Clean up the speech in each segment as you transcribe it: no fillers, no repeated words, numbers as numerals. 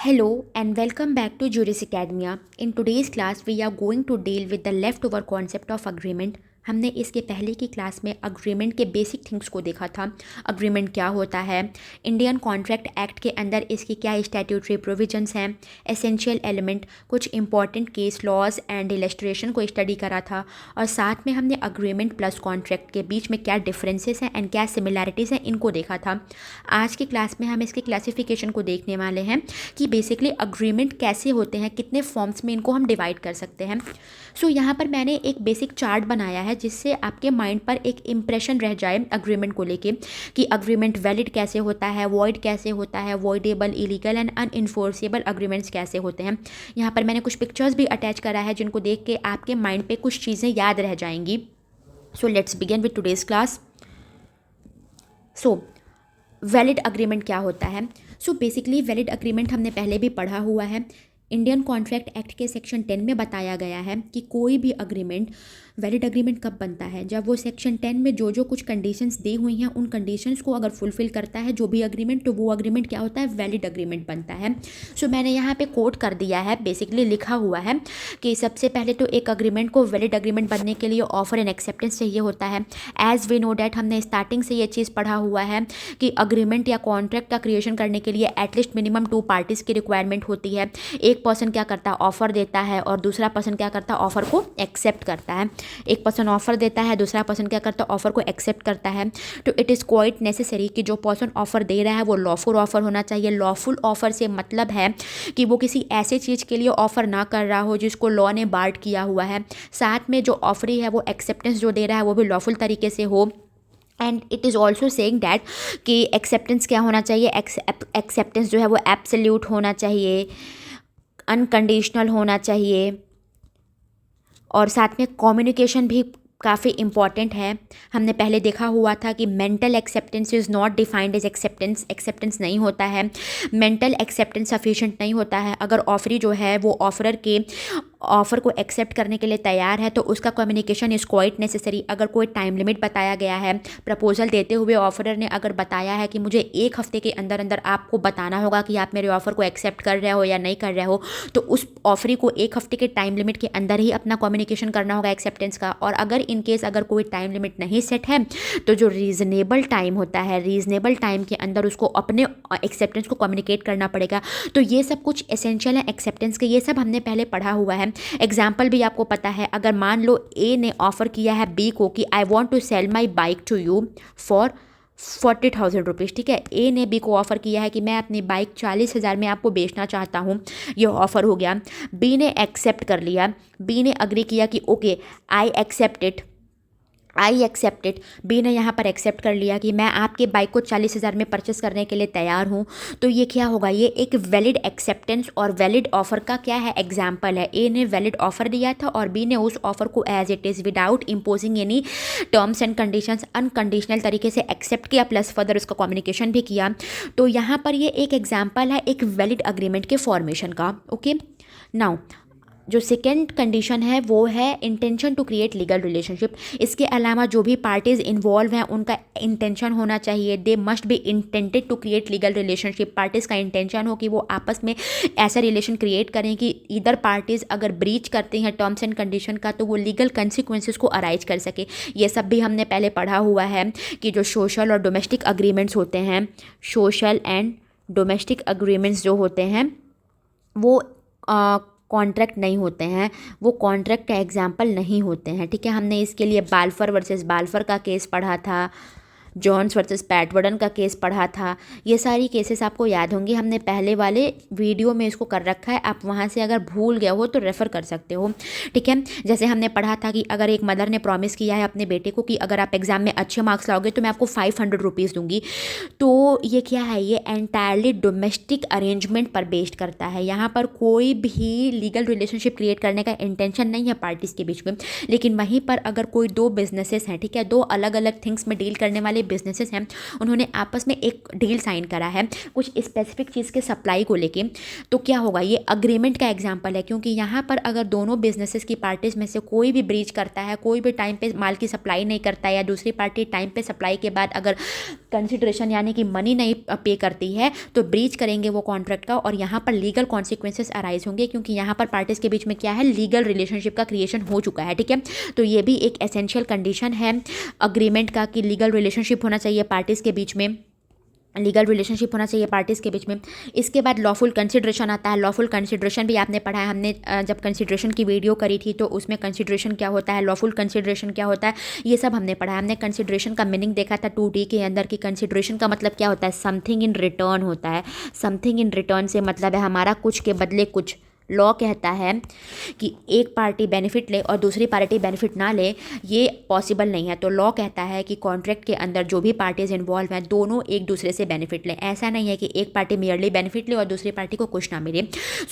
Hello and welcome back to Juris Academia. In today's class, we are going to deal with the leftover concept of agreement. हमने इसके पहले की class में agreement के basic things को देखा था। अग्रीमेंट क्या होता है, इंडियन कॉन्ट्रैक्ट एक्ट के अंदर इसकी क्या स्टैट्यूटरी प्रोविजंस हैं, एसेंशियल एलिमेंट, कुछ important case laws and illustration को स्टडी करा था, और साथ में हमने अग्रीमेंट प्लस कॉन्ट्रैक्ट के बीच में क्या डिफरेंसेस हैं एंड क्या सिमिलैरिटीज़ हैं इनको देखा था। आज की क्लास में हम इसके क्लासिफिकेशन को देखने वाले हैं कि बेसिकली अग्रीमेंट कैसे होते हैं, कितने फॉर्म्स में इनको हम डिवाइड कर सकते हैं। सो यहाँ पर मैंने एक बेसिक चार्ट बनाया है जिससे आपके माइंड पर एक इम्प्रेशन रह जाए अग्रीमेंट को लेके कि अग्रीमेंट वैलिड कैसे होता है, वॉइड कैसे होता है, वॉइडेबल, इलीगल एंड अनइन्फोर्सेबल अग्रीमेंट्स कैसे होते हैं। यहाँ पर मैंने कुछ पिक्चर्स भी अटैच करा है जिनको देख के आपके माइंड पे कुछ चीज़ें याद रह जाएंगी। So let's begin with today's class. So valid agreement क्या होता है? सो बेसिकली वैलिड अग्रीमेंट हमने पहले भी पढ़ा हुआ है। इंडियन कॉन्ट्रैक्ट एक्ट के सेक्शन 10 में बताया गया है कि कोई भी अग्रीमेंट वैलिड अग्रीमेंट कब बनता है, जब वो सेक्शन 10 में जो जो कुछ कंडीशंस दी हुई हैं उन कंडीशंस को अगर फुलफिल करता है जो भी अग्रीमेंट, तो वो अग्रीमेंट क्या होता है, वैलिड अग्रीमेंट बनता है। सो मैंने यहाँ पे कोट कर दिया है, बेसिकली लिखा हुआ है कि सबसे पहले तो एक अग्रीमेंट को वैलिड अग्रीमेंट बनने के लिए ऑफर एंड एक्सेप्टेंस चाहिए होता है। एज वी नो डैट, हमने स्टार्टिंग से ये चीज़ पढ़ा हुआ है कि अग्रीमेंट या कॉन्ट्रैक्ट का क्रिएशन करने के लिए एटलीस्ट मिनिमम 2 पार्टीज़ की रिक्वायरमेंट होती है। एक पर्सन क्या करता है, ऑफर देता है, और दूसरा पर्सन क्या करता है, ऑफर को एक्सेप्ट करता है। एक पर्सन ऑफर देता है, दूसरा पर्सन क्या करता है, ऑफर को एक्सेप्ट करता है। तो इट इज़ क्वाइट नेसेसरी कि जो पर्सन ऑफर दे रहा है वो लॉफुल ऑफर होना चाहिए। लॉफुल ऑफर से मतलब है कि वो किसी ऐसे चीज़ के लिए ऑफर ना कर रहा हो जिसको लॉ ने बार्ड किया हुआ है। साथ में जो ऑफरी है वो एक्सेप्टेंस जो दे रहा है वो भी लॉफुल तरीके से हो। And it is also saying that कि एक्सेप्टेंस क्या होना चाहिए, एक्सेप्टेंस जो है वो एब्सोल्यूट होना चाहिए, अनकंडीशनल होना चाहिए, और साथ में कम्युनिकेशन भी काफ़ी इम्पॉर्टेंट है। हमने पहले देखा हुआ था कि mental acceptance is not defined as acceptance. Acceptance नहीं होता है, मेंटल एक्सेप्टेंस सफिशिएंट नहीं होता है। अगर ऑफरी जो है वो ऑफरर के ऑफ़र को एक्सेप्ट करने के लिए तैयार है तो उसका कम्युनिकेशन इज़ क्वाइट नेसेसरी। अगर कोई टाइम लिमिट बताया गया है, प्रपोजल देते हुए ऑफरर ने अगर बताया है कि मुझे 1 हफ्ते के अंदर अंदर आपको बताना होगा कि आप मेरे ऑफ़र को एक्सेप्ट कर रहे हो या नहीं कर रहे हो, तो उस ऑफरी को 1 हफ्ते के टाइम लिमिट के अंदर ही अपना कम्युनिकेशन करना होगा एक्सेप्टेंस का। और अगर इन केस अगर कोई टाइम लिमिट नहीं सेट है तो जो रीज़नेबल टाइम होता है, रीज़नेबल टाइम के अंदर उसको अपने एक्सेप्टेंस को कम्युनिकेट करना पड़ेगा। तो ये सब कुछ एसेंशियल है एक्सेप्टेंस के, ये सब हमने पहले पढ़ा हुआ है। एग्जाम्पल भी आपको पता है, अगर मान लो ए ने ऑफर किया है बी को कि I want to sell my bike to you for 40,000 rupees. ठीक है, ए ने बी को ऑफ़र किया है कि मैं अपनी बाइक 40,000 में आपको बेचना चाहता हूँ। ये ऑफ़र हो गया, बी ने एक्सेप्ट कर लिया, बी ने अग्री किया कि okay I accept it, B ने यहाँ पर एक्सेप्ट कर लिया कि मैं आपके बाइक को 40,000 में परचेस करने के लिए तैयार हूँ। तो ये क्या होगा, ये एक वैलिड एक्सेप्टेंस और वैलिड ऑफर का क्या है, एग्जाम्पल है। ए ने वैलिड ऑफर दिया था और बी ने उस ऑफर को as it is without imposing any terms and conditions unconditional तरीके से एक्सेप्ट किया, प्लस फर्दर उसका कम्युनिकेशन भी किया। तो यहाँ पर ये एक एग्जाम्पल है एक वैलिड अग्रीमेंट के फॉर्मेशन का। ओके, नाउ जो सेकेंड कंडीशन है वो है intention to create legal relationship. इसके अलावा जो भी पार्टीज़ इन्वॉल्व हैं उनका इंटेंशन होना चाहिए, they must be intended to create legal relationship. Parties का इंटेंशन हो कि वो आपस में ऐसा रिलेशन क्रिएट करें कि इधर पार्टीज़ अगर ब्रीच करती हैं टर्म्स एंड कंडीशन का तो वो लीगल कंसिक्वेंसेस को अराइज कर सके। ये सब भी हमने पहले पढ़ा हुआ है कि जो सोशल और डोमेस्टिक अग्रीमेंट्स होते हैं, सोशल एंड डोमेस्टिक अग्रीमेंट्स जो होते हैं वो कॉन्ट्रैक्ट नहीं होते हैं, वो कॉन्ट्रैक्ट का एग्जाम्पल नहीं होते हैं। ठीक है, हमने इसके लिए बाल्फर वर्सेस बाल्फर का केस पढ़ा था, जॉन्स वर्सेस पैटवर्डन का केस पढ़ा था। ये सारी केसेस आपको याद होंगी, हमने पहले वाले वीडियो में इसको कर रखा है, आप वहाँ से अगर भूल गए हो तो रेफ़र कर सकते हो। ठीक है, जैसे हमने पढ़ा था कि अगर एक मदर ने प्रॉमिस किया है अपने बेटे को कि अगर आप एग्ज़ाम में अच्छे मार्क्स लाओगे तो मैं आपको 500 रुपीज़ दूंगी। तो ये क्या है, ये एंटायरली डोमेस्टिक अरेंजमेंट पर बेस्ड करता है। यहाँ पर कोई भी लीगल रिलेशनशिप क्रिएट करने का इंटेंशन नहीं है पार्टीज़ के बीच में। लेकिन वहीं पर अगर कोई 2 बिजनेसेस हैं, ठीक है, 2 अलग अलग थिंग्स में डील करने वाले सारे बिजनेसेस हैं उन्होंने आपस में एक डील साइन करा है कुछ स्पेसिफिक चीज़ के सप्लाई को लेके, तो क्या होगा, ये अग्रीमेंट का एग्जांपल है। क्योंकि यहाँ पर अगर दोनों बिजनेसेस की पार्टीज में से कोई भी ब्रीच करता है, कोई भी टाइम पे माल की सप्लाई नहीं करता है, या दूसरी पार्टी टाइम पे सप्लाई के बाद अगर कंसिडरेशन यानी कि मनी नहीं पे करती है, तो ब्रीच करेंगे वो कॉन्ट्रैक्ट का, और यहाँ पर लीगल कॉन्सिक्वेंसेस अराइज होंगे। क्योंकि यहाँ पर पार्टीज के बीच में क्या है, लीगल रिलेशनशिप का क्रिएशन हो चुका है। ठीक है, तो ये भी एक एसेंशियल कंडीशन है अग्रीमेंट का कि लीगल रिलेशनशिप होना चाहिए पार्टीज के बीच में, लीगल रिलेशनशिप होना चाहिए पार्टीज़ के बीच में। इसके बाद लॉफुल कंसिडरेशन आता है। लॉफुल कंसिडरेशन भी आपने पढ़ा है, हमने जब कंसिडरेशन की वीडियो करी थी तो उसमें कंसिडरेशन क्या होता है, लॉफुल कंसिडरेशन क्या होता है, ये सब हमने पढ़ा है। हमने कंसिडरेशन का मीनिंग देखा था 2D के अंदर कि कंसिडरेशन का मतलब क्या होता है, समथिंग इन रिटर्न होता है। समथिंग इन रिटर्न से मतलब है हमारा कुछ के बदले कुछ। लॉ कहता है कि एक पार्टी बेनिफिट ले और दूसरी पार्टी बेनिफिट ना ले, ये पॉसिबल नहीं है। तो लॉ कहता है कि कॉन्ट्रैक्ट के अंदर जो भी पार्टीज इन्वॉल्व हैं दोनों एक दूसरे से बेनिफिट लें। ऐसा नहीं है कि एक पार्टी मेयरली बेनिफिट ले और दूसरी पार्टी को कुछ ना मिले।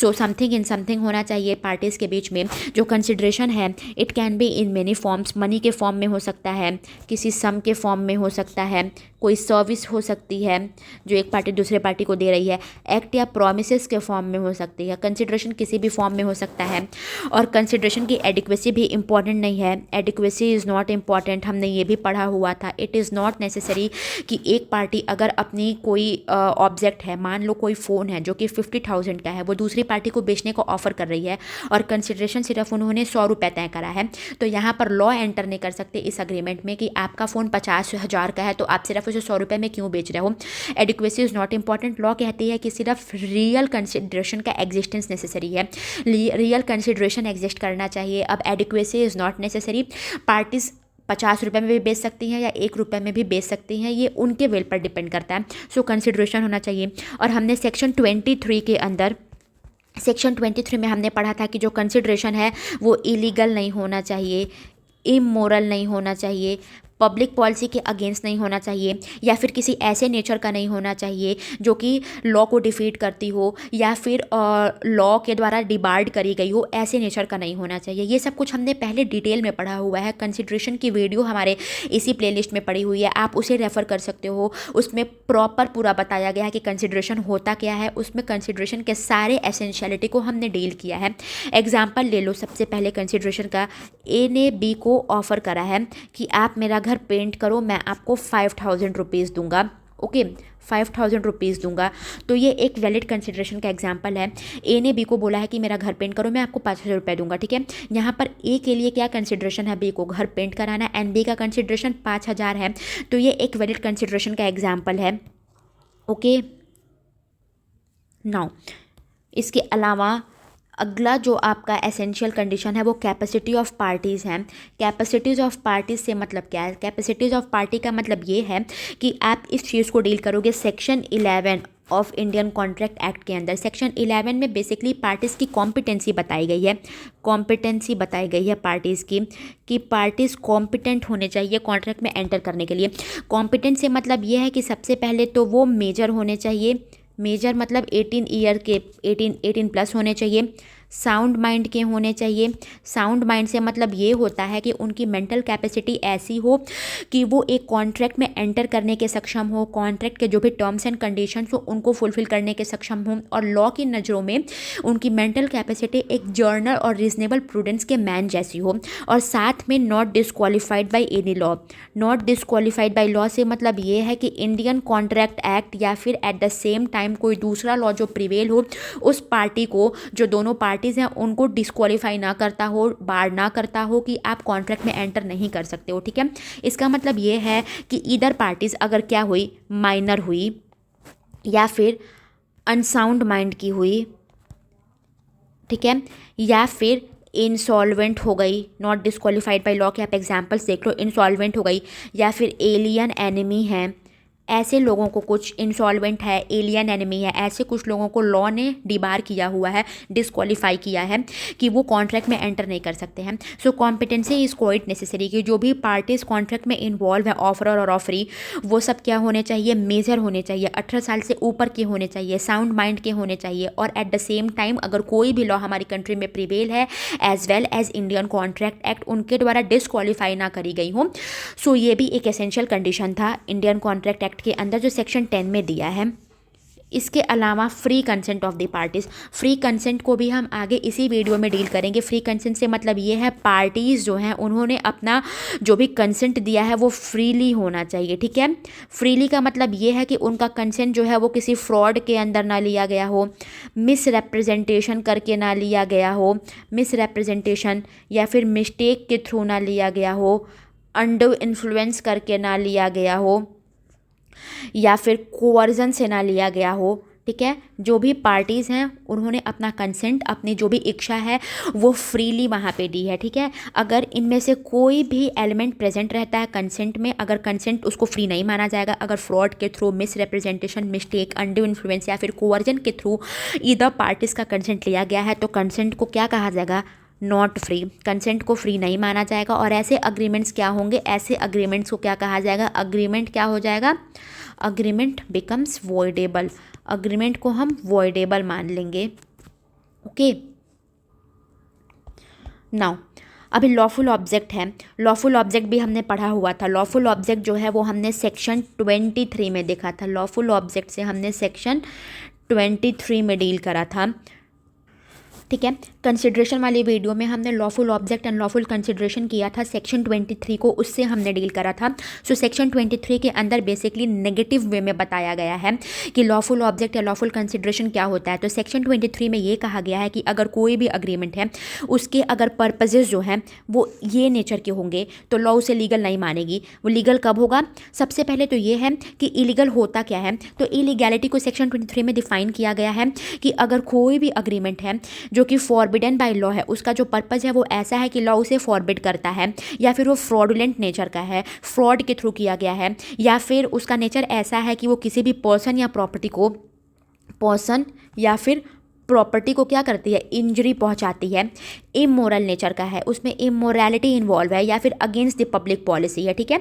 सो समथिंग इन समथिंग होना चाहिए पार्टीज़ के बीच में। जो कंसिडरेशन है it can be in many forms, money के फॉर्म में हो सकता है, किसी सम के फॉर्म में हो सकता है, कोई सर्विस हो सकती है जो एक पार्टी दूसरे पार्टी को दे रही है, एक्ट या प्रोमिसेस के फॉर्म में हो सकती है, कंसिडरेशन किसी भी फॉर्म में हो सकता है। और कंसिडरेशन की एडिक्वेसी भी इंपॉर्टेंट नहीं है, एडिक्वेसी इज़ नॉट इम्पॉर्टेंट, हमने ये भी पढ़ा हुआ था। इट इज़ नॉट नेसेसरी कि एक पार्टी अगर अपनी कोई ऑब्जेक्ट है, मान लो कोई फ़ोन है जो कि 50,000 का है, वो दूसरी पार्टी को बेचने को ऑफर कर रही है और कंसिडरेशन सिर्फ उन्होंने 100 रुपये तय करा है, तो यहाँ पर लॉ एंटर नहीं कर सकते इस अग्रीमेंट में कि आपका फ़ोन 50,000 का है तो आप सिर्फ उसे 100 रुपये में क्यों बेच रहे हो। Adequacy is not important. Law कहती है कि सिर्फ रियल कंसिडरेशन का एग्जिस्टेंस नेसेसरी है, रियल कंसिडरेशन एग्जिस्ट करना चाहिए। अब adequacy is not necessary. Parties 50 रुपये में भी बेच सकती हैं या 1 रुपये में भी बेच सकती हैं, ये उनके विल पर डिपेंड करता है। सो कंसिडरेशन होना चाहिए। और हमने सेक्शन 23 के अंदर, सेक्शन 23 में हमने पढ़ा था कि जो कंसिडरेशन है वो इलीगल नहीं होना चाहिए, इमोरल नहीं होना चाहिए, पब्लिक पॉलिसी के अगेंस्ट नहीं होना चाहिए, या फिर किसी ऐसे नेचर का नहीं होना चाहिए जो कि लॉ को डिफीट करती हो या फिर लॉ के द्वारा डिबार्ड करी गई हो, ऐसे नेचर का नहीं होना चाहिए। ये सब कुछ हमने पहले डिटेल में पढ़ा हुआ है। कंसिडरेशन की वीडियो हमारे इसी प्लेलिस्ट में पड़ी हुई है, आप उसे रेफ़र कर सकते हो। उसमें प्रॉपर पूरा बताया गया है कि कंसिडरेशन होता क्या है, उसमें कंसिडरेशन के सारे एसेंशियलिटी को हमने डील किया है। एग्जाम्पल ले लो सबसे पहले कंसिडरेशन का। ए ने बी को ऑफ़र करा है कि आप मेरा घर पेंट करो, मैं आपको 5,000 रुपीज़ दूंगा। ओके, 5,000 रुपीज़ दूंगा। तो ये एक वैलिड कंसिडरेशन का एग्जांपल है। ए ने बी को बोला है कि मेरा घर पेंट करो, मैं आपको 5,000 रुपये दूंगा। ठीक है, यहाँ पर ए के लिए क्या कंसिडरेशन है, बी को घर पेंट कराना, एंड बी का कंसिडरेशन 5,000 है। तो ये एक वैलिड कंसिडरेशन का एग्जाम्पल है। ओके, नाउ इसके अलावा अगला जो आपका एसेंशियल कंडीशन है वो कैपेसिटी ऑफ पार्टीज़ हैं। कैपेसिटीज़ ऑफ पार्टीज़ से मतलब क्या है, कैपेसिटीज़ ऑफ पार्टी का मतलब ये है कि आप इस चीज़ को डील करोगे section 11 of Indian contract act के अंदर। सेक्शन 11 में बेसिकली पार्टीज़ की कॉम्पिटेंसी बताई गई है, कॉम्पिटेंसी बताई गई है पार्टीज़ की, कि पार्टीज़ कॉम्पिटेंट होने चाहिए कॉन्ट्रैक्ट में एंटर करने के लिए। कॉम्पिटेंट से मतलब ये है कि सबसे पहले तो वो मेजर होने चाहिए, मेजर मतलब 18 ईयर के 18 प्लस होने चाहिए, साउंड माइंड के होने चाहिए। साउंड माइंड से मतलब ये होता है कि उनकी मेंटल कैपेसिटी ऐसी हो कि वो एक कॉन्ट्रैक्ट में एंटर करने के सक्षम हो, कॉन्ट्रैक्ट के जो भी टर्म्स एंड कंडीशंस हो उनको फुलफिल करने के सक्षम हो, और लॉ की नज़रों में उनकी मेंटल कैपेसिटी एक जर्नल और रीजनेबल प्रूडेंस के मैन जैसी हो, और साथ में not disqualified by any law. Not disqualified by law से मतलब ये है कि इंडियन कॉन्ट्रैक्ट एक्ट या फिर एट द सेम टाइम कोई दूसरा लॉ जो प्रिवेल हो उस पार्टी को, जो दोनों पार्टीज़ हैं उनको डिस्क्वालीफाई ना करता हो, बार ना करता हो कि आप कॉन्ट्रैक्ट में एंटर नहीं कर सकते हो। ठीक है, इसका मतलब ये है कि इधर पार्टीज़ अगर क्या हुई, माइनर हुई या फिर अनसाउंड माइंड की हुई, ठीक है, या फिर इंसॉल्वेंट हो गई, नॉट डिस्क्वालीफाइड बाय लॉ के आप एग्जाम्पल्स देख लो, इंसॉल्वेंट हो गई, या फिर एलियन एनिमी है, ऐसे लोगों को, कुछ इंसॉल्वेंट है, एलियन एनिमी है, ऐसे कुछ लोगों को लॉ ने डिबार किया हुआ है, डिस्क्वालीफाई किया है कि वो कॉन्ट्रैक्ट में एंटर नहीं कर सकते हैं। सो कॉम्पिटेंसी इज़ क्वाइट नेसेसरी कि जो भी पार्टीज कॉन्ट्रैक्ट में इन्वॉल्व है, ऑफरर और ऑफरी, वो सब क्या होने चाहिए, मेजर होने चाहिए, 18 साल से ऊपर के होने चाहिए, साउंड माइंड के होने चाहिए, और एट द सेम टाइम अगर कोई भी लॉ हमारी कंट्री में प्रिवेल है as well as Indian contract act उनके द्वारा डिस्क्वालीफाई ना करी गई हो। सो ये भी एक एसेंशियल कंडीशन था इंडियन कॉन्ट्रैक्ट एक्ट के अंदर जो सेक्शन 10 में दिया है। इसके अलावा free consent of the parties, free consent को भी हम आगे इसी वीडियो में डील करेंगे। फ्री कंसेंट से मतलब ये है पार्टीज़ जो हैं उन्होंने अपना जो भी कंसेंट दिया है वो फ्रीली होना चाहिए, ठीक है। फ्रीली का मतलब ये है कि उनका कंसेंट जो है वो किसी फ्रॉड के अंदर ना लिया गया हो, मिस रिप्रेजेंटेशन करके ना लिया गया हो, मिस रिप्रेजेंटेशन या फिर मिस्टेक के थ्रू ना लिया गया हो, अंडर इन्फ्लुएंस करके ना लिया गया हो, या फिर कोवर्जन से ना लिया गया हो, ठीक है। जो भी पार्टीज़ हैं उन्होंने अपना कंसेंट, अपनी जो भी इच्छा है वो फ्रीली वहाँ पे दी है, ठीक है। अगर इनमें से कोई भी एलिमेंट प्रेजेंट रहता है कंसेंट में, अगर कंसेंट उसको फ्री नहीं माना जाएगा। अगर फ्रॉड के through, miss representation, mistake, under influence या फिर कोवर्जन के थ्रू ईदर पार्टीज़ का कंसेंट लिया गया है तो कंसेंट को क्या कहा जाएगा, नॉट फ्री। कंसेंट को फ्री नहीं माना जाएगा। और ऐसे अग्रीमेंट्स क्या होंगे, ऐसे अग्रीमेंट्स को क्या कहा जाएगा, अग्रीमेंट क्या हो जाएगा, अग्रीमेंट बिकम्स वॉइडेबल। अग्रीमेंट को हम वॉइडेबल मान लेंगे, ओके। नाउ अभी लॉफुल ऑब्जेक्ट है। लॉफुल ऑब्जेक्ट भी हमने पढ़ा हुआ था। लॉफुल ऑब्जेक्ट जो है वो हमने सेक्शन 23 में देखा था। लॉफुल ऑब्जेक्ट से हमने सेक्शन 23 में डील करा था, ठीक है। कंसिडरेशन वाली वीडियो में हमने lawful object and lawful consideration किया था सेक्शन 23 को, उससे हमने डील करा था। सो सेक्शन 23 के अंदर बेसिकली नेगेटिव वे में बताया गया है कि लॉफुल ऑब्जेक्ट या लॉफुल कंसिडरेशन क्या होता है। तो सेक्शन 23 में ये कहा गया है कि अगर कोई भी अग्रीमेंट है उसके अगर पर्पजेज जो हैं वो ये नेचर के होंगे तो लॉ उसे लीगल नहीं मानेगी। वो लीगल कब होगा, सबसे पहले तो ये है कि इलीगल होता क्या है। तो इलीगैलिटी को सेक्शन 23 में डिफाइन किया गया है कि अगर कोई भी अग्रीमेंट है जो कि फॉरबिडन बाय लॉ है, उसका जो पर्पज़ है वो ऐसा है कि लॉ उसे फॉरबिड करता है, या फिर वो फ्रॉडुलेंट नेचर का है, फ्रॉड के थ्रू किया गया है, या फिर उसका नेचर ऐसा है कि वो किसी भी पर्सन या फिर प्रॉपर्टी को क्या करती है, इंजरी पहुंचाती है, इमोरल नेचर का है, उसमें इमोरलिटी इन्वॉल्व है, या फिर अगेंस्ट द पब्लिक पॉलिसी है, ठीक है।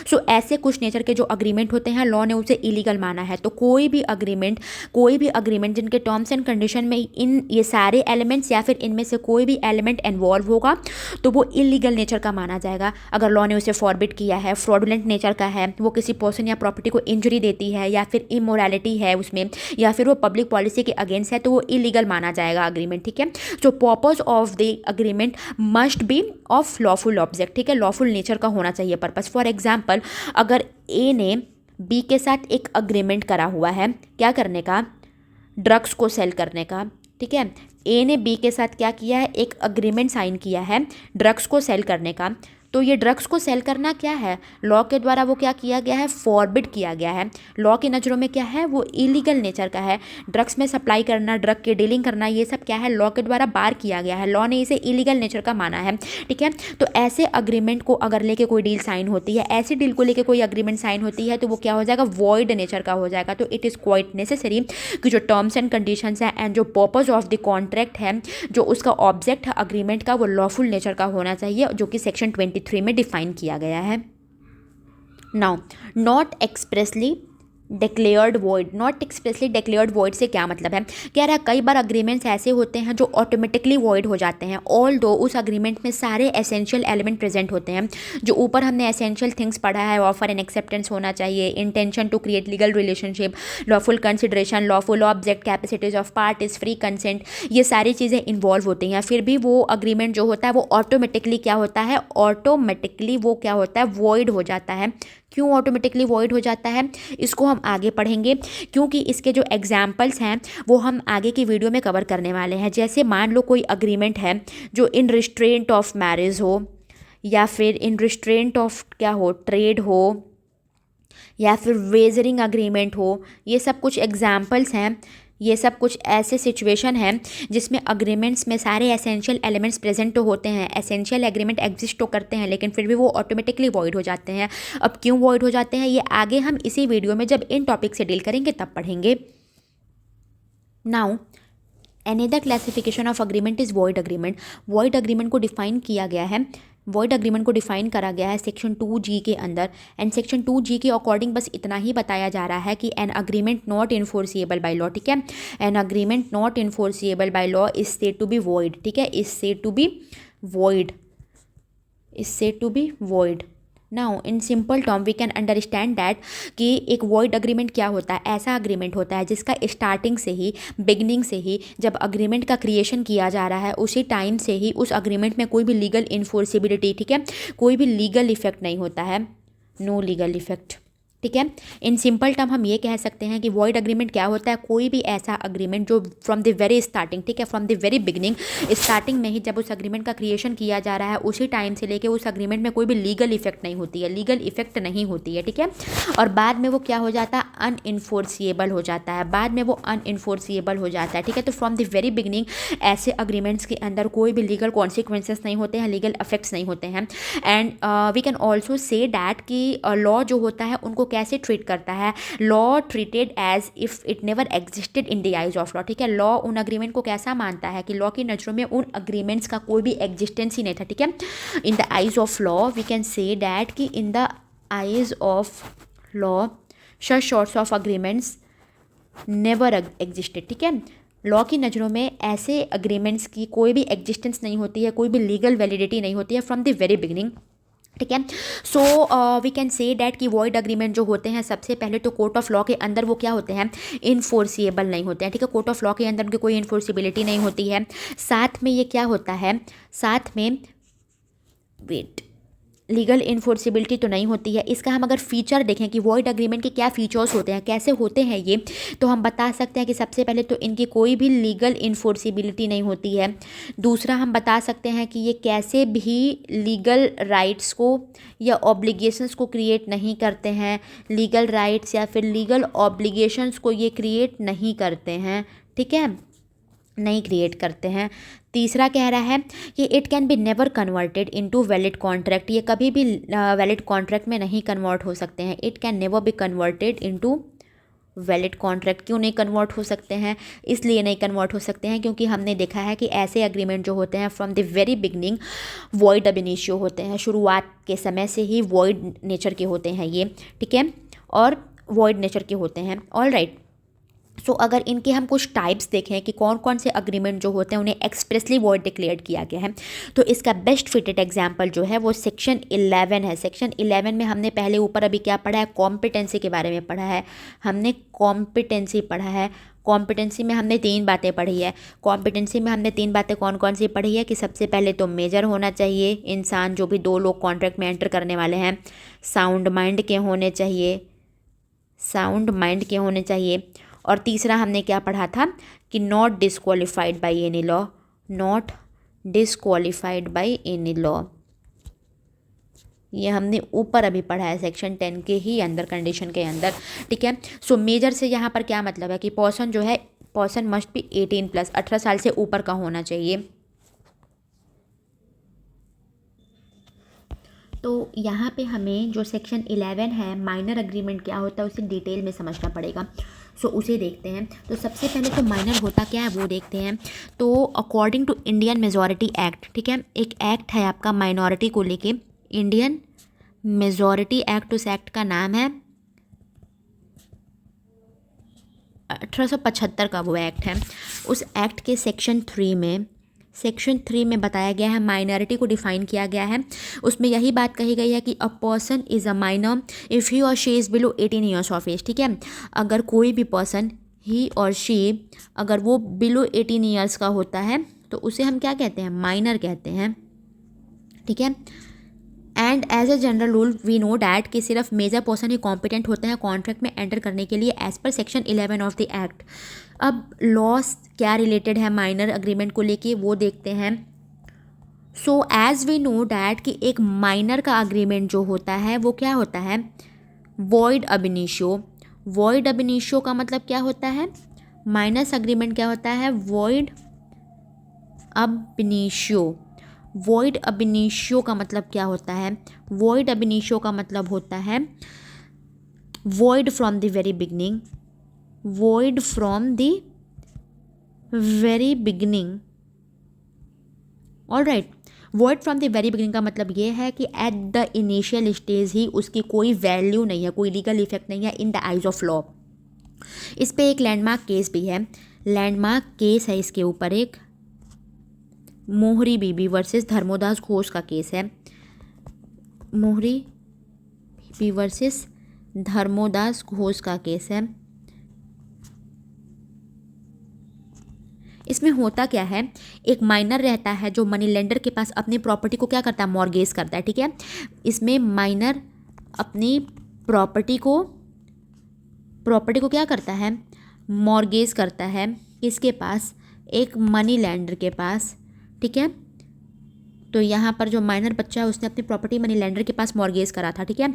सो ऐसे कुछ नेचर के जो अग्रीमेंट होते हैं लॉ ने उसे इलीगल माना है। तो कोई भी अग्रीमेंट जिनके टर्म्स एंड कंडीशन में इन ये सारे एलिमेंट्स या फिर इनमें से कोई भी एलिमेंट इन्वॉल्व होगा तो वो इलीगल नेचर का माना जाएगा। अगर लॉ ने उसे फॉरबिड किया है, फ्रॉडुलेंट नेचर का है, वो किसी पर्सन या प्रॉपर्टी को इंजरी देती है, या फिर इमोरलिटी है उसमें, या फिर वो पब्लिक पॉलिसी के अगेंस्ट है, तो वो इलीगल माना जाएगा अग्रीमेंट, ठीक है। सो purpose of the agreement must be of lawful object, ठीक है। लॉफुल नेचर का होना चाहिए पर्पस। फॉर एग्जाम्पल, अगर ए ने बी के साथ एक अग्रीमेंट करा हुआ है, क्या करने का, ड्रग्स को सेल करने का, ठीक है। ए ने बी के साथ क्या किया है, एक अग्रीमेंट साइन किया है ड्रग्स को सेल करने का। तो ये ड्रग्स को सेल करना क्या है, लॉ के द्वारा वो क्या किया गया है, फॉरबिड किया गया है। लॉ की नज़रों में क्या है, वो इलीगल नेचर का है। ड्रग्स में सप्लाई करना, ड्रग की डीलिंग करना, ये सब क्या है, लॉ के द्वारा बार किया गया है। लॉ ने इसे इलीगल नेचर का माना है, ठीक है। तो ऐसे अग्रीमेंट को अगर लेके कोई डील साइन होती है, ऐसी डील को लेके कोई अग्रीमेंट साइन होती है तो वो क्या हो जाएगा, वॉइड नेचर का हो जाएगा। तो इट इज़ क्वाइट नेसेसरी कि जो टर्म्स एंड कंडीशंस है एंड जो पर्पस ऑफ द कॉन्ट्रैक्ट है, जो उसका ऑब्जेक्ट है अग्रीमेंट का, वो लॉफुल नेचर का होना चाहिए, जो कि सेक्शन 23 में डिफाइन किया गया है। Now not expressly declared void. Not expressly declared void से क्या मतलब है, कह रहा है कई बार अग्रीमेंट्स ऐसे होते हैं जो ऑटोमेटिकली वॉइड हो जाते हैं, ऑल दो उस अग्रीमेंट में सारे एसेंशियल एलिमेंट प्रेजेंट होते हैं। जो ऊपर हमने एसेंशियल थिंग्स पढ़ा है, ऑफर एंड एक्सेप्टेंस होना चाहिए, intention to create legal relationship, lawful consideration, lawful object, capacities of parties, free consent, ये सारी चीज़ें इन्वॉल्व होती हैं। फिर भी वो अग्रीमेंट जो होता है वो ऑटोमेटिकली क्या होता है, ऑटोमेटिकली वो क्या होता है, वॉइड हो जाता है। क्यों ऑटोमेटिकली वॉइड हो जाता है, इसको हम आगे पढ़ेंगे, क्योंकि इसके जो एग्जाम्पल्स हैं वो हम आगे की वीडियो में कवर करने वाले हैं। जैसे मान लो कोई अग्रीमेंट है जो इन रिस्ट्रेंट ऑफ मैरिज हो, या फिर इन रिस्ट्रेंट ऑफ क्या हो, ट्रेड हो, या फिर वेजरिंग अग्रीमेंट हो, ये सब कुछ एग्जाम्पल्स हैं ये सब कुछ ऐसे सिचुएशन है जिसमें अग्रीमेंट्स में सारे एसेंशियल एलिमेंट्स प्रेजेंट तो होते हैं, एसेंशियल एग्रीमेंट एग्जिस्ट तो करते हैं, लेकिन फिर भी वो ऑटोमेटिकली वॉइड हो जाते हैं। अब क्यों वॉइड हो जाते हैं ये आगे हम इसी वीडियो में जब इन टॉपिक से डील करेंगे तब पढ़ेंगे। Now another classification of agreement is void agreement. Void agreement को डिफाइन किया गया है, वॉइड अग्रीमेंट को डिफाइन करा गया है सेक्शन 2G के अंदर। एंड सेक्शन 2G के अकॉर्डिंग बस इतना ही बताया जा रहा है कि an agreement not enforceable by law, ठीक है, an agreement not enforceable by law is said to be void, ठीक है, is said to be void, is said to be void. Now in simple term we can understand that कि एक void agreement क्या होता है। ऐसा agreement होता है जिसका स्टार्टिंग से ही, बिगनिंग से ही, जब अग्रीमेंट का क्रिएशन किया जा रहा है उसी टाइम से ही उस अग्रीमेंट में कोई भी लीगल इन्फोर्सिबिलिटी, ठीक है, कोई भी लीगल इफेक्ट नहीं होता है, नो लीगल इफेक्ट, ठीक है। इन सिंपल टर्म हम ये कह सकते हैं कि वॉइड अग्रीमेंट क्या होता है, कोई भी ऐसा अग्रीमेंट जो फ्रॉम द वेरी स्टार्टिंग, ठीक है, from the very beginning, starting में ही जब उस अग्रीमेंट का क्रिएशन किया जा रहा है उसी टाइम से लेके उस अग्रीमेंट में कोई भी लीगल इफेक्ट नहीं होती है, लीगल इफेक्ट नहीं होती है, ठीक है, और बाद में वो क्या हो जाता है, अनइन्फोर्सिएबल हो जाता है, बाद में वो अनइन्फोर्सिएबल हो जाता है, ठीक है। तो फ्रॉम द वेरी बिगनिंग ऐसे अग्रीमेंट्स के अंदर कोई भी लीगल कॉन्सिक्वेंसेस नहीं होते हैं, लीगल इफेक्ट्स नहीं होते हैं। And we can also say that कि लॉ जो होता है उनको कैसे ट्रीट करता है, law treated as if it never existed in the eyes of law, ठीक है। लॉ उन अग्रीमेंट को कैसा मानता है कि लॉ की नज़रों में उन अग्रीमेंट्स का कोई भी एग्जिस्टेंस ही नहीं था, ठीक है। In the eyes of law we can say that कि in the eyes of law such sorts of agreements never existed, ठीक है। लॉ की नज़रों में ऐसे अग्रीमेंट्स की कोई भी एग्जिस्टेंस नहीं होती है, कोई भी लीगल वैलिडिटी नहीं होती है फ्रॉम द वेरी बिगनिंग, ठीक है। So we can say that कि वॉइड अग्रीमेंट जो होते हैं सबसे पहले तो कोर्ट ऑफ लॉ के अंदर वो क्या होते हैं, इन्फोर्सिएबल नहीं होते हैं, ठीक है। कोर्ट ऑफ लॉ के अंदर उनकी कोई इन्फोर्सिबिलिटी नहीं होती है। साथ में ये क्या होता है, साथ में वेट लीगल इन्फोर्सिबिलिटी तो नहीं होती है। इसका हम अगर फीचर देखें कि वॉइड अग्रीमेंट के क्या फीचर्स होते हैं, कैसे होते हैं ये, तो हम बता सकते हैं कि सबसे पहले तो इनकी कोई भी लीगल इन्फोर्सिबिलिटी नहीं होती है। दूसरा हम बता सकते हैं कि ये कैसे भी लीगल राइट्स को या ऑब्लिगेशंस को क्रिएट नहीं करते हैं, लीगल राइट्स या फिर लीगल ऑब्लिगेशंस को ये क्रिएट नहीं करते हैं, ठीक है, नहीं क्रिएट करते हैं। तीसरा कह रहा है कि it can be never converted into valid contract, ये कभी भी वैलिड कॉन्ट्रैक्ट में नहीं कन्वर्ट हो सकते हैं। It can never be converted into valid contract. क्यों नहीं कन्वर्ट हो सकते हैं, इसलिए नहीं कन्वर्ट हो सकते हैं क्योंकि हमने देखा है कि ऐसे एग्रीमेंट जो होते हैं from the very beginning void ab initio होते हैं, शुरुआत के समय से ही वॉइड नेचर के होते हैं ये, ठीक है, और वॉइड नेचर के होते हैं। ऑल राइट, सो अगर इनके हम कुछ टाइप्स देखें कि कौन कौन से अग्रीमेंट जो होते हैं उन्हें एक्सप्रेसली वॉइड डिक्लेयर किया गया है, तो इसका बेस्ट फिटेड एग्जांपल जो है वो सेक्शन 11 है। सेक्शन 11 में हमने पहले ऊपर अभी क्या पढ़ा है, कॉम्पिटेंसी के बारे में पढ़ा है, हमने कॉम्पिटेंसी पढ़ा है। कॉम्पिटेंसी में हमने 3 बातें पढ़ी है। कॉम्पिटेंसी में हमने 3 बातें कौन कौन सी पढ़ी है कि सबसे पहले तो मेजर होना चाहिए इंसान, जो भी 2 लोग कॉन्ट्रैक्ट में एंटर करने वाले हैं, साउंड माइंड के होने चाहिए, साउंड माइंड के होने चाहिए, और तीसरा हमने क्या पढ़ा था कि not disqualified by any law, not disqualified by any law, ये हमने ऊपर अभी पढ़ा है सेक्शन 10 के ही अंदर, कंडीशन के अंदर, ठीक है। सो मेजर से यहाँ पर क्या मतलब है कि पर्सन जो है, पर्सन मस्ट बी 18+, 18 साल से ऊपर का होना चाहिए। तो यहाँ पे हमें जो सेक्शन 11 है, माइनर अग्रीमेंट क्या होता है उसे डिटेल में समझना पड़ेगा। सो उसे देखते हैं। तो सबसे पहले तो माइनर होता क्या है वो देखते हैं। तो according to Indian majority act, ठीक है, एक एक्ट है आपका माइनॉरिटी को लेके, इंडियन मेजॉरिटी एक्ट। उस एक्ट का नाम है 1875 का वो एक्ट है। उस एक्ट के सेक्शन 3 में बताया गया है, माइनॉरिटी को डिफाइन किया गया है। उसमें यही बात कही गई है कि a person is a minor if he और she is below 18 years of age, ठीक है। अगर कोई भी पर्सन, ही और शी, अगर वो बिलो 18 ईयर्स का होता है तो उसे हम क्या कहते हैं, माइनर कहते हैं, ठीक है। And as a general rule we know that कि सिर्फ मेजर पर्सन ही कॉम्पिटेंट होते हैं कॉन्ट्रैक्ट में एंटर करने के लिए as per section 11 of the act. अब लॉस क्या रिलेटेड है माइनर अग्रीमेंट को लेके वो देखते हैं। So as we know that कि एक माइनर का अग्रीमेंट जो होता है वो क्या होता है, void ab initio. Void ab initio का मतलब क्या होता है, माइनस अग्रीमेंट क्या होता है? Void ab initio. Void ab initio का मतलब क्या होता है? वॉइड अब इनिशियो का मतलब होता है void from the very beginning. Void from the very beginning. Alright, void from the very beginning का मतलब ये है कि एट द इनिशियल स्टेज ही उसकी कोई वैल्यू नहीं है, कोई लीगल इफेक्ट नहीं है in the eyes of law. इस पे एक लैंडमार्क केस भी है। लैंडमार्क केस है इसके ऊपर एक, मोहरी बीबी वर्सेस धर्मोदास घोष का केस है। मोहरी बीबी वर्सेस धर्मोदास घोष का केस है। इसमें होता क्या है, एक माइनर रहता है जो मनी लेंडर के पास अपनी प्रॉपर्टी को क्या करता है? मॉर्गेज करता है। ठीक है, इसमें माइनर अपनी प्रॉपर्टी को क्या करता है? मॉर्गेज करता है। किसके पास? एक मनी लेंडर के पास। ठीक है, तो यहाँ पर जो माइनर बच्चा है उसने अपनी प्रॉपर्टी मनी लेंडर के पास मॉर्गेज करा था। ठीक है,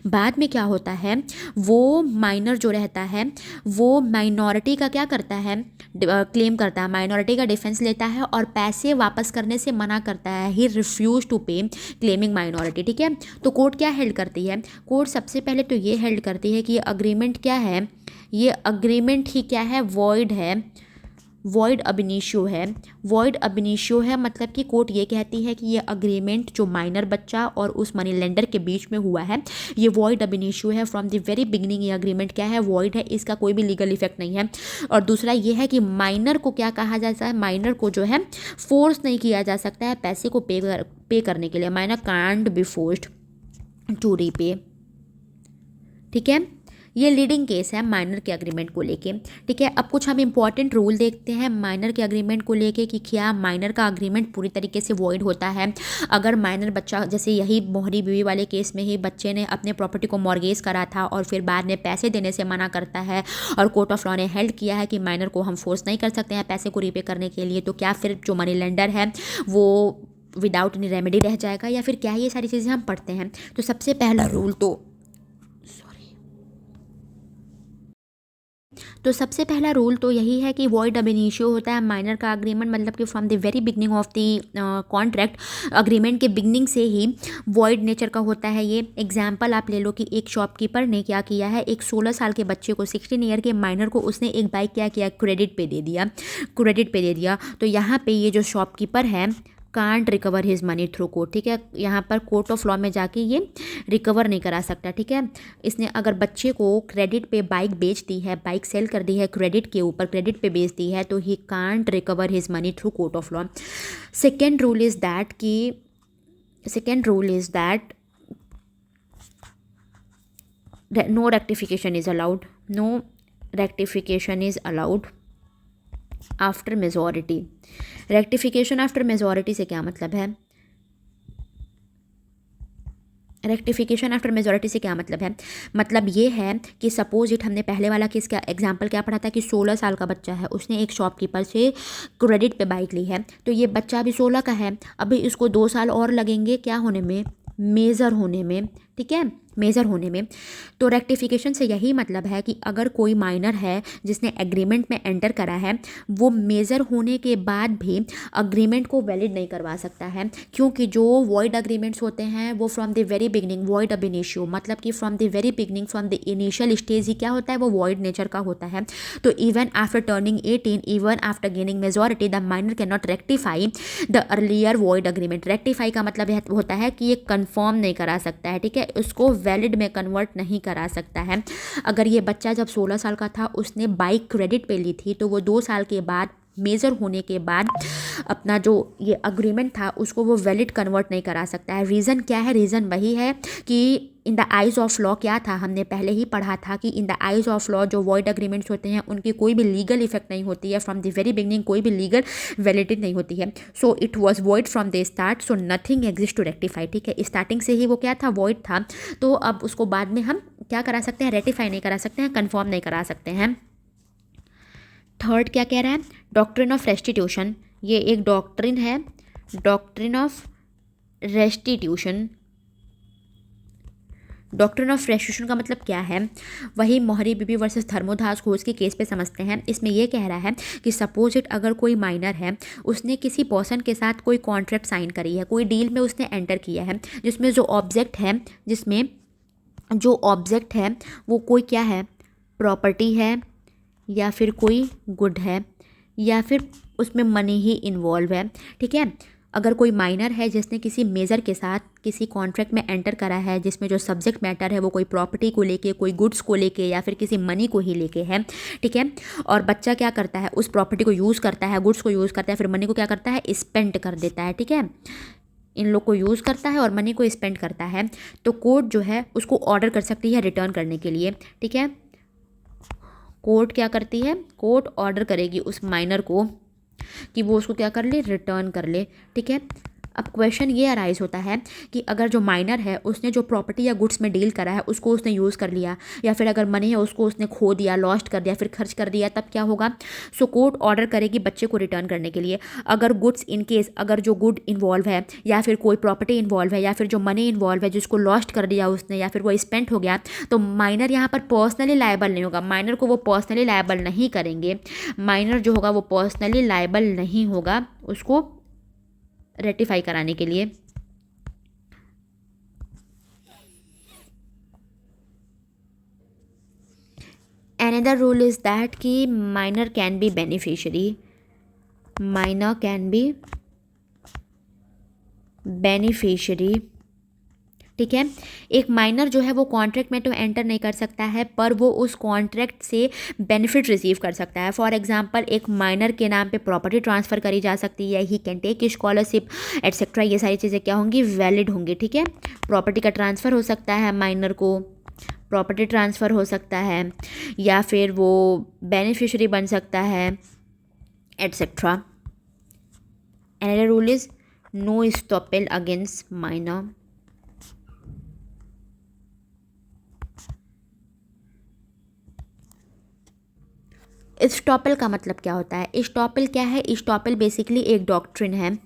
बाद में क्या होता है, वो माइनर जो रहता है वो माइनॉरिटी का क्या करता है? क्लेम करता है, माइनॉरिटी का डिफेंस लेता है और पैसे वापस करने से मना करता है। ही रिफ्यूज टू पे क्लेमिंग माइनॉरिटी। ठीक है, तो कोर्ट क्या हेल्ड करती है? कोर्ट सबसे पहले तो ये हेल्ड करती है कि ये अग्रीमेंट क्या है? ये अग्रीमेंट ही क्या है? वॉइड है। वॉइड अब इनिशियो है। वॉइड अब इनिशियो है मतलब कि कोर्ट ये कहती है कि ये अग्रीमेंट जो माइनर बच्चा और उस मनी लेंडर के बीच में हुआ है ये वॉइड अब इनिशियो है। फ्रॉम द वेरी बिगनिंग ये अग्रीमेंट क्या है? वॉइड है, इसका कोई भी लीगल इफेक्ट नहीं है। और दूसरा ये है कि माइनर को क्या कहा जाता है? माइनर को जो है फोर्स नहीं किया जा सकता है पैसे को पे करने के लिए। Minor can't be forced to repay. ठीक है, ये लीडिंग केस है माइनर के अग्रीमेंट को लेके। ठीक है, अब कुछ हम इंपॉर्टेंट रूल देखते हैं माइनर के अग्रीमेंट को लेके कि क्या माइनर का अग्रीमेंट पूरी तरीके से वॉइड होता है अगर माइनर बच्चा, जैसे यही मोहरी बीवी वाले केस में ही बच्चे ने अपने प्रॉपर्टी को मॉर्गेज करा था और फिर बाद में पैसे देने से मना करता है और कोर्ट ऑफ लॉ ने हेल्ड किया है कि माइनर को हम फोर्स नहीं कर सकते हैं पैसे को रीपे करने के लिए, तो क्या फिर जो मनी लेंडर है वो विदाउट एनी रेमेडी रह जाएगा या फिर क्या? ये सारी चीज़ें हम पढ़ते हैं। तो सबसे पहला रूल सबसे पहला रूल तो यही है कि वॉइड अब इनिशियो होता है माइनर का अग्रीमेंट, मतलब कि from the very beginning of the contract, agreement के बिगनिंग से ही वॉइड नेचर का होता है ये। एग्जांपल आप ले लो कि एक शॉपकीपर ने क्या किया है, एक 16 साल के बच्चे को, 16 ईयर के माइनर को उसने एक बाइक क्या किया? क्रेडिट पे दे दिया। तो यहाँ पे ये जो शॉपकीपर है can't recover his money through court. ठीक है, यहाँ पर कोर्ट ऑफ लॉ में जाके ये रिकवर नहीं करा सकता। ठीक है, इसने अगर बच्चे को क्रेडिट पे बाइक बेच दी है, बाइक सेल कर दी है क्रेडिट के ऊपर, क्रेडिट पे बेच दी है, तो he can't recover his money through court of law. Second rule is that no rectification is allowed after majority. Rectification after majority से क्या मतलब है? मतलब ये है कि सपोज इट, हमने पहले वाला केस का एग्जांपल क्या पढ़ा था कि 16 साल का बच्चा है, उसने एक शॉपकीपर से क्रेडिट पे बाइक ली है, तो ये बच्चा अभी 16 का है, अभी इसको 2 साल और लगेंगे क्या होने में? मेजर होने में। ठीक है, मेजर होने में। तो रेक्टिफिकेशन से यही मतलब है कि अगर कोई माइनर है जिसने एग्रीमेंट में एंटर करा है, वो मेजर होने के बाद भी अग्रीमेंट को वैलिड नहीं करवा सकता है, क्योंकि जो वॉइड अग्रीमेंट्स होते हैं वो from the very beginning void ab initio, मतलब कि from the very beginning, from the initial stage ही क्या होता है? वो वॉइड नेचर का होता है। तो even after turning 18, even after gaining majority, the minor can not rectify the earlier void agreement. Rectify का मतलब होता है कि ये कन्फर्म नहीं करा सकता है। ठीक है, उसको वैलिड में कन्वर्ट नहीं करा सकता है। अगर ये बच्चा जब 16 साल का था उसने बाइक क्रेडिट पे ली थी, तो वो 2 साल के बाद मेजर होने के बाद अपना जो ये अग्रीमेंट था उसको वो वैलिड कन्वर्ट नहीं करा सकता है। रीज़न क्या है? रीज़न वही है कि in the eyes of law क्या था, हमने पहले ही पढ़ा था कि in the eyes of law जो वॉइड अग्रीमेंट्स होते हैं उनकी कोई भी लीगल इफेक्ट नहीं होती है, फ्रॉम द वेरी बिगनिंग कोई भी लीगल वैलिडिटी नहीं होती है। So it was void from the start, so nothing exist to rectify. ठीक है, स्टार्टिंग से ही वो क्या था? वॉइड था। तो अब उसको बाद में हम क्या करा सकते हैं? रेटिफाई नहीं करा सकते हैं, कन्फर्म नहीं करा सकते हैं। थर्ड क्या कह रहा है? Doctrine of restitution. ये एक डॉक्ट्रिन है, doctrine of restitution. Doctrine of restitution का मतलब क्या है, वही मोहरी बीबी वर्सेस धर्मोदास घोष के केस पे समझते हैं। इसमें यह कह रहा है कि सपोज इट अगर कोई माइनर है, उसने किसी पर्सन के साथ कोई कॉन्ट्रैक्ट साइन करी है, कोई डील में उसने एंटर किया है, जिसमें जो ऑब्जेक्ट है वो कोई क्या है, प्रॉपर्टी है या फिर कोई गुड है या फिर उसमें मनी ही इन्वॉल्व है। ठीक है, अगर कोई माइनर है जिसने किसी मेजर के साथ किसी कॉन्ट्रैक्ट में एंटर करा है, जिसमें जो सब्जेक्ट मैटर है वो कोई प्रॉपर्टी को लेके, कोई गुड्स को लेके या फिर किसी मनी को ही लेके है। ठीक है, और बच्चा क्या करता है, उस प्रॉपर्टी को यूज़ करता है, गुड्स को यूज़ करता है, फिर मनी को क्या करता है, स्पेंड कर देता है। ठीक है, इन लोग को यूज़ करता है और मनी को स्पेंड करता है, तो कोर्ट जो है उसको ऑर्डर कर सकती है रिटर्न करने के लिए। ठीक है, कोर्ट क्या करती है, कोर्ट ऑर्डर करेगी उस माइनर को कि वो उसको क्या कर ले, रिटर्न कर ले। ठीक है, अब क्वेश्चन ये अराइज होता है कि अगर जो माइनर है उसने जो प्रॉपर्टी या गुड्स में डील करा है उसको उसने यूज़ कर लिया, या फिर अगर मनी है उसको उसने खो दिया, लॉस्ट कर दिया, फिर खर्च कर दिया, तब क्या होगा, सो कोर्ट ऑर्डर करेगी बच्चे को रिटर्न करने के लिए। अगर गुड्स इन केस अगर जो गुड इन्वॉल्व है या फिर कोई प्रॉपर्टी इन्वॉल्व है या फिर जो मनी इन्वॉल्व है जिसको लॉस्ट कर दिया उसने या फिर वो स्पेंड हो गया, तो माइनर यहाँ पर पर्सनली लायबल नहीं होगा। माइनर को वो पर्सनली लायबल नहीं करेंगे, माइनर जो होगा वो पर्सनली लायबल नहीं होगा उसको रेटिफाई कराने के लिए। अनदर रूल इज दैट कि minor can be beneficiary, minor can be beneficiary. ठीक है, एक माइनर जो है वो कॉन्ट्रैक्ट में तो एंटर नहीं कर सकता है, पर वो उस कॉन्ट्रैक्ट से बेनिफिट रिसीव कर सकता है। फॉर एग्जांपल, एक माइनर के नाम पे प्रॉपर्टी ट्रांसफ़र करी जा सकती है, he can take scholarship etcetera. ये सारी चीज़ें क्या होंगी, वैलिड होंगी। ठीक है, प्रॉपर्टी का ट्रांसफ़र हो सकता है, माइनर को प्रॉपर्टी ट्रांसफ़र हो सकता है, या फिर वो बेनिफिशरी बन सकता है etcetera. Another rule is no estoppel against minor. Estoppel का मतलब क्या होता है, इस्टॉपेल क्या है, इस्टॉपेल बेसिकली एक डॉक्ट्रिन है।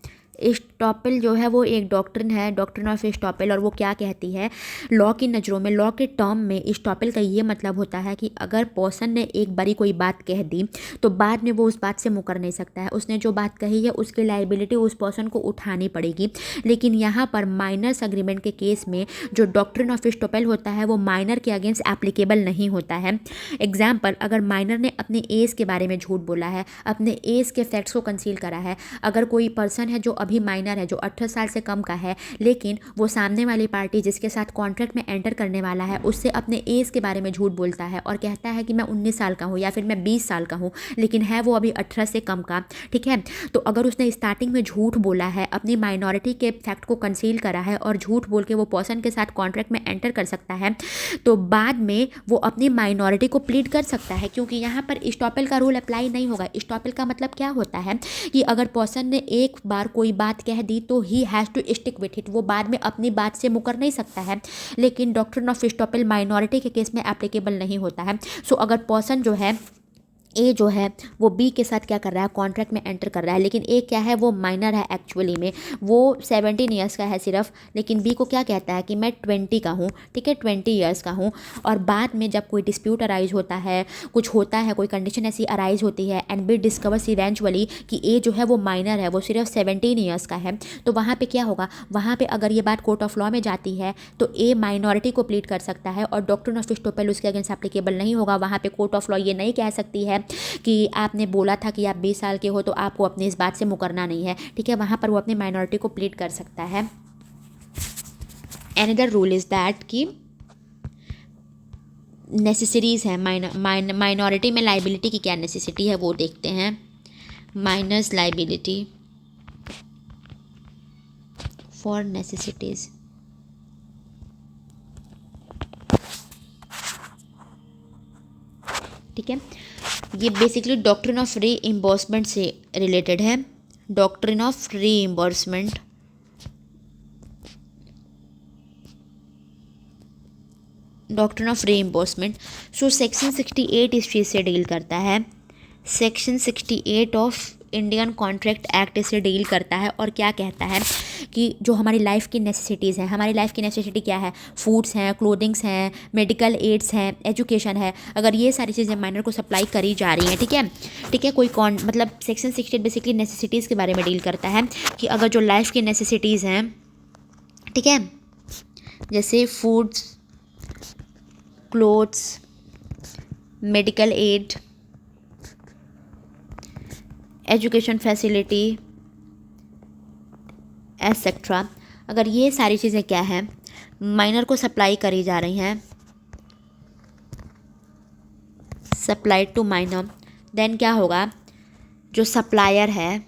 इस्टॉपेल जो है वो एक डॉक्ट्रिन है, डॉक्ट्रिन ऑफ इस्टॉपेल, और वो क्या कहती है, लॉ की नज़रों में, लॉ के टर्म में इस्टॉपेल का ये मतलब होता है कि अगर पर्सन ने एक बारी कोई बात कह दी तो बाद में वो उस बात से मुकर नहीं सकता है। उसने जो बात कही है उसकी लाइबिलिटी उस पर्सन को उठानी पड़ेगी। लेकिन यहाँ पर माइनर्स अग्रीमेंट के केस में जो डॉक्ट्रिन ऑफ इस्टॉपेल होता है वो माइनर के अगेंस्ट एप्लीकेबल नहीं होता है। एग्जाम्पल, अगर माइनर ने अपने एज के बारे में झूठ बोला है, अपने एज के फैक्ट्स को कंसील करा है, अगर कोई पर्सन है जो अभी माइनर है, जो 18 साल से कम का है, लेकिन वो सामने वाली पार्टी जिसके साथ कॉन्ट्रैक्ट में एंटर करने वाला है उससे अपने एज के बारे में झूठ बोलता है और कहता है कि मैं 19 साल का हूँ या फिर मैं 20 साल का हूँ, लेकिन है वो अभी 18 से कम का। ठीक है, तो अगर उसने स्टार्टिंग में झूठ बोला है, अपनी माइनॉरिटी के फैक्ट को कंसील करा है और झूठ बोल के वो पर्सन के साथ कॉन्ट्रैक्ट में एंटर कर सकता है, तो बाद में वो अपनी माइनॉरिटी को प्लीड कर सकता है, क्योंकि यहाँ पर इस्टॉपेल का रूल अप्लाई नहीं होगा। इस्टॉपेल का मतलब क्या होता है कि अगर पर्सन ने एक बार कोई बात कह दी तो he has to stick with it, वो बाद में अपनी बात से मुकर नहीं सकता है। लेकिन डॉक्ट्रिन ऑफ इस्टॉपेल माइनॉरिटी के केस में एप्लीकेबल नहीं होता है। सो अगर पर्सन जो है ए जो है वो बी के साथ क्या कर रहा है, कॉन्ट्रैक्ट में एंटर कर रहा है, लेकिन ए क्या है, वो माइनर है एक्चुअली में, वो 17 ईयर्स का है सिर्फ, लेकिन बी को क्या कहता है कि मैं 20 का हूँ। ठीक है, 20 ईयर्स का हूँ, और बाद में जब कोई डिस्प्यूट अराइज होता है, कुछ होता है, कोई कंडीशन ऐसी अराइज होती है एंड बी डिस्कवर्स इवेंचुअली कि ए जो है वो माइनर है, वो सिर्फ 17 ईयर्स का है, तो वहाँ पर क्या होगा, वहाँ पर अगर ये बात कोर्ट ऑफ लॉ में जाती है तो ए माइनॉरिटी को प्लीड कर सकता है और डॉक्ट्रिन ऑफ इस्टॉपेल उसके अगेंस्ट एप्लीकेबल नहीं होगा। वहाँ पर कोर्ट ऑफ लॉ ये नहीं कह सकती है कि आपने बोला था कि आप 20 साल के हो तो आपको अपनी इस बात से मुकरना नहीं है। ठीक है, वहाँ पर वो अपनी माइनॉरिटी को प्लीड कर सकता है। अनदर रूल इज़ दैट कि नेसेसरीज़ है, माइनॉरिटी में लाइबिलिटी की क्या नेसेसिटी है वो देखते हैं। माइनर्स लाइबिलिटी फॉर नेसेसिटीज़, ठीक है, ये बेसिकली डॉक्ट्रिन ऑफ रीइंबर्समेंट से रिलेटेड है। Doctrine of reimbursement, doctrine of reimbursement, so section 68 इस चीज़ से डील करता है। Section 68 of Indian contract act इसे डील करता है और क्या कहता है कि जो हमारी लाइफ की नेसेसिटीज़ हैं, हमारी लाइफ की नेसेसिटी क्या है, फूड्स हैं, क्लोथिंग्स हैं, मेडिकल एड्स हैं, एजुकेशन है, अगर ये सारी चीज़ें माइनर को सप्लाई करी जा रही हैं, ठीक है, कोई मतलब सेक्शन 68 बेसिकली नेसेसिटीज़ के बारे में डील करता है कि अगर जो लाइफ की नेसेसिटीज़ हैं, ठीक है, जैसे foods, clothes, medical aid, education facility etcetera, अगर ये सारी चीज़ें क्या है माइनर को सप्लाई करी जा रही हैं, सप्लाई टू माइनर, देन क्या होगा, जो सप्लायर है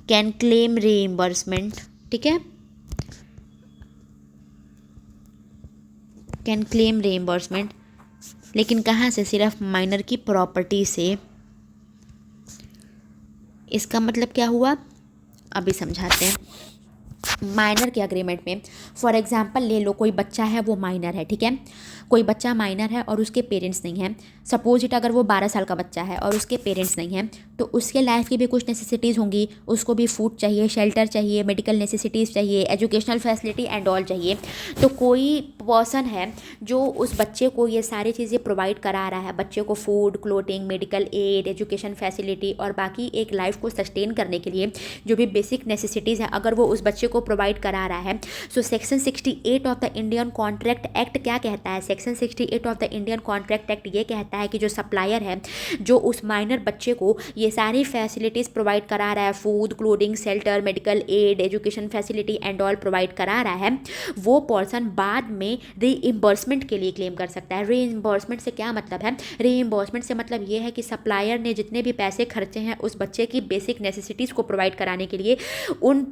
कैन क्लेम रीइंबर्समेंट, ठीक है, कैन क्लेम रीइंबर्समेंट, लेकिन कहाँ से, सिर्फ माइनर की प्रॉपर्टी से। इसका मतलब क्या हुआ, अभी समझाते हैं। माइनर के अग्रीमेंट में फॉर एग्जांपल ले लो, कोई बच्चा है वो माइनर है, ठीक है, कोई बच्चा माइनर है और उसके पेरेंट्स नहीं हैं, सपोज इट अगर वो 12 साल का बच्चा है और उसके पेरेंट्स नहीं हैं, तो उसके लाइफ की भी कुछ नेसेसिटीज़ होंगी, उसको भी फूड चाहिए, शेल्टर चाहिए, मेडिकल नेसेसिटीज़ चाहिए, एजुकेशनल फैसिलिटी एंड ऑल चाहिए। तो कोई पर्सन है जो उस बच्चे को ये सारी चीज़ें प्रोवाइड करा रहा है, बच्चे को food, clothing, medical aid, education facility और बाकी एक लाइफ को सस्टेन करने के लिए जो भी बेसिक नेसेसिटीज़ हैं, अगर वो उस बच्चे को प्रोवाइड करा रहा है। So section 68 of the Indian contract act क्या कहता है, section 68 of the Indian contract act ये कहता है कि जो सप्लायर है जो उस माइनर बच्चे को ये सारी फैसिलिटीज़ प्रोवाइड करा रहा है, food, clothing, shelter, medical aid, education facility and all provide करा रहा है, वो पर्सन बाद में रीइंबर्समेंट के लिए क्लेम कर सकता है। रीइंबर्समेंट से क्या मतलब है, रीइंबर्समेंट से मतलब ये है कि सप्लायर ने जितने भी पैसे खर्चे हैं उस बच्चे की बेसिक नेसेसिटीज़ को प्रोवाइड कराने के लिए, उन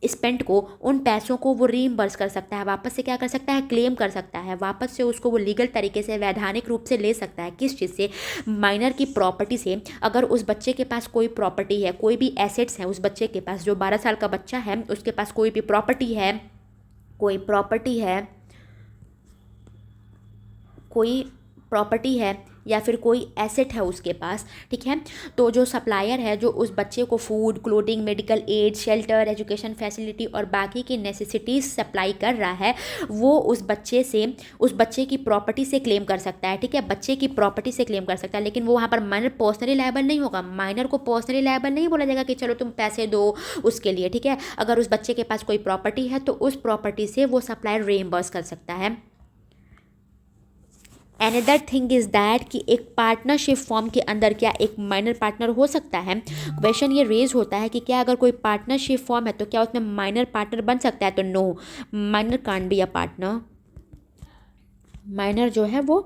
स्पेंट को, उन पैसों को वो रीइंबर्स कर सकता है, वापस से क्या कर सकता है, क्लेम कर सकता है, वापस से उसको वो लीगल तरीके से, वैधानिक रूप से ले सकता है। किस चीज़ से, माइनर की प्रॉपर्टी से। अगर उस बच्चे के पास कोई प्रॉपर्टी है, कोई भी एसेट्स हैं उस बच्चे के पास, जो 12 साल का बच्चा है उसके पास कोई भी प्रॉपर्टी है, कोई प्रॉपर्टी है या फिर कोई एसेट है उसके पास, ठीक है, तो जो सप्लायर है जो उस बच्चे को food, clothing, medical aid, shelter, education facility और बाकी की नेसेसिटीज़ सप्लाई कर रहा है, वो उस बच्चे की प्रॉपर्टी से क्लेम कर सकता है, ठीक है, बच्चे की प्रॉपर्टी से क्लेम कर सकता है। लेकिन वो वहाँ पर माइनर पर्सनली लायबल नहीं होगा, माइनर को पर्सनली लायबल नहीं बोला जाएगा कि चलो तुम पैसे दो उसके लिए, ठीक है। अगर उस बच्चे के पास कोई प्रॉपर्टी है तो उस प्रॉपर्टी से वो सप्लायर रीइंबर्स कर सकता है। अनदर थिंग इज़ दैट कि एक पार्टनरशिप फॉर्म के अंदर क्या एक माइनर पार्टनर हो सकता है। क्वेश्चन ये रेज होता है कि क्या अगर कोई पार्टनरशिप फॉर्म है तो क्या उसमें माइनर पार्टनर बन सकता है, तो no, minor can't be a partner, minor जो है वो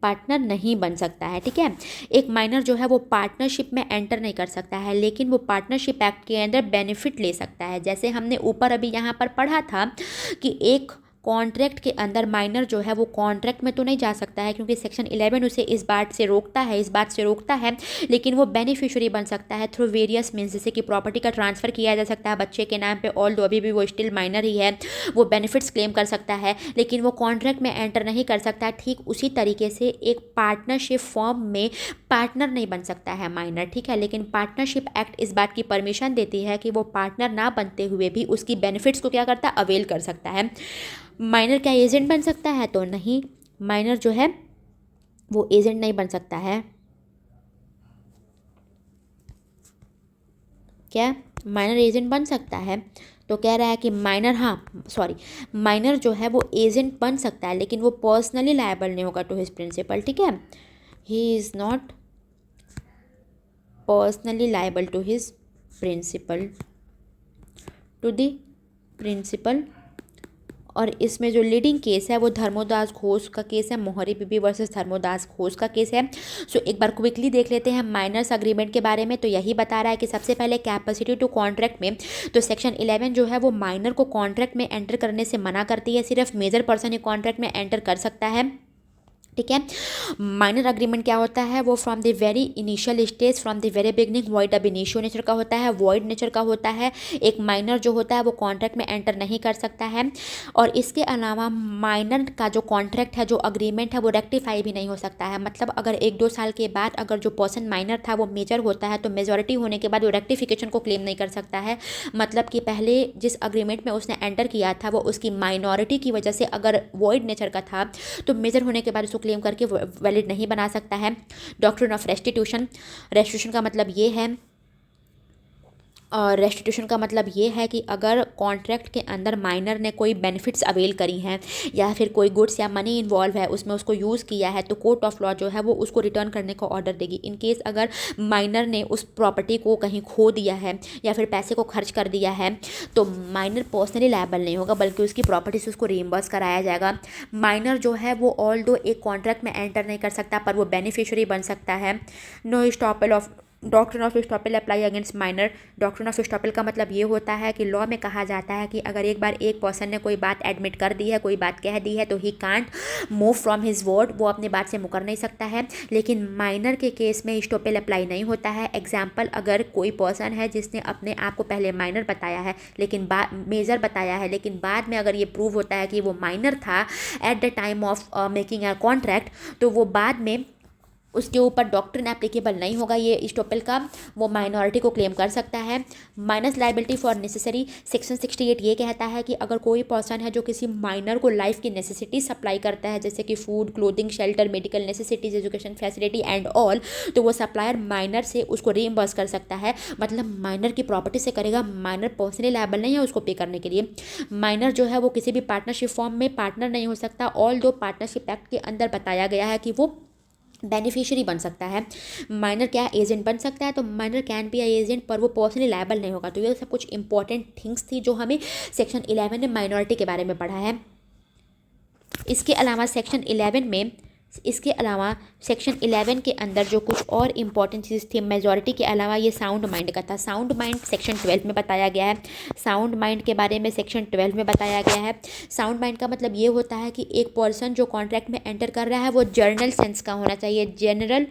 पार्टनर नहीं बन सकता है, ठीक है। एक माइनर जो है वो पार्टनरशिप में एंटर नहीं कर सकता है, लेकिन वो पार्टनरशिप एक्ट के अंदर बेनिफिट ले सकता है। जैसे हमने ऊपर अभी यहाँ पर पढ़ा था कि एक कॉन्ट्रैक्ट के अंदर माइनर जो है वो कॉन्ट्रैक्ट में तो नहीं जा सकता है क्योंकि सेक्शन 11 उसे इस बात से रोकता है, लेकिन वो बेनिफिशियरी बन सकता है थ्रू वेरियस मीन्स, जैसे कि प्रॉपर्टी का ट्रांसफ़र किया जा सकता है बच्चे के नाम पे, ऑल दो अभी भी वो स्टिल माइनर ही है, वो बेनिफिट्स क्लेम कर सकता है, लेकिन वो कॉन्ट्रैक्ट में एंटर नहीं कर सकता। ठीक उसी तरीके से एक पार्टनरशिप फॉर्म में पार्टनर नहीं बन सकता है माइनर, ठीक है, लेकिन पार्टनरशिप एक्ट इस बात की परमिशन देती है कि वो पार्टनर ना बनते हुए भी उसकी बेनिफिट्स को क्या करता है, अवेल कर सकता है। माइनर क्या एजेंट बन सकता है, तो नहीं, माइनर जो है वो एजेंट नहीं बन सकता है। क्या माइनर एजेंट बन सकता है, तो कह रहा है कि माइनर जो है वो एजेंट बन सकता है लेकिन वो पर्सनली लायबल नहीं होगा टू हिज प्रिंसिपल, ठीक है, he is not personally liable to his principal, to the principal. और इसमें जो लीडिंग केस है वो धर्मोदास घोष का केस है, मोहरी बीबी वर्सेस धर्मोदास घोष का केस है। सो एक बार क्विकली देख लेते हैं माइनर्स अग्रीमेंट के बारे में। तो यही बता रहा है कि सबसे पहले कैपेसिटी टू कॉन्ट्रैक्ट में तो सेक्शन 11 जो है वो माइनर को कॉन्ट्रैक्ट में एंटर करने से मना करती है, सिर्फ मेजर पर्सन ही कॉन्ट्रैक्ट में एंटर कर सकता है। ठीक है। माइनर अग्रीमेंट क्या होता है, वो from the very initial stage, from the very beginning void ab initio nature का होता है, वॉइड नेचर का होता है। एक माइनर जो होता है वो कॉन्ट्रैक्ट में एंटर नहीं कर सकता है। और इसके अलावा माइनर का जो कॉन्ट्रैक्ट है, जो अग्रीमेंट है, वो रेक्टिफाई भी नहीं हो सकता है। मतलब अगर 1-2 साल के बाद अगर जो पर्सन माइनर था वो मेजर होता है तो मेजॉरिटी होने के बाद वो रेक्टिफिकेशन को क्लेम नहीं कर सकता है। मतलब कि पहले जिस अग्रीमेंट में उसने एंटर किया था वो उसकी माइनॉरिटी की वजह से अगर वॉइड नेचर का था तो मेजर होने के बाद उसको क्लेम करके वैलिड नहीं बना सकता है। डॉक्ट्रिन ऑफ रेस्टिट्यूशन, रेस्टिट्यूशन का मतलब ये है, और रेस्टिट्यूशन का मतलब ये है कि अगर कॉन्ट्रैक्ट के अंदर माइनर ने कोई बेनिफिट्स अवेल करी हैं या फिर कोई गुड्स या मनी इन्वॉल्व है उसमें उसको यूज़ किया है तो कोर्ट ऑफ लॉ जो है वो उसको रिटर्न करने का ऑर्डर देगी। इन केस अगर माइनर ने उस प्रॉपर्टी को कहीं खो दिया है या फिर पैसे को खर्च कर दिया है तो माइनर पर्सनली लायबल नहीं होगा बल्कि उसकी प्रॉपर्टी से उसको रीइंबर्स कराया जाएगा। माइनर जो है वो ऑल दो एक कॉन्ट्रैक्ट में एंटर नहीं कर सकता पर वो बेनिफिशियरी बन सकता है। No estoppel of doctrine of estoppel apply against minor. Doctrine of estoppel का मतलब ये होता है कि लॉ में कहा जाता है कि अगर एक बार एक पर्सन ने कोई बात एडमिट कर दी है, कोई बात कह दी है तो he can't move from his word, वो अपनी बात से मुकर नहीं सकता है। लेकिन माइनर के केस में स्टॉपेल अप्लाई नहीं होता है। एग्जाम्पल, अगर कोई पर्सन है जिसने अपने आप को पहले माइनर बताया है लेकिन मेजर बताया है लेकिन बाद में अगर ये प्रूव होता है कि वो माइनर था at the time of making a contract तो वो बाद में उसके ऊपर डॉक्ट्रिन एप्लीकेबल नहीं होगा ये स्टॉपेल का, वो माइनॉरिटी को क्लेम कर सकता है। Minus liability for necessary, section 68 ये कहता है कि अगर कोई पर्सन है जो किसी माइनर को लाइफ की नेसेसिटी सप्लाई करता है जैसे कि food, clothing, shelter, medical necessities, education facility and all, तो वो सप्लायर माइनर से उसको रीइंबर्स कर सकता है। मतलब माइनर की प्रॉपर्टी से करेगा, माइनर पर्सनली लायबल नहीं है उसको पे करने के लिए। माइनर जो है वो किसी भी पार्टनरशिप फॉर्म में पार्टनर नहीं हो सकता। ऑल दो पार्टनरशिप एक्ट के अंदर बताया गया है कि वो बेनिफिशियरी बन सकता है। माइनर क्या एजेंट बन सकता है, तो माइनर कैन बी एजेंट पर वो पर्सनली लायबल नहीं होगा। तो ये सब कुछ इंपॉर्टेंट थिंग्स थी जो हमें सेक्शन 11 में माइनॉरिटी के बारे में पढ़ा है। इसके अलावा सेक्शन 11 के अंदर जो कुछ और इम्पॉर्टेंट चीज़ थी मेजॉरिटी के अलावा, ये साउंड माइंड का था। साउंड माइंड सेक्शन 12 में बताया गया है। साउंड माइंड के बारे में सेक्शन 12 में बताया गया है। साउंड माइंड का मतलब ये होता है कि एक पर्सन जो कॉन्ट्रैक्ट में एंटर कर रहा है वो जर्नल सेंस का होना चाहिए, जनरल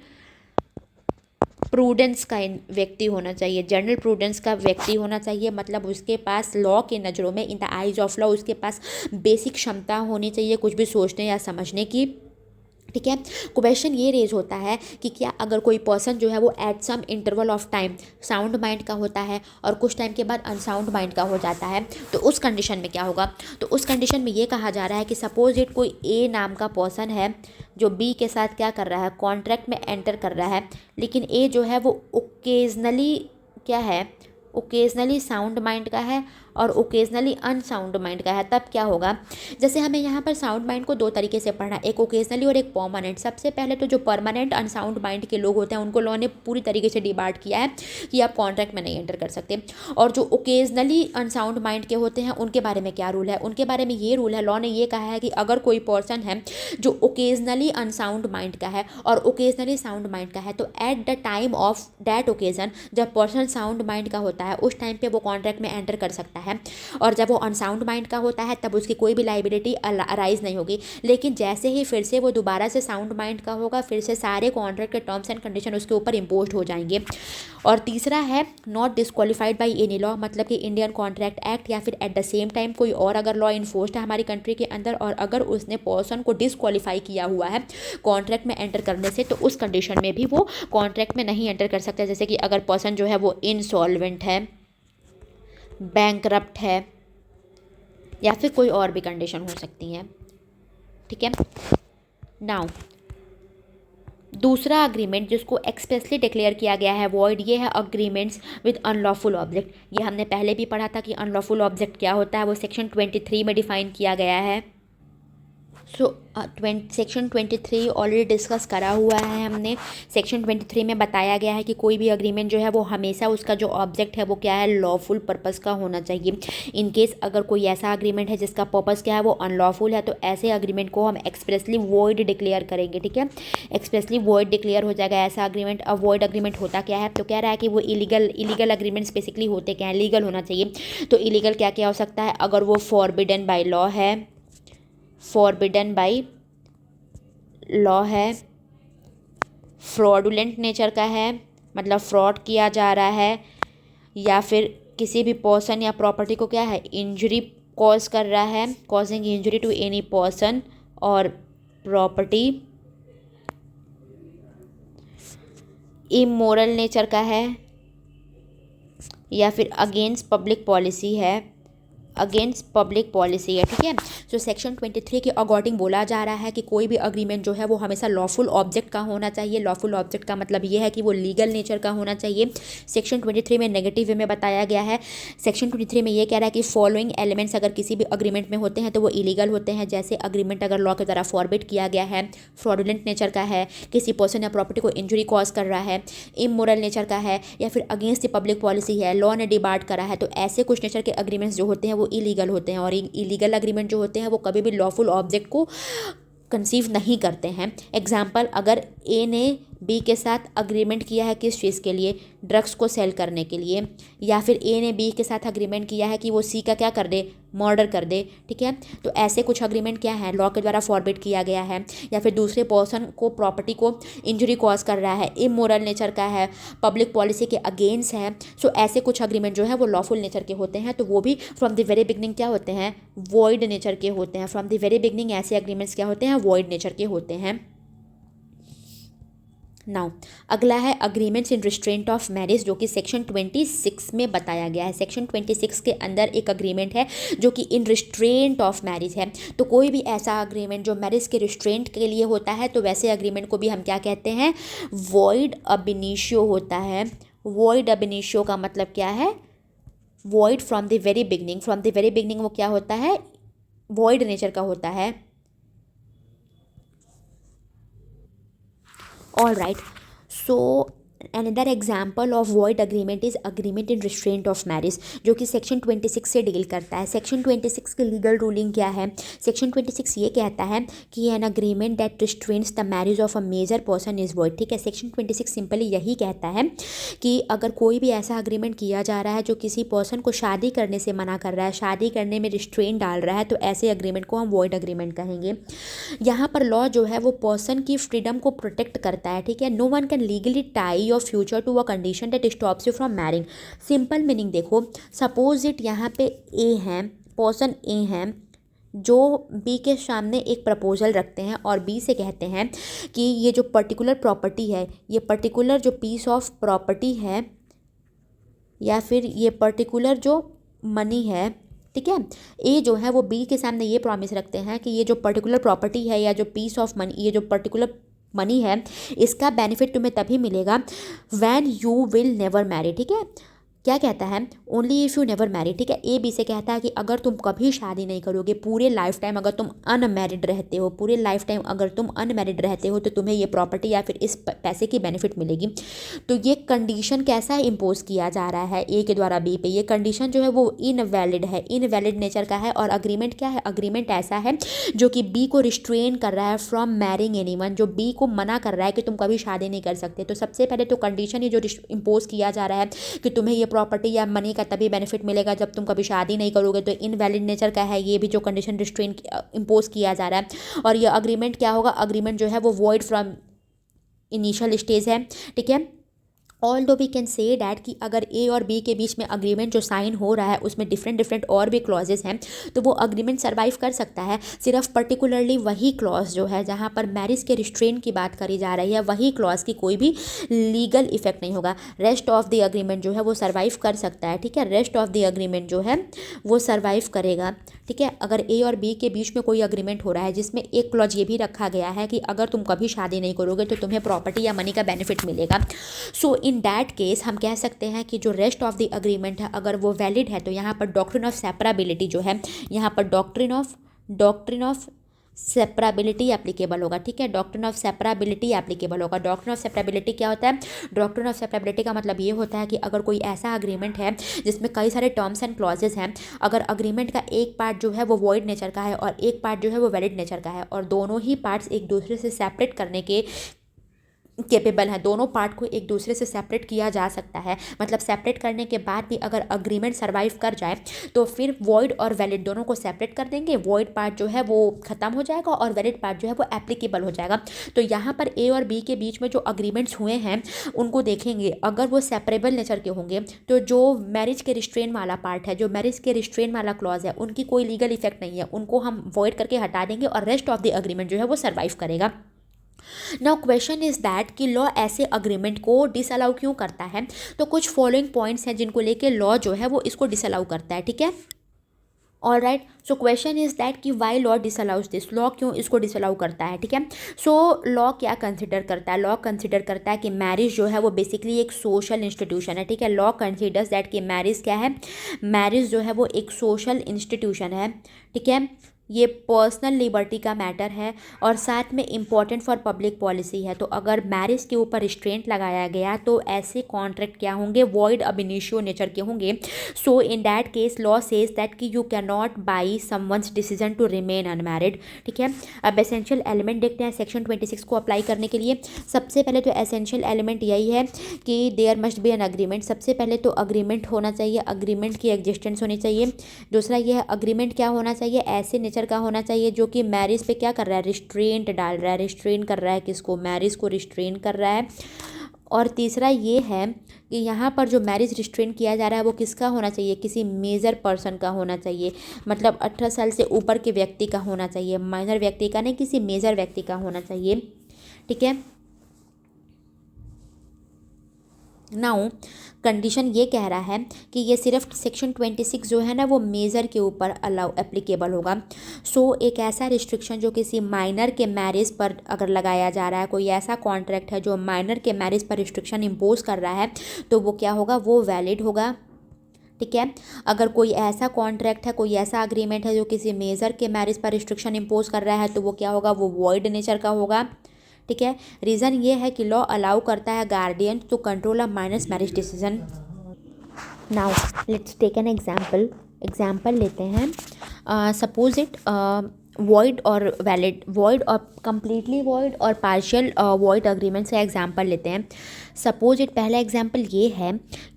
प्रूडेंस का व्यक्ति होना चाहिए, जनरल प्रूडेंस का व्यक्ति होना चाहिए। मतलब उसके पास लॉ के नज़रों में, इन द आइज ऑफ लॉ, उसके पास बेसिक क्षमता होनी चाहिए कुछ भी सोचने या समझने की। ठीक है। क्वेश्चन ये रेज होता है कि क्या अगर कोई पर्सन जो है वो at some interval of time sound mind का होता है और कुछ टाइम के बाद अनसाउंड माइंड का हो जाता है तो उस कंडीशन में क्या होगा। तो उस कंडीशन में ये कहा जा रहा है कि सपोज इट कोई ए नाम का पर्सन है जो बी के साथ क्या कर रहा है, कॉन्ट्रैक्ट में एंटर कर रहा है, लेकिन ए जो है वो ओकेजनली क्या है, ओकेजनली साउंड माइंड का है और ओकेजनली अनसाउंड माइंड का है। तब क्या होगा, जैसे हमें यहाँ पर साउंड माइंड को दो तरीके से पढ़ना, एक ओकेजनली और एक परमानेंट। सबसे पहले तो जो परमानेंट अनसाउंड माइंड के लोग होते हैं उनको लॉ ने पूरी तरीके से डिबार्ट किया है कि आप कॉन्ट्रैक्ट में नहीं एंटर कर सकते। और जो ओकेजनली अनसाउंड माइंड के होते हैं उनके बारे में क्या रूल है, उनके बारे में ये रूल है, लॉ ने ये कहा है कि अगर कोई पर्सन है जो ओकेजनली अनसाउंड माइंड का है और ओकेजनली साउंड माइंड का है तो at the time of that occasion, जब पर्सन साउंड माइंड का होता है उस टाइम पे वो कॉन्ट्रैक्ट में एंटर कर सकता है, और जब वो अनसाउंड माइंड का होता है तब उसकी कोई भी लाइबिलिटी अराइज नहीं होगी। लेकिन जैसे ही फिर से वो दोबारा से साउंड माइंड का होगा फिर से सारे कॉन्ट्रैक्ट के टर्म्स एंड कंडीशन उसके ऊपर इम्पोज हो जाएंगे। और तीसरा है not disqualified by any law, मतलब कि इंडियन कॉन्ट्रैक्ट एक्ट या फिर एट द सेम टाइम कोई और अगर लॉ इन्फोर्स्ड है हमारी कंट्री के अंदर और अगर उसने पर्सन को डिस्क्वालीफाई किया हुआ है कॉन्ट्रैक्ट में एंटर करने से तो उस कंडीशन में भी वो कॉन्ट्रैक्ट में नहीं एंटर कर सकता। जैसे कि अगर पर्सन जो है वो इनसॉल्वेंट है, बैंकरप्ट है या फिर कोई और भी कंडीशन हो सकती है। ठीक है। नाउ दूसरा अग्रीमेंट जिसको एक्सप्रेसली डिक्लेयर किया गया है वॉइड, ये है अग्रीमेंट्स विद अनलॉफुल ऑब्जेक्ट। ये हमने पहले भी पढ़ा था कि अनलॉफुल ऑब्जेक्ट क्या होता है, वो सेक्शन 23 में डिफाइन किया गया है। सेक्शन 23 ऑलरेडी डिस्कस करा हुआ है हमने। सेक्शन 23 में बताया गया है कि कोई भी अग्रीमेंट जो है वो हमेशा उसका जो ऑब्जेक्ट है वो क्या है, लॉफुल पर्पस का होना चाहिए। इन केस अगर कोई ऐसा अग्रीमेंट है जिसका पर्पस क्या है वो अनलॉफुल है तो ऐसे अग्रीमेंट को हम एक्सप्रेसली वॉइड डिक्लेयर करेंगे। ठीक है, एक्सप्रेसली वॉइड डिक्लेयर हो जाएगा ऐसा अग्रीमेंट। अब वॉइड अग्रीमेंट होता क्या है, तो कह रहा है कि वो इलीगल अग्रीमेंट्स बेसिकली होते क्या है, लीगल होना चाहिए। तो इलीगल क्या क्या हो सकता है, अगर वो फॉरबिडन बाय लॉ है, फॉरबिडन बाय लॉ है फ्रॉडुलेंट नेचर का है, मतलब फ्रॉड किया जा रहा है, या फिर किसी भी पर्सन या प्रॉपर्टी को क्या है इंजरी कॉज कर रहा है, causing injury to any person और प्रॉपर्टी। इमोरल नेचर का है, या फिर अगेंस्ट पब्लिक पॉलिसी है, अगेंस्ट पब्लिक पॉलिसी है, ठीक है। सो सेक्शन 23 के अकॉर्डिंग बोला जा रहा है कि कोई भी अग्रीमेंट जो है वो हमेशा लॉफुल ऑब्जेक्ट का होना चाहिए। लॉफुल ऑब्जेक्ट का मतलब ये है कि वो लीगल नेचर का होना चाहिए। सेक्शन 23 में नेगेटिव वे में बताया गया है। सेक्शन 23 में ये कह रहा है कि फॉलोइंग एलिमेंट्स अगर किसी भी अग्रीमेंट में होते हैं तो वो इलीगल होते हैं। जैसे अग्रीमेंट अगर लॉ के द्वारा फॉरबिड किया गया है, फ्रॉडुलेंट नेचर का है, किसी पर्सन या प्रॉपर्टी को इंजरी कॉज कर रहा है, इमोरल नेचर का है, या फिर अगेंस्ट द पब्लिक पॉलिसी है, लॉ ने डिबार्ड करा है, तो ऐसे कुछ नेचर के अग्रीमेंट्स जो होते हैं वो इलीगल होते हैं। और इलीगल अग्रीमेंट जो होते हैं वो कभी भी लॉफुल ऑब्जेक्ट को कंसीव नहीं करते हैं। एग्जाम्पल, अगर ए ने बी के साथ अग्रीमेंट किया है किस चीज़ के लिए, ड्रग्स को सेल करने के लिए, या फिर ए ने बी के साथ अग्रीमेंट किया है कि वो सी का क्या कर दे, मर्डर कर दे, ठीक है, तो ऐसे कुछ अग्रीमेंट क्या है लॉ के द्वारा फॉरबिड किया गया है। या फिर दूसरे पर्सन को प्रॉपर्टी को इंजरी कॉज कर रहा है, इमोरल नेचर का है, पब्लिक पॉलिसी के अगेंस्ट है, सो ऐसे कुछ अग्रीमेंट जो है वो लॉफुल नेचर के होते हैं। तो वो भी फ्रॉम द वेरी बिगनिंग क्या होते हैं, वॉइड नेचर के होते हैं। फ्रॉम द वेरी बिगनिंग ऐसे अग्रीमेंट्स क्या होते हैं, वॉइड नेचर के होते हैं। नाउ अगला है agreements in restraint of marriage, जो कि सेक्शन 26 में बताया गया है। सेक्शन 26 के अंदर एक अग्रीमेंट है जो कि इन रिस्ट्रेंट ऑफ मैरिज है। तो कोई भी ऐसा अग्रीमेंट जो मैरिज के रिस्ट्रेंट के लिए होता है तो वैसे अग्रीमेंट को भी हम क्या कहते हैं, वॉइड अब इनिशियो होता है। वॉइड अब इनिशियो का मतलब क्या है, void from the very beginning. From the very beginning वो क्या होता है, वॉइड नेचर का होता है। All right. So another example of void agreement is agreement in restraint of marriage, जो कि सेक्शन 26 से डील करता है। सेक्शन 26 की लीगल रूलिंग क्या है, सेक्शन 26 ये कहता है कि an agreement that restrains the marriage of a major person is void, ठीक है। सेक्शन 26 सिंपली यही कहता है कि अगर कोई भी ऐसा अग्रीमेंट किया जा रहा है जो किसी पर्सन को शादी करने से मना कर रहा है, शादी करने में रिस्ट्रेन डाल रहा है, तो ऐसे अग्रीमेंट को हम वॉइड अग्रीमेंट कहेंगे। यहाँ पर लॉ जो है वो पर्सन की फ्रीडम को प्रोटेक्ट करता है, ठीक है। No one can legally tie your future to a condition that stops you from marrying. Simple meaning देखो, सपोज इट यहाँ पे ए हैं, पर्सन ए हैं जो बी के सामने एक प्रपोजल रखते हैं और बी से कहते हैं कि ये जो पर्टिकुलर प्रॉपर्टी है, ये पर्टिकुलर जो पीस ऑफ प्रॉपर्टी है, या फिर ये पर्टिकुलर जो मनी है, ठीक है, ए जो है वो बी के सामने ये प्रॉमिस रखते हैं कि ये जो पर्टिकुलर प्रॉपर्टी है या जो पीस ऑफ मनी, ये जो पर्टिकुलर मनी है, इसका बेनिफिट तुम्हें तभी मिलेगा when you will never marry, ठीक है। क्या कहता है, only if you never marry, ठीक है। ए बी से कहता है कि अगर तुम कभी शादी नहीं करोगे, पूरे लाइफ टाइम अगर तुम अनमैरिड रहते हो, पूरे लाइफ टाइम अगर तुम अनमैरिड रहते हो, तो तुम्हें ये प्रॉपर्टी या फिर इस पैसे की बेनिफिट मिलेगी। तो ये कंडीशन कैसा इम्पोज किया जा रहा है ए के द्वारा बी पे, ये कंडीशन जो है वो इनवैलिड है, इनवैलिड नेचर का है। और अग्रीमेंट क्या है, अग्रीमेंट ऐसा है जो कि बी को रिस्ट्रेन कर रहा है फ्रॉम मैरिंग एनीवन, जो बी को मना कर रहा है कि तुम कभी शादी नहीं कर सकते। तो सबसे पहले तो कंडीशन ये जो इम्पोज किया जा रहा है कि तुम्हें ये प्रॉपर्टी या मनी का तभी बेनिफिट मिलेगा जब तुम कभी शादी नहीं करोगे, तो इनवैलिड नेचर का है ये भी जो कंडीशन रिस्ट्रेन इम्पोज किया जा रहा है। और ये अग्रीमेंट क्या होगा, अग्रीमेंट जो है वो वॉइड फ्रॉम इनिशियल स्टेज है, ठीक है। ऑल दो वी कैन से डैट कि अगर ए और बी के बीच में अग्रीमेंट जो साइन हो रहा है उसमें डिफरेंट और भी क्लॉजेस हैं, तो वो अग्रीमेंट सर्वाइव कर सकता है। सिर्फ पर्टिकुलरली वही क्लॉज जो है जहाँ पर मैरिज के रिस्ट्रेन की बात करी जा रही है, वही क्लॉज की कोई भी लीगल इफेक्ट नहीं होगा। रेस्ट ऑफ द अग्रीमेंट जो है वो सर्वाइव कर सकता है, ठीक है। रेस्ट ऑफ द अग्रीमेंट जो है वो सर्वाइव करेगा, ठीक है। अगर ए और बी के बीच में कोई अग्रीमेंट हो रहा है जिसमें एक क्लॉज ये भी रखा गया है कि अगर तुम कभी शादी नहीं करोगे तो तुम्हें प्रॉपर्टी या मनी का बेनिफिट मिलेगा, सो इन दैट केस हम कह सकते हैं कि जो रेस्ट ऑफ द अग्रीमेंट है अगर वो वैलिड है, तो यहाँ पर डॉक्ट्रिन ऑफ सेपरेबिलिटी जो है, यहाँ पर डॉक्ट्रिन ऑफ सेपरेबिलिटी एप्लीकेबल होगा, ठीक है। डॉक्ट्रिन ऑफ सेपरेबिलिटी एप्लीकेबल होगा। डॉक्ट्रिन ऑफ सेपरेबिलिटी क्या होता है, डॉक्ट्रिन ऑफ सेपरेबिलिटी का मतलब ये होता है कि अगर कोई ऐसा अग्रीमेंट है जिसमें कई सारे टर्म्स एंड क्लॉजेस हैं, अगर अग्रीमेंट का एक पार्ट जो है वो वॉइड नेचर का है और एक पार्ट जो है वो वैलिड नेचर का है, और दोनों ही पार्ट्स एक दूसरे से सेपरेट करने के केपेबल हैं, दोनों पार्ट को एक दूसरे से सेपरेट किया जा सकता है। मतलब सेपरेट करने के बाद भी अगर अग्रीमेंट सर्वाइव कर जाए तो फिर वॉइड और वैलिड दोनों को सेपरेट कर देंगे, वॉइड पार्ट जो है वो ख़त्म हो जाएगा और वैलिड पार्ट जो है वो एप्लीकेबल हो जाएगा। तो यहाँ पर ए और बी के बीच में जो अग्रीमेंट्स हुए हैं उनको देखेंगे, अगर वो सेपरेबल नेचर के होंगे तो जो मैरिज के रिस्ट्रेन वाला पार्ट है, जो मैरिज के रिस्ट्रेन वाला क्लॉज है, उनकी कोई लीगल इफेक्ट नहीं है, उनको हम वॉइड करके हटा देंगे और रेस्ट ऑफ द अग्रीमेंट जो है वो सर्वाइव करेगा। नाउ क्वेश्चन इज दैट कि लॉ ऐसे अग्रीमेंट को डिसअलाउ क्यों करता है। तो कुछ फॉलोइंग पॉइंट्स हैं जिनको लेके लॉ जो है वो इसको डिसअलाउ करता है, ठीक है। All right, so question is that कि वाई लॉ डिसअलाउज दिस, लॉ क्यों इसको डिसअलाउ करता है, ठीक है। सो लॉ क्या कंसिडर करता है, लॉ कंसिडर करता है कि मैरिज जो है वो बेसिकली एक सोशल इंस्टीट्यूशन है, ठीक है। लॉ कंसिडर्स दैट कि मैरिज क्या है, मैरिज जो है वो एक सोशल इंस्टीट्यूशन है, ठीक है। ये पर्सनल लिबर्टी का मैटर है और साथ में इम्पॉर्टेंट फॉर पब्लिक पॉलिसी है। तो अगर मैरिज के ऊपर रिस्ट्रेंट लगाया गया तो ऐसे कॉन्ट्रैक्ट क्या होंगे, वॉइड अब इनिशियो नेचर के होंगे। So in that case law says that कि you can not buy someone's decision to remain unmarried, ठीक है। अब एसेंशियल एलिमेंट देखते हैं सेक्शन 26 को अप्लाई करने के लिए। सबसे पहले तो एसेंशियल एलिमेंट यही है कि there must be an agreement. सबसे पहले तो अग्रीमेंट होना चाहिए, अग्रीमेंट की एग्जिस्टेंस होनी चाहिए। दूसरा ये है अग्रीमेंट क्या होना चाहिए, ऐसे नेचर का होना चाहिए जो कि मैरिज पे क्या कर रहा है, रिस्ट्रेंट डाल रहा है, रिस्ट्रेन कर रहा है किसको, मैरिज को रिस्ट्रेन कर रहा है। और तीसरा ये है कि यहाँ पर जो मैरिज रिस्ट्रेन किया जा रहा है वो किसका होना चाहिए, किसी मेजर पर्सन का होना चाहिए। मतलब 18 साल से ऊपर के व्यक्ति का होना चाहिए, माइनर व्यक्ति का नहीं, किसी मेजर व्यक्ति का होना चाहिए, ठीक है। नाउ कंडीशन ये कह रहा है कि ये सिर्फ सेक्शन 26 जो है ना वो मेजर के ऊपर अलाउ एप्लीकेबल होगा। सो एक ऐसा रिस्ट्रिक्शन जो किसी माइनर के मैरिज पर अगर लगाया जा रहा है, कोई ऐसा कॉन्ट्रैक्ट है जो माइनर के मैरिज पर रिस्ट्रिक्शन इम्पोज कर रहा है, तो वो क्या होगा, वो वैलिड होगा, ठीक है। अगर कोई ऐसा कॉन्ट्रैक्ट है, कोई ऐसा अग्रीमेंट है जो किसी मेजर के मैरिज पर रिस्ट्रिक्शन इम्पोज कर रहा है, तो वो क्या होगा, वो वॉइड नेचर का होगा, ठीक है। रीज़न ये है कि लॉ अलाउ करता है guardian to control a minor's marriage decision. Now let's take an example लेते हैं। सपोज इट वॉइड और वैलिड, वॉइड और कम्प्लीटली वॉइड और पार्शियल वॉइड अग्रीमेंट से एग्जाम्पल लेते हैं। सपोज इट पहला एग्जाम्पल ये है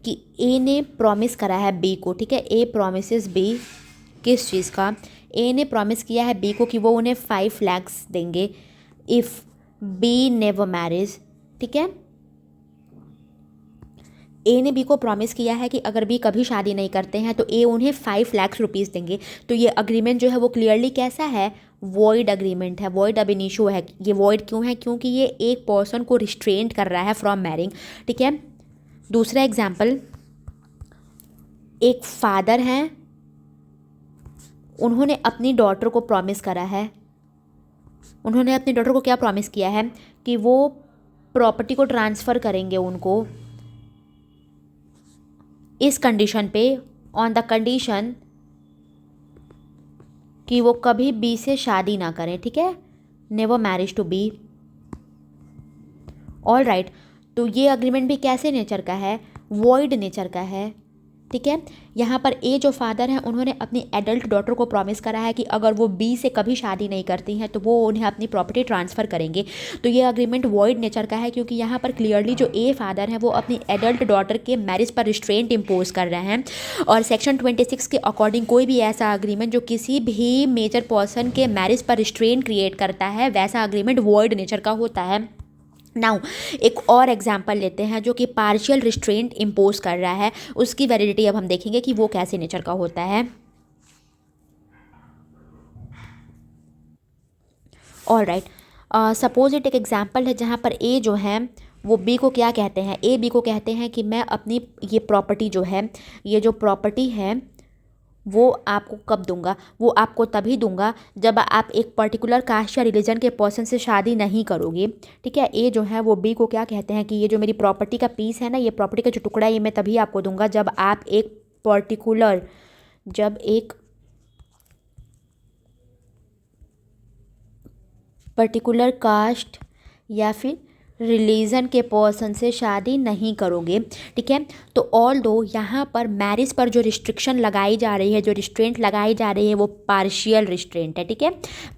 कि ए ने प्रॉमिस करा है बी को, ठीक है। ए प्रोमिस बी किस चीज़ का, ए ने प्रॉमिस किया है बी को कि वो उन्हें 5 lakhs देंगे इफ़ बी नेवर मैरिज, ठीक है। ए ने बी को प्रॉमिस किया है कि अगर बी कभी शादी नहीं करते हैं तो ए उन्हें 5 lakhs रुपीज़ देंगे। तो ये अग्रीमेंट जो है वो क्लियरली कैसा है, वॉइड अग्रीमेंट है, वॉइड अब इनिशियो है। ये वॉइड क्यों है, क्योंकि ये एक पर्सन को रिस्ट्रेंट कर रहा है फ्रॉम मैरिंग, ठीक है। दूसरा एग्जाम्पल, एक फादर हैं, उन्होंने अपनी डॉटर को प्रॉमिस करा है, उन्होंने अपनी डॉटर को क्या प्रॉमिस किया है कि वो प्रॉपर्टी को ट्रांसफ़र करेंगे उनको, इस कंडीशन पे, ऑन द कंडीशन कि वो कभी बी से शादी ना करें, ठीक है, never marriage to be. All right, तो ये अग्रीमेंट भी कैसे नेचर का है, वॉइड नेचर का है, ठीक है। यहाँ पर ए जो फादर हैं उन्होंने अपनी एडल्ट डॉटर को प्रॉमिस करा है कि अगर वो बी से कभी शादी नहीं करती हैं तो वो उन्हें अपनी प्रॉपर्टी ट्रांसफ़र करेंगे। तो ये अग्रीमेंट वॉइड नेचर का है क्योंकि यहाँ पर क्लियरली जो ए फादर हैं वो अपनी एडल्ट डॉटर के मैरिज पर रिस्ट्रेंट इम्पोज कर रहे हैं। और सेक्शन 26 के अकॉर्डिंग कोई भी ऐसा अग्रीमेंट जो किसी भी मेजर पर्सन के मैरिज पर रिस्ट्रेंट क्रिएट करता है वैसा अग्रीमेंट वॉइड नेचर का होता है। नाउ एक और एग्जाम्पल लेते हैं जो कि पार्शियल रिस्ट्रेंट इम्पोज कर रहा है, उसकी वैलिडिटी अब हम देखेंगे कि वो कैसे नेचर का होता है। ऑल राइट, सपोज इट एक एग्जाम्पल है जहाँ पर ए जो है वो बी को क्या कहते हैं, ए बी को कहते हैं कि मैं अपनी ये प्रॉपर्टी जो है, ये जो प्रॉपर्टी है वो आपको कब दूंगा, वो आपको तभी दूंगा जब आप एक पर्टिकुलर कास्ट या रिलीजन के पर्सन से शादी नहीं करोगे, ठीक है। ए जो है वो बी को क्या कहते हैं कि ये जो मेरी प्रॉपर्टी का पीस है ना, ये प्रॉपर्टी का जो टुकड़ा है ये मैं तभी आपको दूंगा जब आप एक पर्टिकुलर कास्ट या फिर रिलीजन के पर्सन से शादी नहीं करोगे, ठीक है। तो ऑल दो यहाँ पर मैरिज पर जो रिस्ट्रिक्शन लगाई जा रही है, जो रिस्ट्रेंट लगाई जा रही है, वो पार्शियल रिस्ट्रेंट है, ठीक है।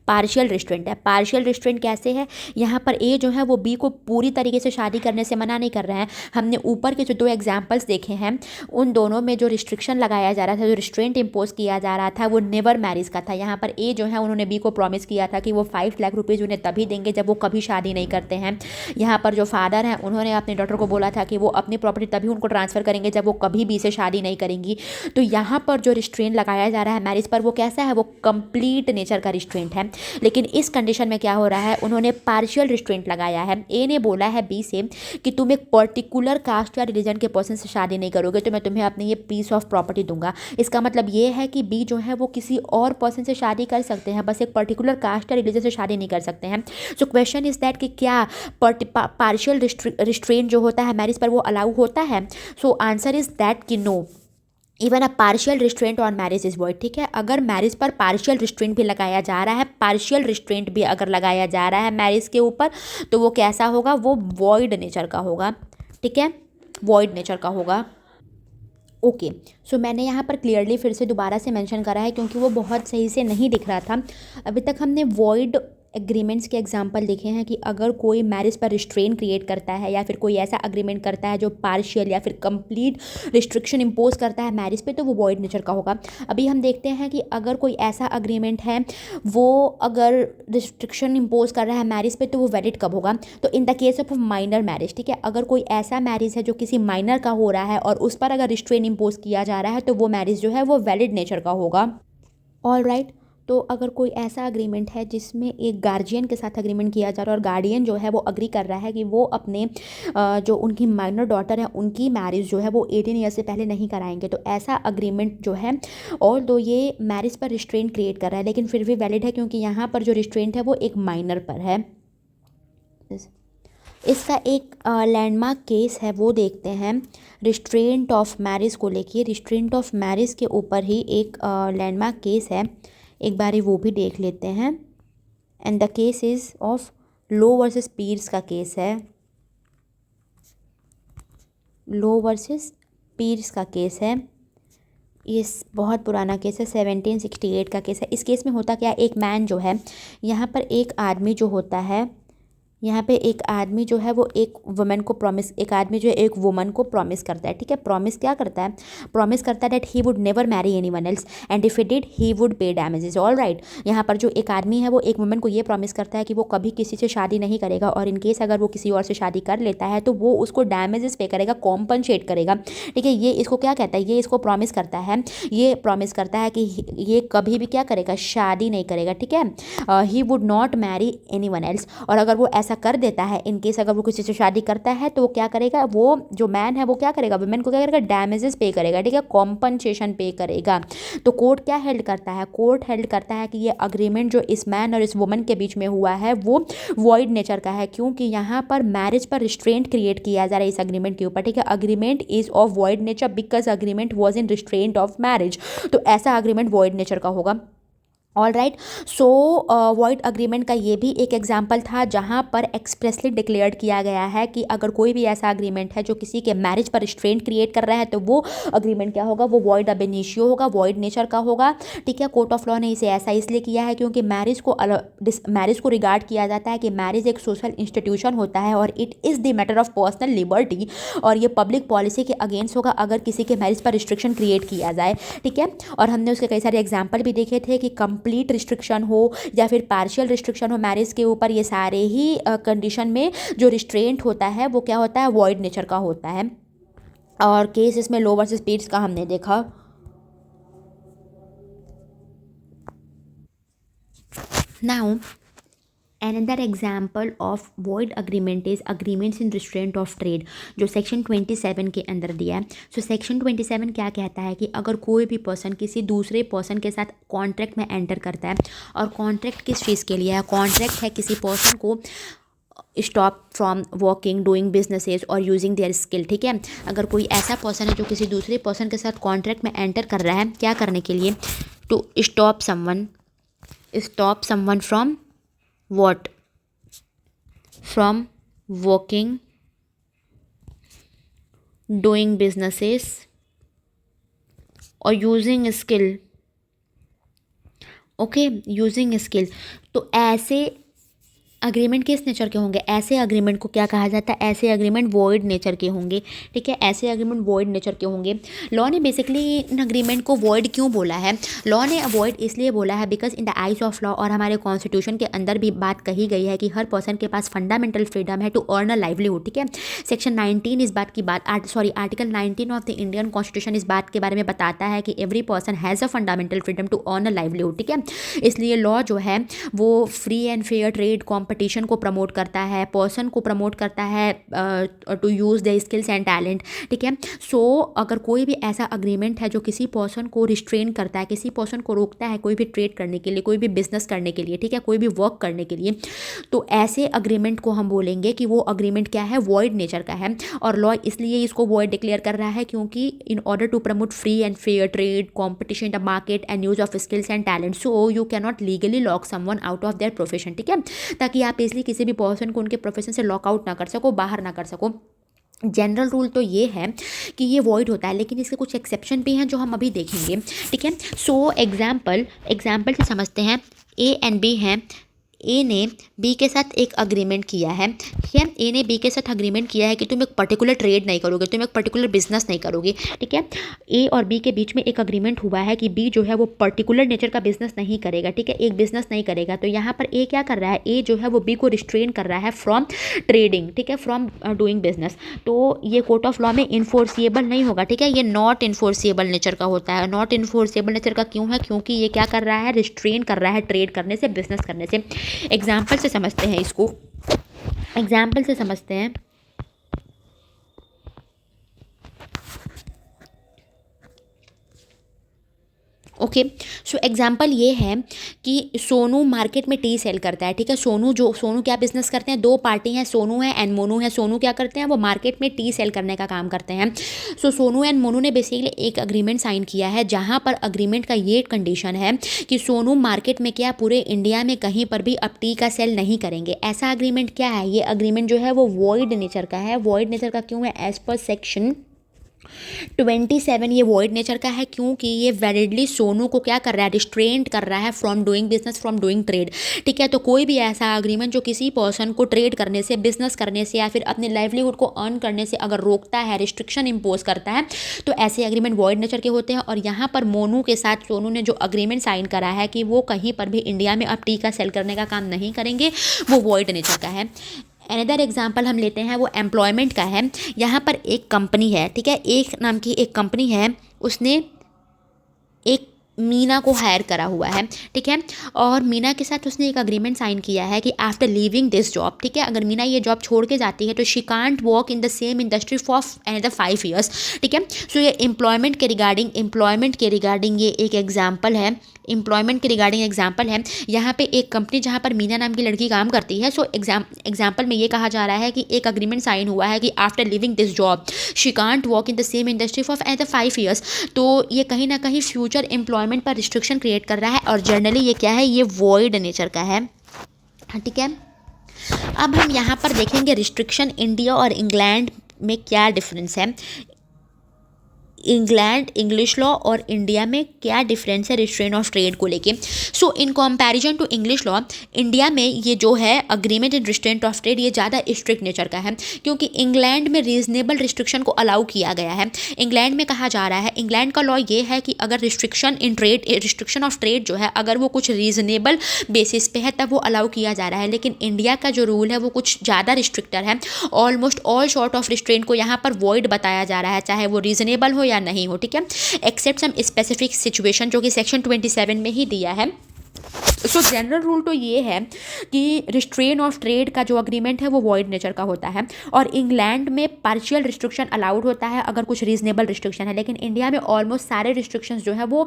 पार्शियल रिस्ट्रेंट है। पार्शियल रिस्ट्रेंट कैसे है, यहाँ पर ए जो है वो बी को पूरी तरीके से शादी करने से मना नहीं कर रहा है। हमने ऊपर के जो दो एग्जाम्पल्स देखे हैं, उन दोनों में जो रिस्ट्रिक्शन लगाया जा रहा था, जो रिस्ट्रेंट इम्पोज किया जा रहा था, वो नेवर मैरिज का था। यहाँ पर ए जो है उन्होंने बी को प्रॉमिस किया था कि वो 5 लाख रुपीज़ उन्हें तभी देंगे जब वो कभी शादी नहीं करते हैं। यहाँ पर जो फादर हैं उन्होंने अपने डॉटर को बोला था कि वो अपनी प्रॉपर्टी तभी उनको ट्रांसफ़र करेंगे जब वो कभी भी से शादी नहीं करेंगी। तो यहाँ पर जो रिस्ट्रेंट लगाया जा रहा है मैरिज पर, वो कैसा है, वो कंप्लीट नेचर का रिस्ट्रेंट है। लेकिन इस कंडीशन में क्या हो रहा है, उन्होंने पार्शियल रिस्ट्रेंट लगाया है। ए ने बोला है बी से कि तुम एक पर्टिकुलर कास्ट या रिलीजन के पर्सन से शादी नहीं करोगे तो मैं तुम्हें अपनी ये पीस ऑफ प्रॉपर्टी दूंगा। इसका मतलब ये है कि बी जो है वो किसी और पर्सन से शादी कर सकते हैं, बस एक पर्टिकुलर कास्ट या रिलीजन से शादी नहीं कर सकते हैं। सो क्वेश्चन इज दैट कि क्या पार्शियल रिस्ट्रेंट जो होता है मैरिज पर वो अलाउ होता है। सो आंसर इज दैट कि no, even a partial restraint on marriage is void, ठीक है। अगर मैरिज पर पार्शियल रिस्ट्रेंट भी लगाया जा रहा है, पार्शियल रिस्ट्रेंट भी अगर लगाया जा रहा है मैरिज के ऊपर, तो वो कैसा होगा, वो वॉइड नेचर का होगा, ठीक है, वॉइड नेचर का होगा। ओके, सो मैंने यहाँ पर क्लियरली फिर से दोबारा से मेंशन करा है क्योंकि वो बहुत सही से नहीं दिख रहा था। अभी तक हमने वॉइड एग्रीमेंट्स के एग्जांपल देखे हैं कि अगर कोई मैरिज पर रिस्ट्रेन क्रिएट करता है या फिर कोई ऐसा अग्रीमेंट करता है जो पार्शियल या फिर कंप्लीट रिस्ट्रिक्शन इम्पोज करता है मैरिज पे, तो वो वॉइड नेचर का होगा। अभी हम देखते हैं कि अगर कोई ऐसा अग्रीमेंट है वो अगर रिस्ट्रिक्शन इम्पोज कर रहा है मैरिज पे, तो वो वैलिड कब होगा। तो in the case of minor marriage, ठीक है, अगर कोई ऐसा मैरिज है जो किसी माइनर का हो रहा है और उस पर अगर रिस्ट्रेन इम्पोज किया जा रहा है, तो वो मैरिज जो है वो वैलिड नेचर का होगा। All right. तो अगर कोई ऐसा अग्रीमेंट है जिसमें एक गार्जियन के साथ अग्रीमेंट किया जा रहा है और गार्डियन जो है वो अग्री कर रहा है कि वो अपने जो उनकी माइनर डॉटर है उनकी मैरिज जो है वो 18 ईयर से पहले नहीं कराएंगे, तो ऐसा अग्रीमेंट जो है, और दो ये मैरिज पर रिस्ट्रेंट क्रिएट कर रहा है लेकिन फिर भी वैलिड है क्योंकि यहाँ पर जो रिस्ट्रेंट है वो एक माइनर पर है। इसका एक लैंडमार्क केस है, वो देखते हैं। रिस्ट्रेंट ऑफ मैरिज को लेके, रिस्ट्रेंट ऑफ मैरिज के ऊपर ही एक लैंडमार्क केस है, एक बारी वो भी देख लेते हैं। And the case is of low versus pirs का केस है। लो वर्सेस पीर्स का केस है, ये बहुत पुराना केस है, 1768 का केस है। इस केस में होता क्या, एक मैन जो है, यहाँ पर एक आदमी जो होता है, यहाँ पे एक आदमी जो है वो एक वुमन को प्रॉमिस, एक आदमी जो है एक वुमन को प्रॉमिस करता है, ठीक है। प्रॉमिस क्या करता है, प्रॉमिस करता है that he would never marry anyone else and if he did he would pay damages. All right, यहाँ पर जो एक आदमी है वो एक वुमन को ये प्रॉमिस करता है कि वो कभी किसी से शादी नहीं करेगा और इन केस अगर वो किसी और से शादी कर लेता है तो वो उसको डैमेजेस पे करेगा, कॉम्पनसेट करेगा, ठीक है। ये इसको क्या कहता है, ये इसको प्रॉमिस करता है, ये प्रॉमिस करता है कि ये कभी भी क्या करेगा, शादी नहीं करेगा, ठीक है। He would not marry anyone else, और अगर वो ऐसा कर देता है, इन केस अगर वो किसी से शादी करता है, तो वो क्या करेगा, वो जो मैन है वो क्या करेगा, वुमेन को क्या करेगा, डैमेजेस पे करेगा, ठीक है, कॉम्पनसेशन पे करेगा। तो कोर्ट क्या हेल्ड करता है, कोर्ट हेल्ड करता है कि ये अग्रीमेंट जो इस मैन और इस वुमन के बीच में हुआ है वो वॉइड नेचर का है, क्योंकि यहाँ पर मैरिज पर रिस्ट्रेंट क्रिएट किया जा रहा है इस अग्रीमेंट के ऊपर, ठीक है। Agreement is of void nature because agreement was in restraint of marriage, तो ऐसा अग्रीमेंट वॉइड नेचर का होगा। ऑल राइट, सो वॉइड अग्रीमेंट का ये भी एक एग्जाम्पल था जहाँ पर एक्सप्रेसली डिक्लेयर्ड किया गया है कि अगर कोई भी ऐसा अग्रीमेंट है जो किसी के मैरिज पर रिस्ट्रेंट क्रिएट कर रहा है तो वो अग्रीमेंट क्या होगा, वो वॉइड अब इनिशियो होगा, वॉइड नेचर का होगा, ठीक है। कोर्ट ऑफ लॉ ने इसे ऐसा इसलिए किया है क्योंकि मैरिज को रिगार्ड किया जाता है कि मैरिज एक सोशल इंस्टीट्यूशन होता है और it is the matter of personal liberty, और ये पब्लिक पॉलिसी के अगेंस्ट होगा अगर किसी के मैरिज पर रिस्ट्रिक्शन क्रिएट किया जाए, ठीक है। और हमने उसके कई सारे एग्जाम्पल भी देखे थे कि कंप्लीट रिस्ट्रिक्शन हो या फिर पार्शियल रिस्ट्रिक्शन हो मैरिज के ऊपर, ये सारे ही कंडीशन में जो रिस्ट्रेंट होता है वो क्या होता है, वॉइड नेचर का होता है। और केस इसमें लो वर्सेस पीर्स का हमने देखा। Now another example of void agreement is agreements in restraint of trade, जो सेक्शन 27 के अंदर दिया है। सो सेक्शन 27 क्या कहता है कि अगर कोई भी पर्सन किसी दूसरे पर्सन के साथ कॉन्ट्रैक्ट में एंटर करता है, और कॉन्ट्रैक्ट किस चीज़ के लिए है, कॉन्ट्रैक्ट है किसी पर्सन को stop from working, doing businesses और यूजिंग देयर स्किल, ठीक है। अगर कोई ऐसा पर्सन है जो किसी दूसरे पर्सन के साथ कॉन्ट्रैक्ट में एंटर कर रहा है, क्या करने के लिए, to stop someone from what, from working, doing businesses और using skill. Okay, using skill. तो ऐसे अग्रीमेंट किस नेचर के होंगे? ऐसे अग्रीमेंट को क्या कहा जाता है? ऐसे अग्रीमेंट वॉइड नेचर के होंगे। ठीक है, ऐसे अग्रीमेंट वॉइड नेचर के होंगे। लॉ ने बेसिकली इन अग्रीमेंट को वॉइड क्यों बोला है? लॉ ने वॉइड इसलिए बोला है because in the eyes of law, और हमारे कॉन्स्टिट्यूशन के अंदर भी बात कही गई है कि हर पर्सन के पास फंडामेंटल फ्रीडम है टू अर्न अ लाइवलीहुड। ठीक है, सेक्शन 19 इस बात की बात article 19 of the Indian constitution इस बात के बारे में बताता है कि every person has a fundamental freedom to earn a livelihood. ठीक है, इसलिए लॉ जो है वो free and fair trade competition को प्रमोट करता है, पर्सन को प्रमोट करता है to use the skills and talent. ठीक है, सो अगर कोई भी ऐसा अग्रीमेंट है जो किसी पर्सन को रिस्ट्रेन करता है, किसी पर्सन को रोकता है कोई भी ट्रेड करने के लिए, कोई भी बिजनेस करने के लिए, ठीक है, कोई भी वर्क करने के लिए, तो ऐसे अग्रीमेंट को हम बोलेंगे कि वो अग्रीमेंट क्या है? वॉइड नेचर का है। और लॉ इसलिए इसको वॉइड डिक्लेयर कर रहा है क्योंकि in order to promote free and fair trade competition the market and use of skills and talent, so you can not legally lock someone out of their profession. ठीक है, ताकि आप इसलिए किसी भी पर्सन को उनके प्रोफेशन से लॉकआउट ना कर सको, बाहर ना कर सको। जनरल रूल तो ये है कि ये वॉइड होता है, लेकिन इसके कुछ एक्सेप्शन भी हैं जो हम अभी देखेंगे। ठीक है, सो एग्जाम्पल से समझते हैं। ए एंड बी हैं। ए ने बी के साथ एक अग्रीमेंट किया है। ठीक है, ए ने बी के साथ अग्रीमेंट किया है कि तुम एक पर्टिकुलर ट्रेड नहीं करोगे, तुम एक पर्टिकुलर बिजनेस नहीं करोगे। ठीक है, ए और बी के बीच में एक अग्रीमेंट हुआ है कि बी जो है वो पर्टिकुलर नेचर का बिजनेस नहीं करेगा। ठीक है, एक बिजनेस नहीं करेगा। तो यहाँ पर ए क्या कर रहा है? ए जो है वो बी को रिस्ट्रेन कर रहा है फ्रॉम ट्रेडिंग। ठीक है, फ्रॉम डूइंग बिजनेस। तो ये कोर्ट ऑफ लॉ में इन्फोर्सिएबल नहीं होगा। ठीक है, ये नॉट इन्फोर्सिएबल नेचर का होता है। नॉट इन्फोर्सिएबल नेचर का क्यों है? क्योंकि ये क्या कर रहा है? रिस्ट्रेन कर रहा है ट्रेड करने से, बिजनेस करने से। एग्जाम्पल से समझते हैं इसको। एग्जाम्पल से समझते हैं। ओके, सो एग्जाम्पल ये है कि सोनू मार्केट में टी सेल करता है। ठीक है, सोनू क्या बिजनेस करते हैं? दो पार्टी हैं, सोनू है एंड मोनू है। सोनू क्या करते हैं? वो मार्केट में टी सेल करने का काम करते हैं। सो सोनू एंड मोनू ने बेसिकली एक अग्रीमेंट साइन किया है, जहाँ पर अग्रीमेंट का ये कंडीशन है कि सोनू मार्केट में क्या पूरे इंडिया में कहीं पर भी अब टी का सेल नहीं करेंगे। ऐसा अग्रीमेंट क्या है? ये अग्रीमेंट जो है वो वॉइड नेचर का है। वॉइड नेचर का क्यों है? एज पर सेक्शन 27 ये वॉइड नेचर का है क्योंकि ये वैलिडली सोनू को क्या कर रहा है? रिस्ट्रेंट कर रहा है from doing business, from doing trade. ठीक है, तो कोई भी ऐसा अग्रीमेंट जो किसी पर्सन को ट्रेड करने से, बिजनेस करने से या फिर अपने लाइवलीहुड को अर्न करने से अगर रोकता है, रिस्ट्रिक्शन इम्पोज करता है, तो ऐसे अग्रीमेंट वॉइड नेचर के होते हैं। और यहाँ पर मोनू के साथ सोनू ने जो अग्रीमेंट साइन करा है कि वो कहीं पर भी इंडिया में अब टी का सेल करने का काम नहीं करेंगे, वो वॉइड नेचर का है। अनदर एग्जाम्पल हम लेते हैं, वो एम्प्लॉयमेंट का है। यहाँ पर एक कंपनी है। ठीक है, एक नाम की एक कंपनी है, उसने एक मीना को हायर करा हुआ है। ठीक है, और मीना के साथ उसने एक अग्रीमेंट साइन किया है कि आफ्टर लीविंग दिस जॉब, ठीक है, अगर मीना ये जॉब छोड़ के जाती है तो she can't work in the same industry for another 5 years। ठीक है, सो ये एम्प्लॉयमेंट के रिगार्डिंग ये एक एग्जाम्पल है। एम्प्लॉयमेंट के रिगार्डिंग एग्जाम्पल है। यहाँ पे एक कंपनी जहाँ पर मीना नाम की लड़की काम करती है, सो एग्जाम्पल में ये कहा जा रहा है कि एक अग्रीमेंट साइन हुआ है कि after living this job she can't work in the same industry for another 5 years। तो ये कहीं ना कहीं फ्यूचर एम्प्लॉयमेंट पर रिस्ट्रिक्शन क्रिएट कर रहा है, और जनरली ये क्या है? ये वॉइड नेचर का है। ठीक है, अब हम यहाँ पर देखेंगे रिस्ट्रिक्शन इंडिया और इंग्लैंड में क्या डिफरेंस है। इंग्लैंड इंग्लिश लॉ और इंडिया में क्या डिफरेंस है रिस्ट्रेन ऑफ ट्रेड को लेके। So in comparison to English law, India में ये जो है agreement and restraint of trade ये ज़्यादा स्ट्रिक्ट नेचर का है, क्योंकि इंग्लैंड में रीजनेबल रिस्ट्रिक्शन को अलाउ किया गया है। इंग्लैंड में कहा जा रहा है, इंग्लैंड का लॉ ये है कि अगर रिस्ट्रिक्शन ऑफ ट्रेड जो है अगर वो कुछ रीजनेबल बेसिस पे है तब वो अलाउ किया जा रहा है। लेकिन इंडिया का जो रूल है वो कुछ ज़्यादा रिस्ट्रिक्टर है। Almost all short of restraint को यहाँ पर वॉइड बताया जा रहा है, चाहे वो रीजनेबल हो या नहीं हो। ठीक है, एक्सेप्ट सम स्पेसिफिक सिचुएशन जो कि सेक्शन 27 में ही दिया है। सो जनरल रूल तो ये है कि रिस्ट्रेन ऑफ ट्रेड का जो अग्रीमेंट है वो वॉइड नेचर का होता है, और इंग्लैंड में पार्शियल रिस्ट्रिक्शन अलाउड होता है अगर कुछ रीजनेबल रिस्ट्रिक्शन है, लेकिन इंडिया में ऑलमोस्ट सारे रिस्ट्रिक्शंस जो है वो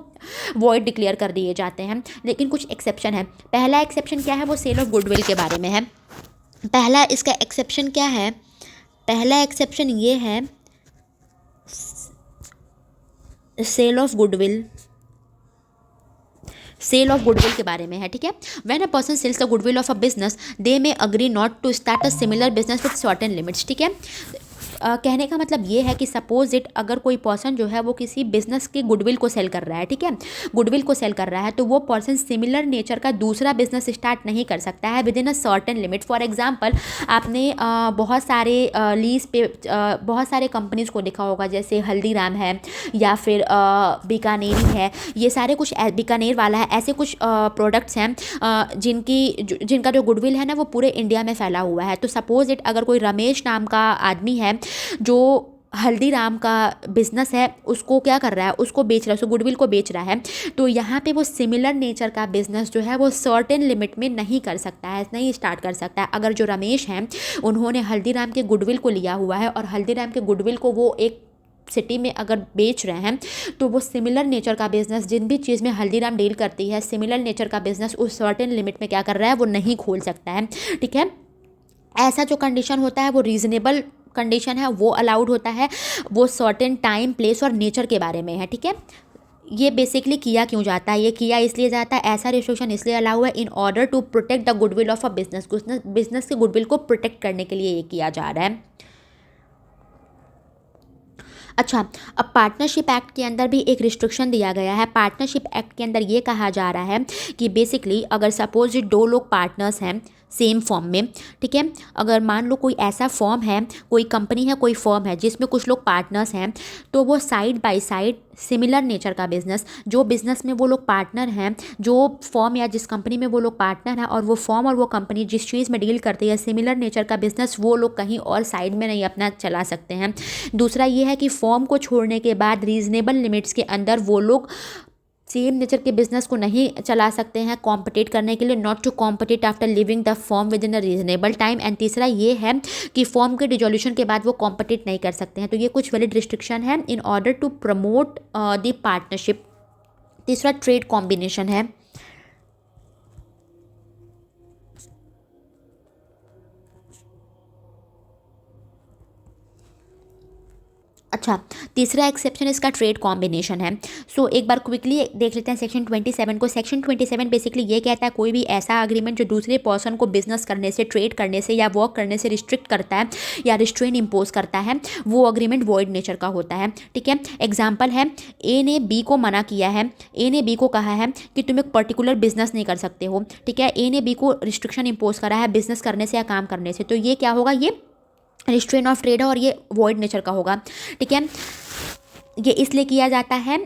वॉइड डिक्लेयर कर दिए जाते हैं। लेकिन कुछ एक्सेप्शन है। पहला एक्सेप्शन क्या है? वो सेल ऑफ गुडविल के बारे में है। पहला इसका एक्सेप्शन क्या है? पहला एक्सेप्शन ये है, sale of goodwill sale of goodwill के बारे में है, ठीक है। When a person sells the goodwill of a business they may agree not to start a similar business with certain limits, ठीक है। कहने का मतलब ये है कि सपोज इट अगर कोई पर्सन जो है वो किसी बिजनेस के गुडविल को सेल कर रहा है, ठीक है, गुडविल को सेल कर रहा है, तो वो पर्सन सिमिलर नेचर का दूसरा बिजनेस स्टार्ट नहीं कर सकता है with in a certain limit. For example आपने बहुत सारे लीज पे बहुत सारे कंपनीज को देखा होगा, जैसे हल्दीराम है या फिर बीकानेरी है, ये सारे कुछ बीकानेर वाला है, ऐसे कुछ प्रोडक्ट्स हैं जिनका जो गुडविल है ना वो पूरे इंडिया में फैला हुआ है। तो सपोज इट अगर कोई रमेश नाम का आदमी है जो हल्दीराम का बिजनेस है उसको क्या कर रहा है, उसको बेच रहा है, उसको गुडविल को बेच रहा है, तो यहाँ पे वो सिमिलर नेचर का बिजनेस जो है वो सर्टेन लिमिट में नहीं कर सकता है, नहीं स्टार्ट कर सकता है। अगर जो रमेश हैं उन्होंने हल्दीराम के गुडविल को लिया हुआ है और हल्दीराम के गुडविल को वो एक सिटी में अगर बेच रहे हैं, तो वो सिमिलर नेचर का बिजनेस, जिन भी चीज़ में हल्दीराम डील करती है, सिमिलर नेचर का बिजनेस उस सर्टेन लिमिट में क्या कर रहा है, वो नहीं खोल सकता है, ठीक है। ऐसा जो कंडीशन होता है वो रीजनेबल कंडीशन है, वो अलाउड होता है, वो सर्टेन टाइम प्लेस और नेचर के बारे में है, ठीक है। ये बेसिकली किया क्यों जाता है, ये किया इसलिए जाता है, ऐसा रिस्ट्रिक्शन इसलिए अलाउ है in order to protect the goodwill of a business, business के गुडविल को प्रोटेक्ट करने के लिए ये किया जा रहा है। अच्छा, अब पार्टनरशिप एक्ट के अंदर भी एक रिस्ट्रिक्शन दिया गया है। पार्टनरशिप एक्ट के अंदर ये कहा जा रहा है कि बेसिकली अगर सपोज दो लोग पार्टनर्स हैं सेम फॉर्म में, ठीक है, अगर मान लो कोई ऐसा फॉर्म है, कोई कंपनी है, कोई फॉर्म है जिसमें कुछ लोग पार्टनर्स हैं, तो वो side by side similar nature का बिजनेस, जो बिजनेस में वो लोग पार्टनर हैं, जो फॉर्म या जिस कंपनी में वो लोग पार्टनर हैं और वो फॉर्म और वो कंपनी जिस चीज़ में डील करती है सिमिलर नेचर का बिजनेस, वो लोग कहीं और साइड में नहीं अपना चला सकते हैं। दूसरा ये है कि फॉर्म को छोड़ने के बाद रीजनेबल लिमिट्स के अंदर वो लोग सेम नेचर के बिजनेस को नहीं चला सकते हैं कॉम्पिटिट करने के लिए, not to compete after leaving the firm within a reasonable time. And तीसरा ये है कि फॉर्म के डिजोल्यूशन के बाद वो कॉम्पिटिट नहीं कर सकते हैं। तो ये कुछ वैलिड रिस्ट्रिक्शन है in order to promote the partnership. तीसरा ट्रेड कॉम्बिनेशन है। अच्छा, तीसरा एक्सेप्शन इसका ट्रेड कॉम्बिनेशन है। सो एक बार क्विकली देख लेते हैं सेक्शन 27 को। सेक्शन 27 बेसिकली ये कहता है कोई भी ऐसा अग्रीमेंट जो दूसरे पर्सन को बिजनेस करने से, ट्रेड करने से या वर्क करने से रिस्ट्रिक्ट करता है या रिस्ट्रेन इम्पोज करता है, वो अग्रीमेंट वॉइड नेचर का होता है, ठीक है। एग्जाम्पल है, ए ने बी को मना किया है, ए ने बी को कहा है कि तुम एक पर्टिकुलर बिजनेस नहीं कर सकते हो, ठीक है। ए ने बी को रिस्ट्रिक्शन इम्पोज करा है बिजनेस करने से या काम करने से, तो ये क्या होगा, ये रिस्ट्रेन ऑफ ट्रेड है और ये वॉइड नेचर का होगा, ठीक है। ये इसलिए किया जाता है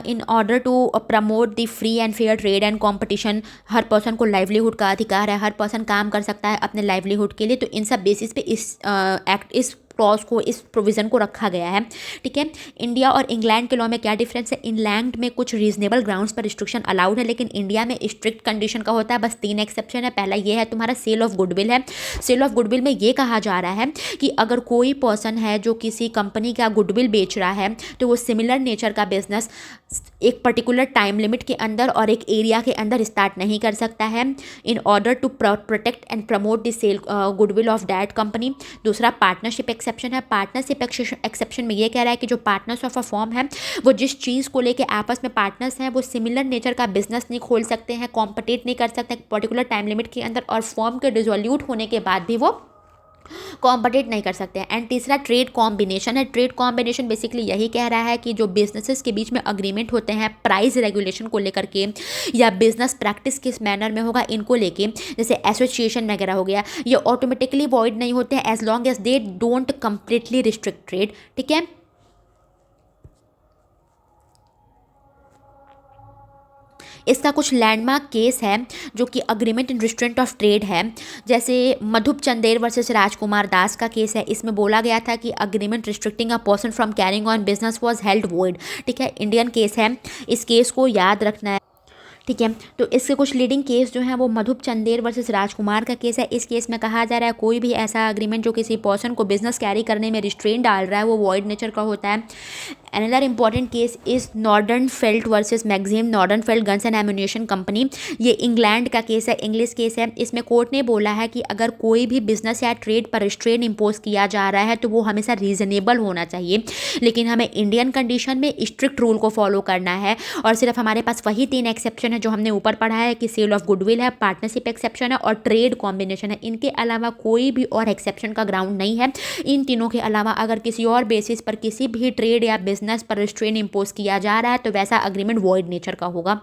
in order to promote the free and fair trade and competition. हर पर्सन को लाइवलीहुड का अधिकार है, हर पर्सन काम कर सकता है अपने लाइवलीहुड के लिए, तो इन सब बेसिस पे इस एक्ट, इस क्लॉज को, इस प्रोविज़न को रखा गया है, ठीक है। इंडिया और इंग्लैंड के लॉ में क्या डिफरेंस है, इंग्लैंड में कुछ रीजनेबल ग्राउंड्स पर रिस्ट्रिक्शन अलाउड है, लेकिन इंडिया में स्ट्रिक्ट कंडीशन का होता है। बस 3 एक्सेप्शन है। पहला ये है तुम्हारा सेल ऑफ गुडविल है। सेल ऑफ गुडविल में ये कहा जा रहा है कि अगर कोई पर्सन है जो किसी कंपनी का गुडविल बेच रहा है, तो वो सिमिलर नेचर का बिजनेस एक पर्टिकुलर टाइम लिमिट के अंदर और एक एरिया के अंदर स्टार्ट नहीं कर सकता है in order to protect and promote the sale goodwill of that company. दूसरा पार्टनरशिप एक्सेप्शन है। पार्टनरशिप एक्सेप्शन में ये कह रहा है कि जो पार्टनर्स ऑफ अ फॉर्म है वो जिस चीज़ को लेके आपस में पार्टनर्स हैं वो सिमिलर नेचर का बिजनेस नहीं खोल सकते हैं, कॉम्पिटिट नहीं कर सकते पर्टिकुलर टाइम लिमिट के अंदर, और फॉर्म के डिसोल्यूट होने के बाद भी वो कॉम्पिटिट नहीं कर सकते हैं। एंड तीसरा ट्रेड कॉम्बिनेशन है। ट्रेड कॉम्बिनेशन बेसिकली यही कह रहा है कि जो बिजनेसेस के बीच में अग्रीमेंट होते हैं प्राइस रेगुलेशन को लेकर के या बिजनेस प्रैक्टिस किस मैनर में होगा इनको लेके, जैसे एसोसिएशन वगैरह हो गया, ये ऑटोमेटिकली वॉइड नहीं होते हैं as long as they don't completely restrict trade, ठीक है। इसका कुछ लैंडमार्क केस है जो कि agreement in restraint of trade है, जैसे मधुप चंदेर वर्सेस राजकुमार दास का केस है। इसमें बोला गया था कि agreement restricting a person from carrying on business was held void, ठीक है। इंडियन केस है, इस केस को याद रखना है, ठीक है। तो इसके कुछ लीडिंग केस जो हैं वो मधुप चंदेर वर्सेस राजकुमार का केस है। इस केस में कहा जा रहा है कोई भी ऐसा अग्रीमेंट जो किसी पर्सन को बिजनेस कैरी करने में रिस्ट्रेन डाल रहा है वो वॉइड नेचर का होता है। Another important case is Nordenfelt versus Maxim Nordenfelt guns and ammunition company. ये इंग्लैंड का केस है, इंग्लिश केस है। इसमें कोर्ट ने बोला है कि अगर कोई भी बिजनेस या ट्रेड पर रिस्ट्रेन इम्पोज किया जा रहा है तो वो हमेशा रीजनेबल होना चाहिए, लेकिन हमें इंडियन कंडीशन में स्ट्रिक्ट रूल को फॉलो करना है। और सिर्फ हमारे पास वही 3 एक्सेप्शन है जो हमने ऊपर पढ़ा है कि सेल ऑफ गुडविल है, पार्टनरशिप एक्सेप्शन है और ट्रेड कॉम्बिनेशन है। इनके अलावा कोई भी और एक्सेप्शन का ग्राउंड नहीं है। इन तीनों के अलावा अगर किसी और बेसिस पर किसी भी ट्रेड या बिजनेस पर रिस्ट्रेन इम्पोज किया जा रहा है तो वैसा अग्रीमेंट वॉइड नेचर का होगा।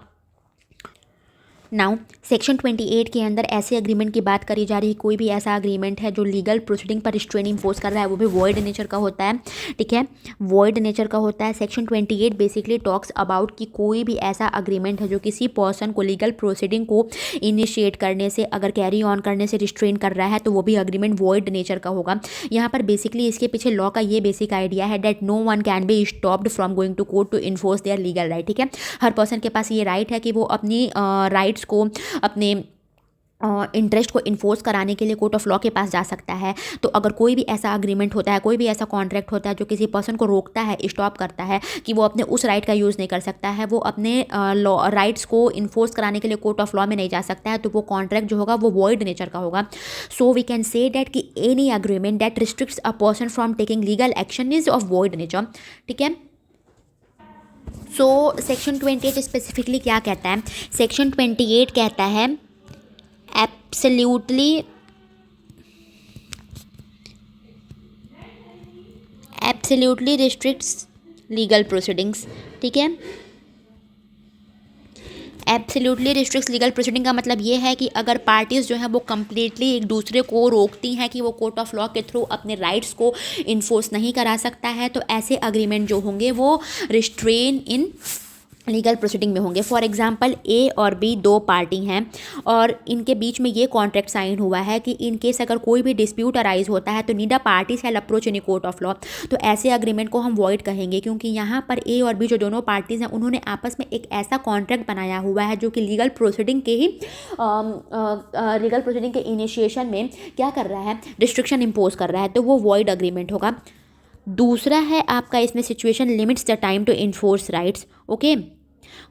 नाउ सेक्शन 28 के अंदर ऐसे अग्रीमेंट की बात करी जा रही है, कोई भी ऐसा अग्रीमेंट है जो लीगल प्रोसीडिंग पर रिस्ट्रेन इम्पोज कर रहा है वो भी वॉइड नेचर का होता है। ठीक है, वॉइड नेचर का होता है। सेक्शन 28 बेसिकली टॉक्स अबाउट कि कोई भी ऐसा अग्रीमेंट है जो किसी पर्सन को लीगल प्रोसीडिंग को इनिशिएट करने से, अगर कैरी ऑन करने से रिस्ट्रेन कर रहा है तो वो भी अग्रीमेंट वॉइड नेचर का होगा। यहाँ पर बेसिकली इसके पीछे लॉ का ये बेसिक आइडिया है that no one can be stopped from going to court to enforce their legal right. ठीक है, हर पर्सन के पास ये राइट है कि वो अपनी राइट्स को, अपने इंटरेस्ट को इन्फोर्स कराने के लिए कोर्ट ऑफ लॉ के पास जा सकता है। तो अगर कोई भी ऐसा अग्रीमेंट होता है, कोई भी ऐसा कॉन्ट्रैक्ट होता है जो किसी पर्सन को रोकता है, स्टॉप करता है कि वो अपने उस राइट का यूज़ नहीं कर सकता है, वो अपने लॉ राइट्स को इन्फोर्स कराने के लिए कोर्ट ऑफ लॉ में नहीं जा सकता है, तो वो कॉन्ट्रैक्ट जो होगा वो वॉइड नेचर का होगा। So we can say that कि any agreement that restricts a person from taking legal action is of void nature. ठीक है, सो सेक्शन 28 स्पेसिफिकली क्या कहता है? सेक्शन 28 कहता है एब्सोल्युटली रिस्ट्रिक्ट्स लीगल प्रोसीडिंग्स। ठीक है, एब्सोल्युटली रिस्ट्रिक्ट्स लीगल प्रोसीडिंग का मतलब ये है कि अगर पार्टीज़ जो हैं वो कम्प्लीटली एक दूसरे को रोकती हैं कि वो कोर्ट ऑफ लॉ के थ्रू अपने राइट्स को इन्फोर्स नहीं करा सकता है, तो ऐसे अग्रीमेंट जो होंगे वो रिस्ट्रेन इन लीगल प्रोसीडिंग में होंगे। फॉर एग्जांपल ए और बी 2 पार्टी हैं और इनके बीच में ये कॉन्ट्रैक्ट साइन हुआ है कि इन केस अगर कोई भी डिस्प्यूट अराइज होता है तो neither party shall approach in court of law. तो ऐसे अग्रीमेंट को हम वॉइड कहेंगे क्योंकि यहाँ पर ए और बी जो दोनों पार्टीज़ हैं उन्होंने आपस में एक ऐसा कॉन्ट्रैक्ट बनाया हुआ है जो कि लीगल प्रोसीडिंग के इनिशिएशन में क्या कर रहा है, रिस्ट्रिक्शन इम्पोज कर रहा है, तो वो वॉइड अग्रीमेंट होगा। दूसरा है आपका इसमें situation limits the time to enforce rights. Okay,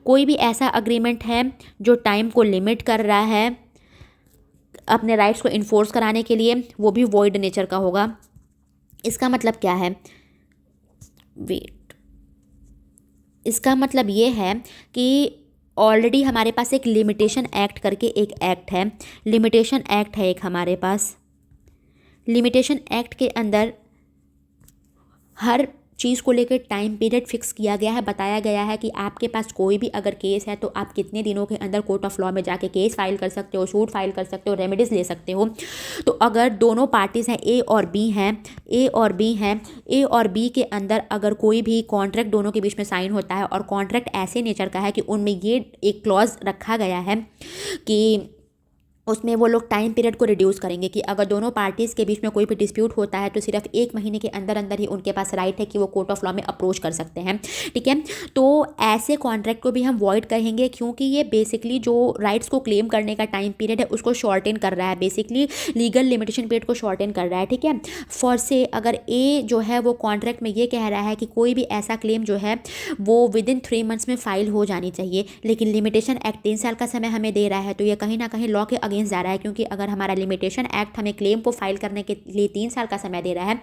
कोई भी ऐसा अग्रीमेंट है जो टाइम को लिमिट कर रहा है अपने राइट्स को इन्फोर्स कराने के लिए, वो भी वॉइड नेचर का होगा। इसका मतलब क्या है? इसका मतलब ये है कि ऑलरेडी हमारे पास एक लिमिटेशन एक्ट करके एक एक्ट है, लिमिटेशन एक्ट है एक हमारे पास। लिमिटेशन एक्ट के अंदर हर चीज़ को लेकर टाइम पीरियड फिक्स किया गया है, बताया गया है कि आपके पास कोई भी अगर केस है तो आप कितने दिनों के अंदर कोर्ट ऑफ लॉ में जाके केस फाइल कर सकते हो, सूट फाइल कर सकते हो, रेमेडीज़ ले सकते हो। तो अगर दोनों पार्टीज़ हैं ए और बी के अंदर अगर कोई भी कॉन्ट्रैक्ट दोनों के बीच में साइन होता है और कॉन्ट्रैक्ट ऐसे नेचर का है कि उनमें ये एक क्लॉज रखा गया है कि उसमें वो लोग टाइम पीरियड को रिड्यूस करेंगे कि अगर दोनों पार्टीज़ के बीच में कोई भी डिस्प्यूट होता है तो सिर्फ 1 महीने के अंदर अंदर ही उनके पास राइट है कि वो कोर्ट ऑफ लॉ में अप्रोच कर सकते हैं। ठीक है, तो ऐसे कॉन्ट्रैक्ट को भी हम वॉइड कहेंगे क्योंकि ये बेसिकली जो राइट्स को क्लेम करने का टाइम पीरियड है उसको शॉर्टेन कर रहा है, बेसिकली लीगल लिमिटेशन पीरियड को शॉर्टेन कर रहा है। ठीक है, फॉर से अगर ए जो है वो कॉन्ट्रैक्ट में ये कह रहा है कि कोई भी ऐसा क्लेम जो है वो विदिन 3 मंथ्स में फाइल हो जानी चाहिए, लेकिन लिमिटेशन एक्ट 3 साल का समय हमें दे रहा है, तो ये कहीं ना कहीं लॉ के अगेंस्ट जा रहा है क्योंकि अगर हमारा लिमिटेशन एक्ट हमें क्लेम को फाइल करने के लिए 3 साल का समय दे रहा है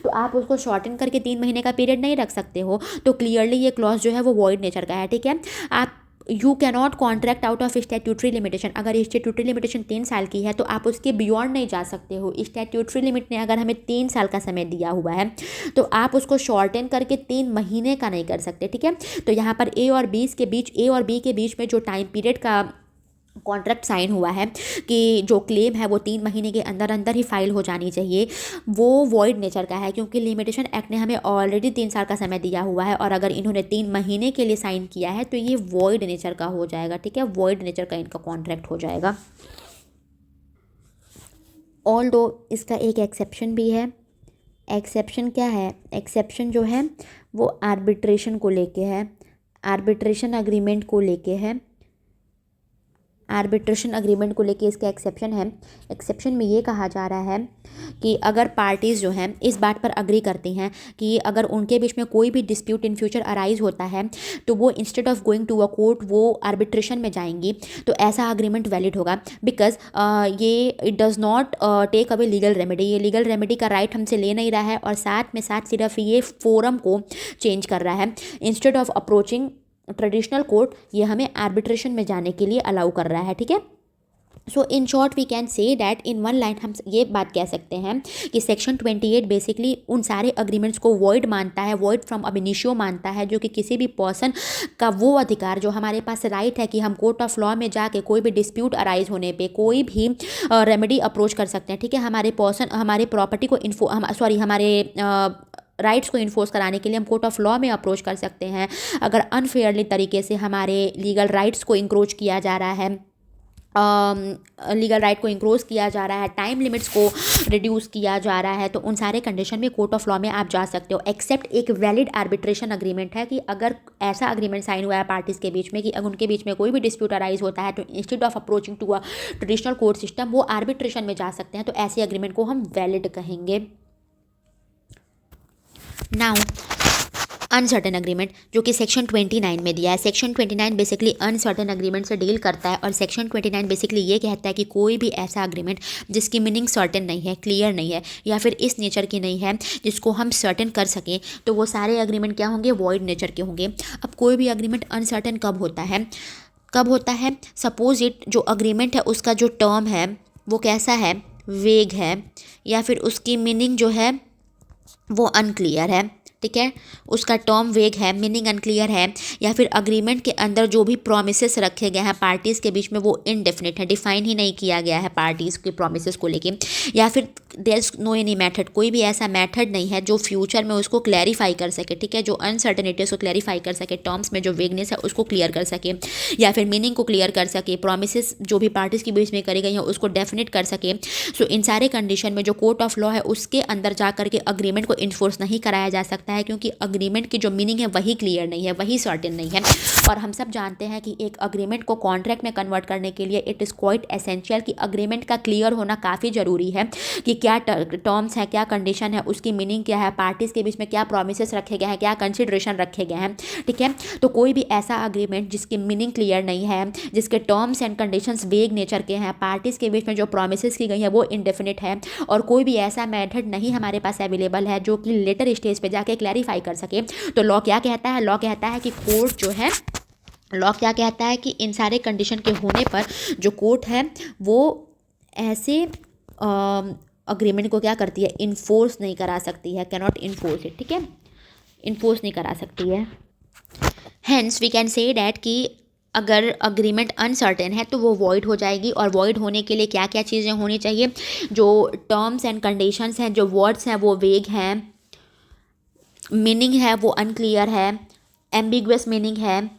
तो आप उसको शॉर्टन करके 3 महीने का पीरियड नहीं रख सकते हो। तो क्लियरली ये क्लॉज जो है वो वॉइड नेचर का है। ठीक है, आप you cannot contract out of statutory limitation. अगर स्टैट्यूटरी लिमिटेशन 3 साल की है तो आप उसके बियॉन्ड नहीं जा सकते हो। स्टैट्यूटरी लिमिट ने अगर हमें 3 साल का समय दिया हुआ है तो आप उसको शॉर्टेन करके 3 महीने का नहीं कर सकते। ठीक है, तो यहाँ पर ए और बी के बीच में जो टाइम पीरियड का कॉन्ट्रैक्ट साइन हुआ है कि जो क्लेम है वो 3 महीने के अंदर अंदर ही फाइल हो जानी चाहिए, वो वॉइड नेचर का है क्योंकि लिमिटेशन एक्ट ने हमें ऑलरेडी 3 साल का समय दिया हुआ है और अगर इन्होंने 3 महीने के लिए साइन किया है तो ये वॉइड नेचर का हो जाएगा। ठीक है, वॉइड नेचर का इनका कॉन्ट्रैक्ट हो जाएगा। ऑल दो इसका एक एक्सेप्शन भी है। एक्सेप्शन क्या है? एक्सेप्शन जो है वो आर्बिट्रेशन को लेके है, आर्बिट्रेशन अग्रीमेंट को लेके है। आर्बिट्रेशन अग्रीमेंट को लेके इसका एक्सेप्शन है। एक्सेप्शन में ये कहा जा रहा है कि अगर पार्टीज़ जो हैं इस बात पर अग्री करती हैं कि अगर उनके बीच में कोई भी डिस्प्यूट इन फ्यूचर अराइज होता है तो वो instead of going to a court वो आर्बिट्रेशन में जाएंगी, तो ऐसा अग्रीमेंट वैलिड होगा। बिकॉज ये it does not take away legal remedy, ये लीगल रेमेडी का राइट हमसे ले नहीं रहा है और साथ में साथ सिर्फ ये फोरम को चेंज कर रहा है। Instead of approaching traditional court ये हमें आर्बिट्रेशन में जाने के लिए अलाउ कर रहा है, ठीक है। So in short we can say that in one line हम ये बात कह सकते हैं कि सेक्शन 28 बेसिकली उन सारे अग्रीमेंट्स को वॉइड मानता है, वॉइड फ्रॉम अब इनिशियो मानता है, जो कि किसी भी पर्सन का वो अधिकार जो हमारे पास राइट है कि हम कोर्ट ऑफ लॉ में जाके कोई भी डिस्प्यूट अराइज होने पे कोई भी रेमेडी अप्रोच कर सकते हैं, ठीक है। हमारे प्रॉपर्टी को हमारे राइट्स को इन्फोर्स कराने के लिए हम कोर्ट ऑफ लॉ में अप्रोच कर सकते हैं। अगर अनफेयरली तरीके से हमारे लीगल राइट्स को इंक्रोच किया जा रहा है, लीगल राइट को इंक्रोज किया जा रहा है, टाइम लिमिट्स को रिड्यूस किया जा रहा है, तो उन सारे कंडीशन में कोर्ट ऑफ लॉ में आप जा सकते हो। एक्सेप्ट एक वैलिड आर्बिट्रेशन अग्रीमेंट है कि अगर ऐसा अग्रीमेंट साइन हुआ है पार्टीज़ के बीच में कि अगर उनके बीच में कोई भी डिस्प्यूट अराइज होता है तो instead of approaching to a traditional court system वो आर्बिट्रेशन में जा सकते हैं, तो ऐसे अग्रीमेंट को हम वैलिड कहेंगे। नाउ अनसर्टेन अग्रीमेंट जो कि सेक्शन 29 में दिया है। सेक्शन 29 बेसिकली अनसर्टेन अग्रीमेंट से डील करता है और सेक्शन 29 बेसिकली ये कहता है कि कोई भी ऐसा अग्रीमेंट जिसकी मीनिंग सर्टेन नहीं है, क्लियर नहीं है या फिर इस नेचर की नहीं है जिसको हम सर्टेन कर सकें, तो वो सारे अग्रीमेंट क्या होंगे, वॉइड नेचर के होंगे। अब कोई भी अग्रीमेंट अनसर्टेन कब होता है सपोज इट जो अग्रीमेंट है उसका जो टर्म है वो कैसा है, वेग है, या फिर उसकी मीनिंग जो है वो अनक्लियर है, ठीक है। उसका टर्म वेग है, मीनिंग अनक्लियर है, या फिर अग्रीमेंट के अंदर जो भी प्रोमिसेस रखे गए हैं पार्टीज़ के बीच में वो इनडेफिनिट है, डिफाइन ही नहीं किया गया है पार्टीज़ के प्रोमिसेस को लेके, या फिर there is no any method, कोई भी ऐसा मेथड नहीं है जो फ्यूचर में उसको क्लैरिफाई कर सके, ठीक है, जो अनसर्टेनिटी उसको क्लैरिफाई कर सके, टर्म्स में जो वेगनेस है उसको क्लियर कर सके, या फिर मीनिंग को क्लियर कर सके, प्रोमिसेस जो भी पार्टीज़ के बीच में करी गई हैं उसको डेफिनेट कर सके। सो इन सारे कंडीशन में जो कोर्ट ऑफ लॉ है उसके अंदर जा करके अग्रीमेंट को इन्फोर्स नहीं कराया जा सकता है, क्योंकि अग्रीमेंट की जो मीनिंग है वही क्लियर नहीं है, वही सर्टेन नहीं है। और हम सब जानते हैं कि एक अग्रीमेंट को कॉन्ट्रैक्ट में कन्वर्ट करने के लिए इट इज़ क्वाइट एसेंशियल कि अग्रीमेंट का क्लियर होना काफ़ी ज़रूरी है कि क्या टर्म्स है, क्या कंडीशन है, उसकी मीनिंग क्या है, पार्टीज़ के बीच में क्या प्रोमिसेस रखे गए हैं, क्या कंसिडरेशन रखे गए हैं, ठीक है। तो कोई भी ऐसा अग्रीमेंट जिसकी मीनिंग क्लियर नहीं है, जिसके टर्म्स एंड कंडीशंस वेग नेचर के हैं, पार्टीज़ के बीच में जो प्रोमिसेस की गई है वो इनडेफिनिट है, और कोई भी ऐसा मेथड नहीं हमारे पास अवेलेबल है जो कि लेटर स्टेज पे जाके क्लैरिफाई कर सके, तो लॉ क्या कहता है, लॉ कहता है कि कोर्ट जो है, लॉ क्या कहता है कि इन सारे कंडीशन के होने पर जो कोर्ट है वो ऐसे अग्रीमेंट को क्या करती है, इन्फोर्स नहीं करा सकती है, कैनॉट इन्फोर्स इट, ठीक है, इन्फोर्स नहीं करा सकती है। Hence we can say that कि अगर अग्रीमेंट अनसर्टेन है तो वो वॉइड हो जाएगी, और वॉइड होने के लिए क्या क्या चीज़ें होनी चाहिए, जो टर्म्स एंड कंडीशंस हैं, जो वर्ड्स हैं वो वेग हैं, मीनिंग है वो अनक्लियर है, एम्बिगुअस मीनिंग है,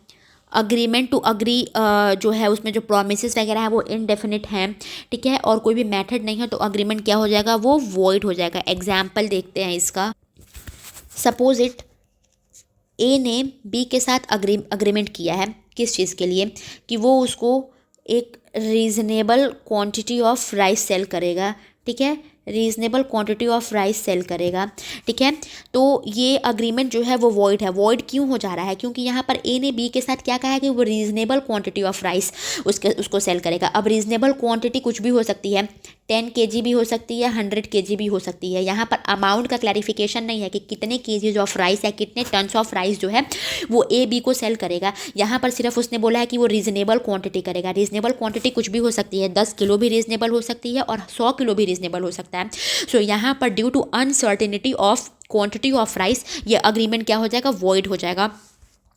अग्रीमेंट टू अग्री जो है उसमें जो प्रोमिसेस वगैरह है वो इनडेफिनिट हैं, ठीक है, और कोई भी मेथड नहीं है, तो अग्रीमेंट क्या हो जाएगा, वो वॉइड हो जाएगा। एग्जाम्पल देखते हैं इसका। सपोज इट ए ने बी के साथ अग्रीमेंट किया है, किस चीज़ के लिए, कि वो उसको एक reasonable quantity of rice sell करेगा, ठीक है, reasonable quantity of rice sell करेगा, ठीक है। तो ये अग्रीमेंट जो है वो वॉइड है। वॉइड क्यों हो जा रहा है, क्योंकि यहाँ पर ए ने बी के साथ क्या कहा है कि वो रीज़नेबल क्वांटिटी ऑफ राइस उसको सेल करेगा। अब रीज़नेबल क्वांटिटी कुछ भी हो सकती है, 10 kg भी हो सकती है, 100 kg भी हो सकती है। यहाँ पर अमाउंट का क्लैरिफिकेशन नहीं है कि कितने केजीज ऑफ राइस है, कितने टन्स ऑफ राइस जो है वो ए बी को सेल करेगा। यहाँ पर सिर्फ उसने बोला है कि वो रीज़नेबल क्वांटिटी करेगा। रीज़नेबल क्वांटिटी कुछ भी हो सकती है, 10 किलो भी रीज़नेबल हो सकती है और 100 किलो भी रीज़नेबल हो सकता है। सो यहाँ पर due to uncertainty of quantity of rice ये अग्रीमेंट क्या हो जाएगा, वॉइड हो जाएगा।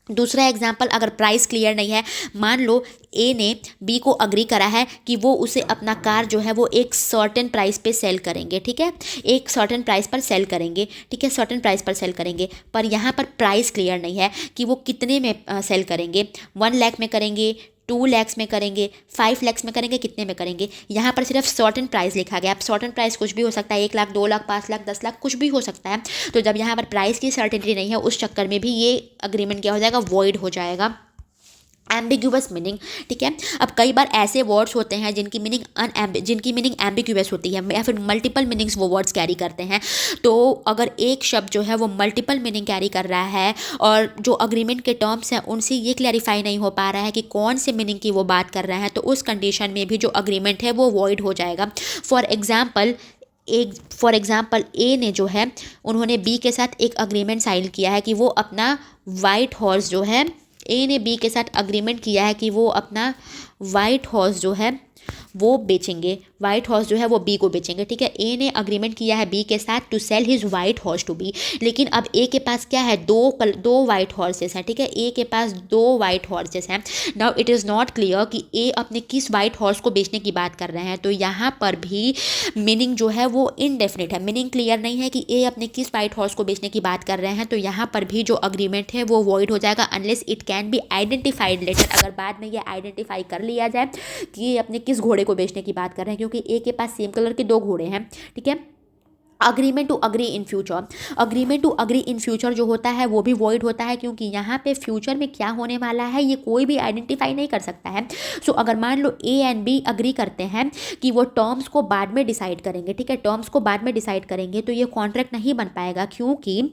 दूसरा एग्जाम्पल, अगर प्राइस क्लियर नहीं है, मान लो ए ने बी को अग्री करा है कि वो उसे अपना कार जो है वो एक सर्टेन प्राइस पे सेल करेंगे, ठीक है, एक सर्टेन प्राइस पर सेल करेंगे, ठीक है, सर्टेन प्राइस पर सेल करेंगे, पर यहाँ पर प्राइस क्लियर नहीं है कि वो कितने में सेल करेंगे, 1 लाख में करेंगे, 2 लाख में करेंगे, 5 लाख में करेंगे, कितने में करेंगे। यहाँ पर सिर्फ सर्टेन प्राइस लिखा गया। अब सर्टेन प्राइस कुछ भी हो सकता है, 1 लाख, 2 लाख, 5 लाख, 10 लाख, कुछ भी हो सकता है। तो जब यहाँ पर प्राइस की सर्टेनिटी नहीं है, उस चक्कर में भी ये अग्रीमेंट क्या हो जाएगा, वॉइड हो जाएगा। एम्बिग्यूअस मीनिंग, ठीक है। अब कई बार ऐसे वर्ड्स होते हैं जिनकी मीनिंग एम्बिग्यूअस होती है या फिर मल्टीपल मीनिंग्स वो वर्ड्स कैरी करते हैं। तो अगर एक शब्द जो है वो मल्टीपल मीनिंग कैरी कर रहा है और जो अग्रीमेंट के टर्म्स हैं उनसे ये क्लैरिफाई नहीं हो पा रहा है कि कौन से मीनिंग की वो बात कर रहा है, तो उस कंडीशन में भी जो अग्रीमेंट है वो वॉइड हो जाएगा। फॉर एग्जाम्पल ए ने जो है उन्होंने बी के साथ एक अग्रीमेंट साइन किया है कि वो अपना वाइट हॉर्स जो है, ए ने बी के साथ अग्रीमेंट किया है कि वो अपना वाइट हॉर्स जो है वो बेचेंगे, वाइट हॉर्स जो है वो बी को बेचेंगे, ठीक है। ए ने अग्रीमेंट किया है बी के साथ to sell his white horse to B, लेकिन अब ए के पास क्या है, दो वाइट हॉर्सेस हैं, ठीक है। ए के पास 2 वाइट हॉर्सेस हैं। Now it is not clear कि ए अपने किस वाइट हॉर्स को बेचने की बात कर रहे हैं, तो यहाँ पर भी मीनिंग जो है वो इनडेफिनिट है, मीनिंग क्लियर नहीं है कि ए अपने किस वाइट हॉर्स को बेचने की बात कर रहे हैं। तो यहाँ पर भी जो अग्रीमेंट है वो वॉइड हो जाएगा unless it can be identified later, अगर बाद में ये आइडेंटिफाई कर लिया जाए कि ये अपने किस घोड़े को बेचने की बात कर रहे हैं, क्योंकि ए के पास सेम कलर के 2 घोड़े हैं, ठीक है। Agreement to agree in future, agreement to agree in future जो होता है वो भी वॉइड होता है, क्योंकि यहाँ पे फ्यूचर में क्या होने वाला है ये कोई भी आइडेंटिफाई नहीं कर सकता है। सो अगर मान लो ए एंड बी अग्री करते हैं कि वो टर्म्स को बाद में डिसाइड करेंगे, ठीक है, टर्म्स को बाद में डिसाइड करेंगे, तो ये कॉन्ट्रैक्ट नहीं बन पाएगा, क्योंकि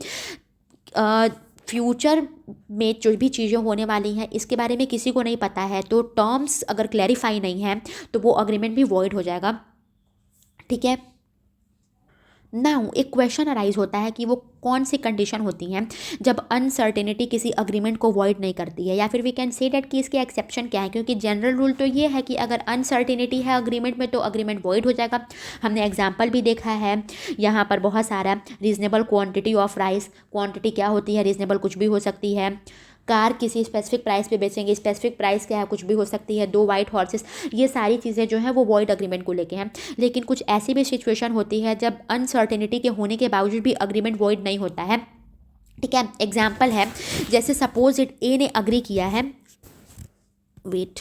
फ्यूचर में जो भी चीज़ें होने वाली हैं इसके बारे में किसी को नहीं पता है। तो टर्म्स अगर क्लैरिफाई नहीं है तो वो अग्रीमेंट भी वॉइड हो जाएगा, ठीक है। नाउ एक क्वेश्चन अराइज होता है कि वो कौन सी कंडीशन होती हैं जब अनसर्टेनिटी किसी अग्रीमेंट को वॉइड नहीं करती है, या फिर वी कैन से डैट कि इसके एक्सेप्शन क्या है, क्योंकि जनरल रूल तो ये है कि अगर अनसर्टेनिटी है अग्रीमेंट में तो अग्रीमेंट वॉइड हो जाएगा। हमने एग्जाम्पल भी देखा है यहाँ पर बहुत सारा, reasonable quantity of rice, quantity क्या होती है, रीजनेबल कुछ भी हो सकती है। कार किसी स्पेसिफिक प्राइस पे बेचेंगे, स्पेसिफिक प्राइस क्या है, कुछ भी हो सकती है। 2 वाइट हॉर्सेस, ये सारी चीज़ें जो है वो वॉइड अग्रीमेंट को लेके हैं। लेकिन कुछ ऐसी भी सिचुएशन होती है जब अनसर्टेनिटी के होने के बावजूद भी अग्रीमेंट वॉइड नहीं होता है, ठीक है। एग्जाम्पल है, जैसे सपोज इट ए ने अग्री किया है, वेट,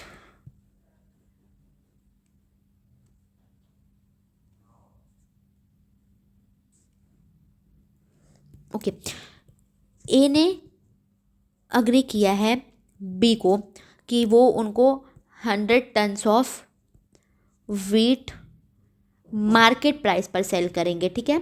ओके, ए ने अग्री किया है बी को कि वो उनको 100 tons of wheat market price पर सेल करेंगे, ठीक है,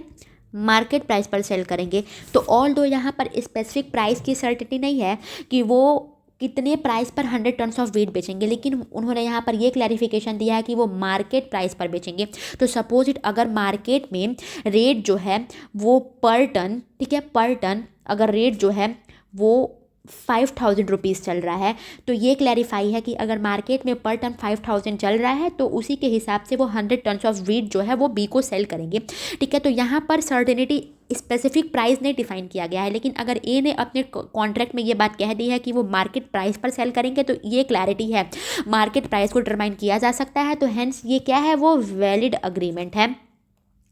मार्केट प्राइस पर सेल करेंगे। तो ऑल दो यहाँ पर स्पेसिफिक प्राइस की सर्टेनिटी नहीं है कि वो कितने प्राइस पर 100 टन्स ऑफ वीट बेचेंगे, लेकिन उन्होंने यहाँ पर ये क्लैरिफिकेशन दिया है कि वो मार्केट प्राइस पर बेचेंगे। तो सपोज इट अगर मार्केट में रेट जो है वो पर टन, ठीक है, पर टन अगर रेट जो है वो 5000 रुपीज़ चल रहा है, तो ये क्लैरिफाई है कि अगर मार्केट में पर टन 5000 चल रहा है तो उसी के हिसाब से वो 100 टन्स ऑफ वीट जो है वो बी को सेल करेंगे, ठीक है। तो यहाँ पर सर्टेनिटी स्पेसिफिक प्राइस नहीं डिफाइन किया गया है, लेकिन अगर ए ने अपने कॉन्ट्रैक्ट में ये बात कह दी है कि वो मार्केट प्राइस पर सेल करेंगे तो ये क्लैरिटी है, मार्केट प्राइस को डिटरमाइन किया जा सकता है, तो हेंस ये क्या है, वो वैलिड अग्रीमेंट है।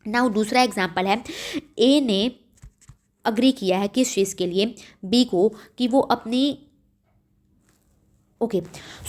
नाउ दूसरा एग्जाम्पल है, ए ने अग्री किया है किस चीज़ के लिए, बी को, कि वो अपनी, ओके,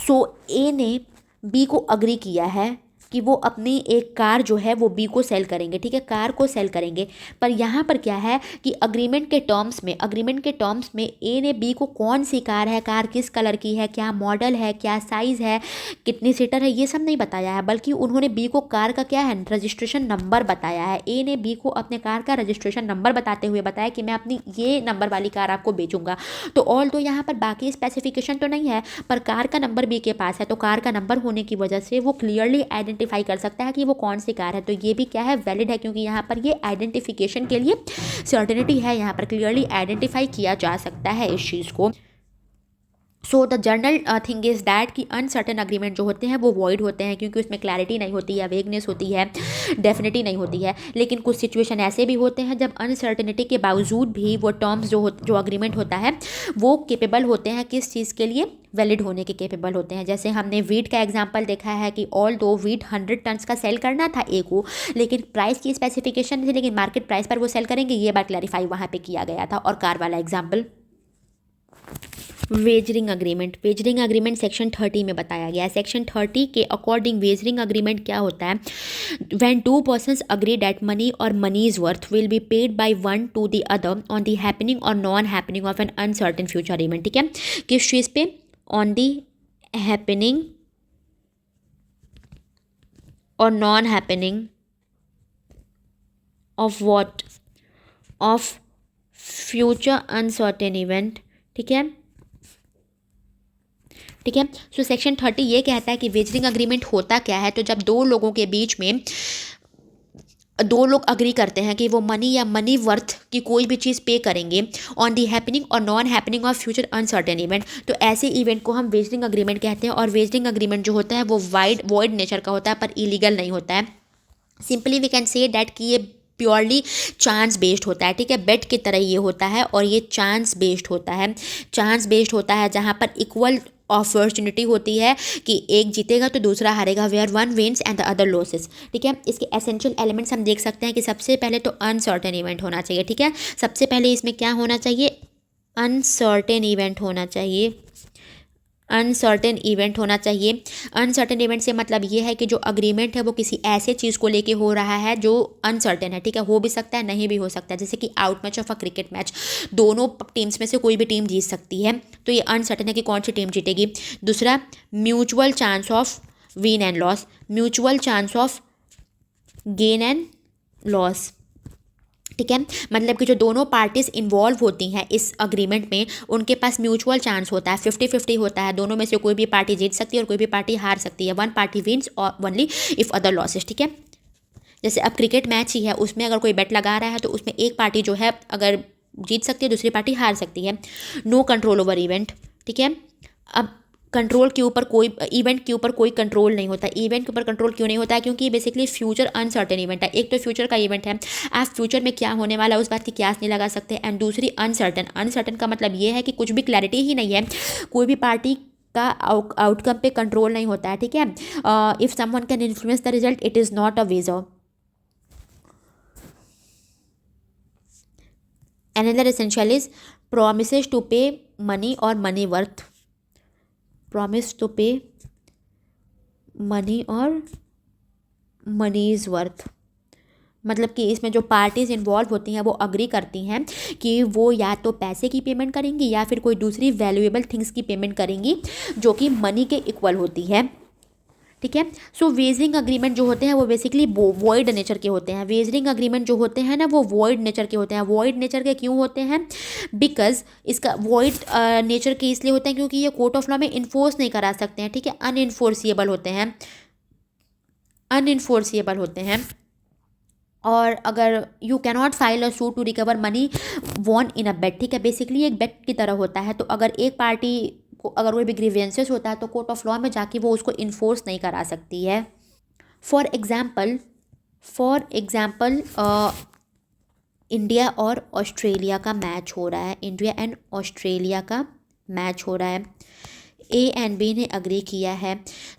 सो ए ने बी को अग्री किया है कि वो अपनी एक कार जो है वो बी को सेल करेंगे, ठीक है, कार को सेल करेंगे। पर यहाँ पर क्या है कि अग्रीमेंट के टर्म्स में ए ने बी को कौन सी कार है, कार किस कलर की है, क्या मॉडल है, क्या साइज़ है, कितनी सीटर है, ये सब नहीं बताया है, बल्कि उन्होंने बी को कार का क्या है, रजिस्ट्रेशन नंबर बताया है। ए ने बी को अपने कार का रजिस्ट्रेशन नंबर बताते हुए बताया कि मैं अपनी ये नंबर वाली कार आपको बेचूंगा। तो ऑल दो यहाँ पर बाकी स्पेसिफिकेशन तो नहीं है, पर कार का नंबर बी के पास है, तो कार का नंबर होने की वजह से वो क्लियरली आइडेंटिफाई कर सकता है कि वो कौन सी कार है। तो ये भी क्या है, वैलिड है, क्योंकि यहाँ पर ये आइडेंटिफिकेशन के लिए सर्टेनिटी है, यहाँ पर क्लियरली आइडेंटिफाई किया जा सकता है इस चीज़ को। So the general thing is that कि अनसर्टेन अग्रीमेंट जो होते हैं वो वॉइड होते हैं, क्योंकि उसमें क्लैरिटी नहीं होती है, वेगनेस होती है, डेफिनिटी नहीं होती है। लेकिन कुछ सिचुएशन ऐसे भी होते हैं जब अनसर्टेनिटी के बावजूद भी वो टर्म्स जो अग्रीमेंट होता है वो केपेबल होते हैं, किस चीज़ के लिए, वैलिड होने के केपेबल होते हैं। जैसे हमने वीट का एग्जांपल देखा है कि ऑल दो वीट 100 टन्स का सेल करना था ए को, लेकिन प्राइस की स्पेसिफिकेशन थी, लेकिन मार्केट प्राइस पर वो सेल करेंगे, ये बात क्लैरिफाई वहाँ पे किया गया था। और कार वाला एग्जाम्पल वेजरिंग अग्रीमेंट सेक्शन 30 में बताया गया है। सेक्शन 30 के अकॉर्डिंग वेजरिंग अग्रीमेंट क्या होता है, when 2 persons agree that money और money's worth will be paid by one to the other on the happening और non happening of an uncertain future event, ठीक है, किस चीज़ पे, ऑन दी हैपनिंग और non happening of what, of future uncertain event. ठीक है, ठीक है। सो सेक्शन 30 ये कहता है कि वेजरिंग अग्रीमेंट होता क्या है। तो जब दो लोगों के बीच में दो लोग अग्री करते हैं कि वो मनी या मनी वर्थ की कोई भी चीज़ पे करेंगे ऑन दी हैपनिंग और non happening of future uncertain event, तो ऐसे इवेंट को हम वेजरिंग अग्रीमेंट कहते हैं। और वेजरिंग अग्रीमेंट जो होता है वो वॉइड नेचर का होता है, पर इलीगल नहीं होता है। Simply we can say that कि ये प्योरली चांस बेस्ड होता है। ठीक है, बेट की तरह ये होता है और ये चांस बेस्ड होता है। चांस बेस्ड होता है जहाँ पर इक्वल अपॉर्चुनिटी होती है कि एक जीतेगा तो दूसरा हारेगा, where one wins and the other losses. ठीक है, इसके एसेंशियल एलिमेंट्स हम देख सकते हैं कि सबसे पहले तो अनसर्टेन इवेंट होना चाहिए। ठीक है, सबसे पहले इसमें क्या होना चाहिए, अनसर्टेन इवेंट होना चाहिए। अनसर्टेन इवेंट होना चाहिए। अनसर्टेन इवेंट से मतलब ये है कि जो अग्रीमेंट है वो किसी ऐसे चीज़ को लेके हो रहा है जो अनसर्टेन है। ठीक है, हो भी सकता है नहीं भी हो सकता है, जैसे कि out match of a cricket match, दोनों टीम्स में से कोई भी टीम जीत सकती है, तो ये अनसर्टेन है कि कौन सी टीम जीतेगी। दूसरा, mutual chance of win and loss, mutual chance of gain and loss. ठीक है, मतलब कि जो दोनों पार्टीज इन्वॉल्व होती हैं इस अग्रीमेंट में उनके पास म्यूचुअल चांस होता है, 50-50 होता है, दोनों में से कोई भी पार्टी जीत सकती है और कोई भी पार्टी हार सकती है। वन पार्टी विन्स और ओनली इफ अदर लॉसेस। ठीक है, जैसे अब क्रिकेट मैच ही है, उसमें अगर कोई बेट लगा रहा है तो उसमें एक पार्टी जो है अगर जीत सकती है, दूसरी पार्टी हार सकती है। No control over event. ठीक है, अब कंट्रोल के ऊपर कोई इवेंट के ऊपर कोई कंट्रोल नहीं होता। इवेंट के ऊपर कंट्रोल क्यों नहीं होता है, क्योंकि बेसिकली फ्यूचर अनसर्टेन इवेंट है। एक तो फ्यूचर का इवेंट है, आप फ्यूचर में क्या होने वाला है उस बात की क्यास नहीं लगा सकते, एंड दूसरी अनसर्टेन। अनसर्टेन का मतलब ये है कि कुछ भी क्लैरिटी ही नहीं है, कोई भी पार्टी का आउटकम पे कंट्रोल नहीं होता है। ठीक है, if someone can influence the result it is not a wager. Another essential is promises to pay money or money worth. Promise to pay money और मनी इज़ वर्थ, मतलब कि इसमें जो पार्टीज इन्वॉल्व होती हैं वो अग्री करती हैं कि वो या तो पैसे की पेमेंट करेंगी या फिर कोई दूसरी वैल्यूएबल थिंग्स की पेमेंट करेंगी जो कि मनी के इक्वल होती है। ठीक है, सो वेजरिंग अग्रीमेंट जो होते हैं वो बेसिकली वॉइड नेचर के होते हैं। वेजरिंग अग्रीमेंट जो होते हैं ना वो वॉइड नेचर के होते हैं। वॉइड नेचर के क्यों होते हैं, बिकॉज इसका वॉइड नेचर के इसलिए होते हैं क्योंकि ये कोर्ट ऑफ लॉ में इन्फोर्स नहीं करा सकते हैं। ठीक है, अनइन्फोर्सिएबल होते हैं, अनइन्फोर्सिएबल होते हैं। और अगर you cannot file a suit to recover money won in a bet. ठीक है, बेसिकली एक बेट की तरह होता है, तो अगर एक पार्टी को अगर कोई भी ग्रीवियंसेस होता है तो कोर्ट ऑफ लॉ में जाके वो उसको इन्फोर्स नहीं करा सकती है। फॉर एग्जाम्पल इंडिया और ऑस्ट्रेलिया का मैच हो रहा है, इंडिया एंड ऑस्ट्रेलिया का मैच हो रहा है, ए एंड बी ने अग्री किया है।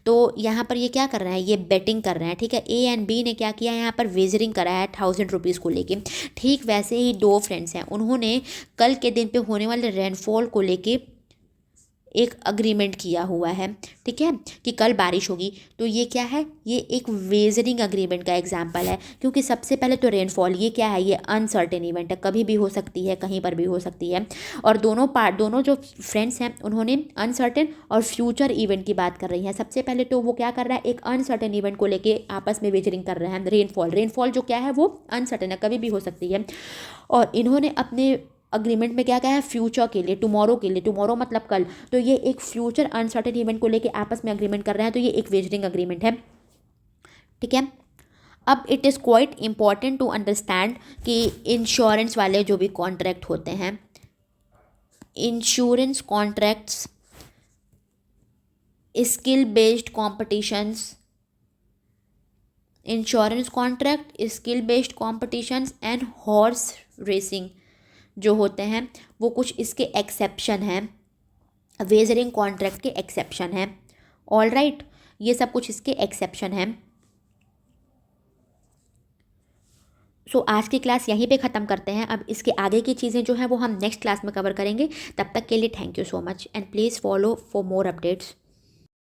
तो यहाँ पर ये क्या कर रहा है, ये बेटिंग कर रहे हैं। ठीक है, ए एंड बी ने क्या किया, यहाँ पर वेजरिंग करा है 1000 रुपीज़ को लेके। ठीक वैसे ही दो फ्रेंड्स हैं, उन्होंने कल के दिन पे होने वाले रेनफॉल को लेके एक अग्रीमेंट किया हुआ है। ठीक है, कि कल बारिश होगी, तो ये क्या है, ये एक वेजरिंग अग्रीमेंट का एग्जांपल है। क्योंकि सबसे पहले तो रेनफॉल ये क्या है, ये अनसर्टेन इवेंट है, कभी भी हो सकती है, कहीं पर भी हो सकती है। और दोनों जो फ्रेंड्स हैं उन्होंने अनसर्टेन और फ्यूचर इवेंट की बात कर रही हैं। सबसे पहले तो वो क्या कर रहा है, एक अनसर्टेन इवेंट को लेके आपस में वेजरिंग कर रहे हैं। रेनफॉल जो क्या है वो अनसर्टेन है, कभी भी हो सकती है। और इन्होंने अपने अग्रीमेंट में क्या कहा है, फ्यूचर के लिए, टुमारो के लिए, टुमारो मतलब कल, तो ये एक फ्यूचर अनसर्टेन इवेंट को लेके आपस में अग्रीमेंट कर रहे हैं, तो ये एक वेजरिंग अग्रीमेंट है। ठीक है, अब it is quite important to understand कि इंश्योरेंस वाले जो भी कॉन्ट्रैक्ट होते हैं, insurance contracts, skill based competitions, insurance contract, skill based competitions and horse racing जो होते हैं वो कुछ इसके एक्सेप्शन हैं, वेजरिंग कॉन्ट्रैक्ट के एक्सेप्शन हैं। ऑल राइट, ये सब कुछ इसके एक्सेप्शन हैं। सो आज की क्लास यहीं पे ख़त्म करते हैं। अब इसके आगे की चीज़ें जो हैं वो हम नेक्स्ट क्लास में कवर करेंगे। तब तक के लिए thank you so much and please follow for more updates.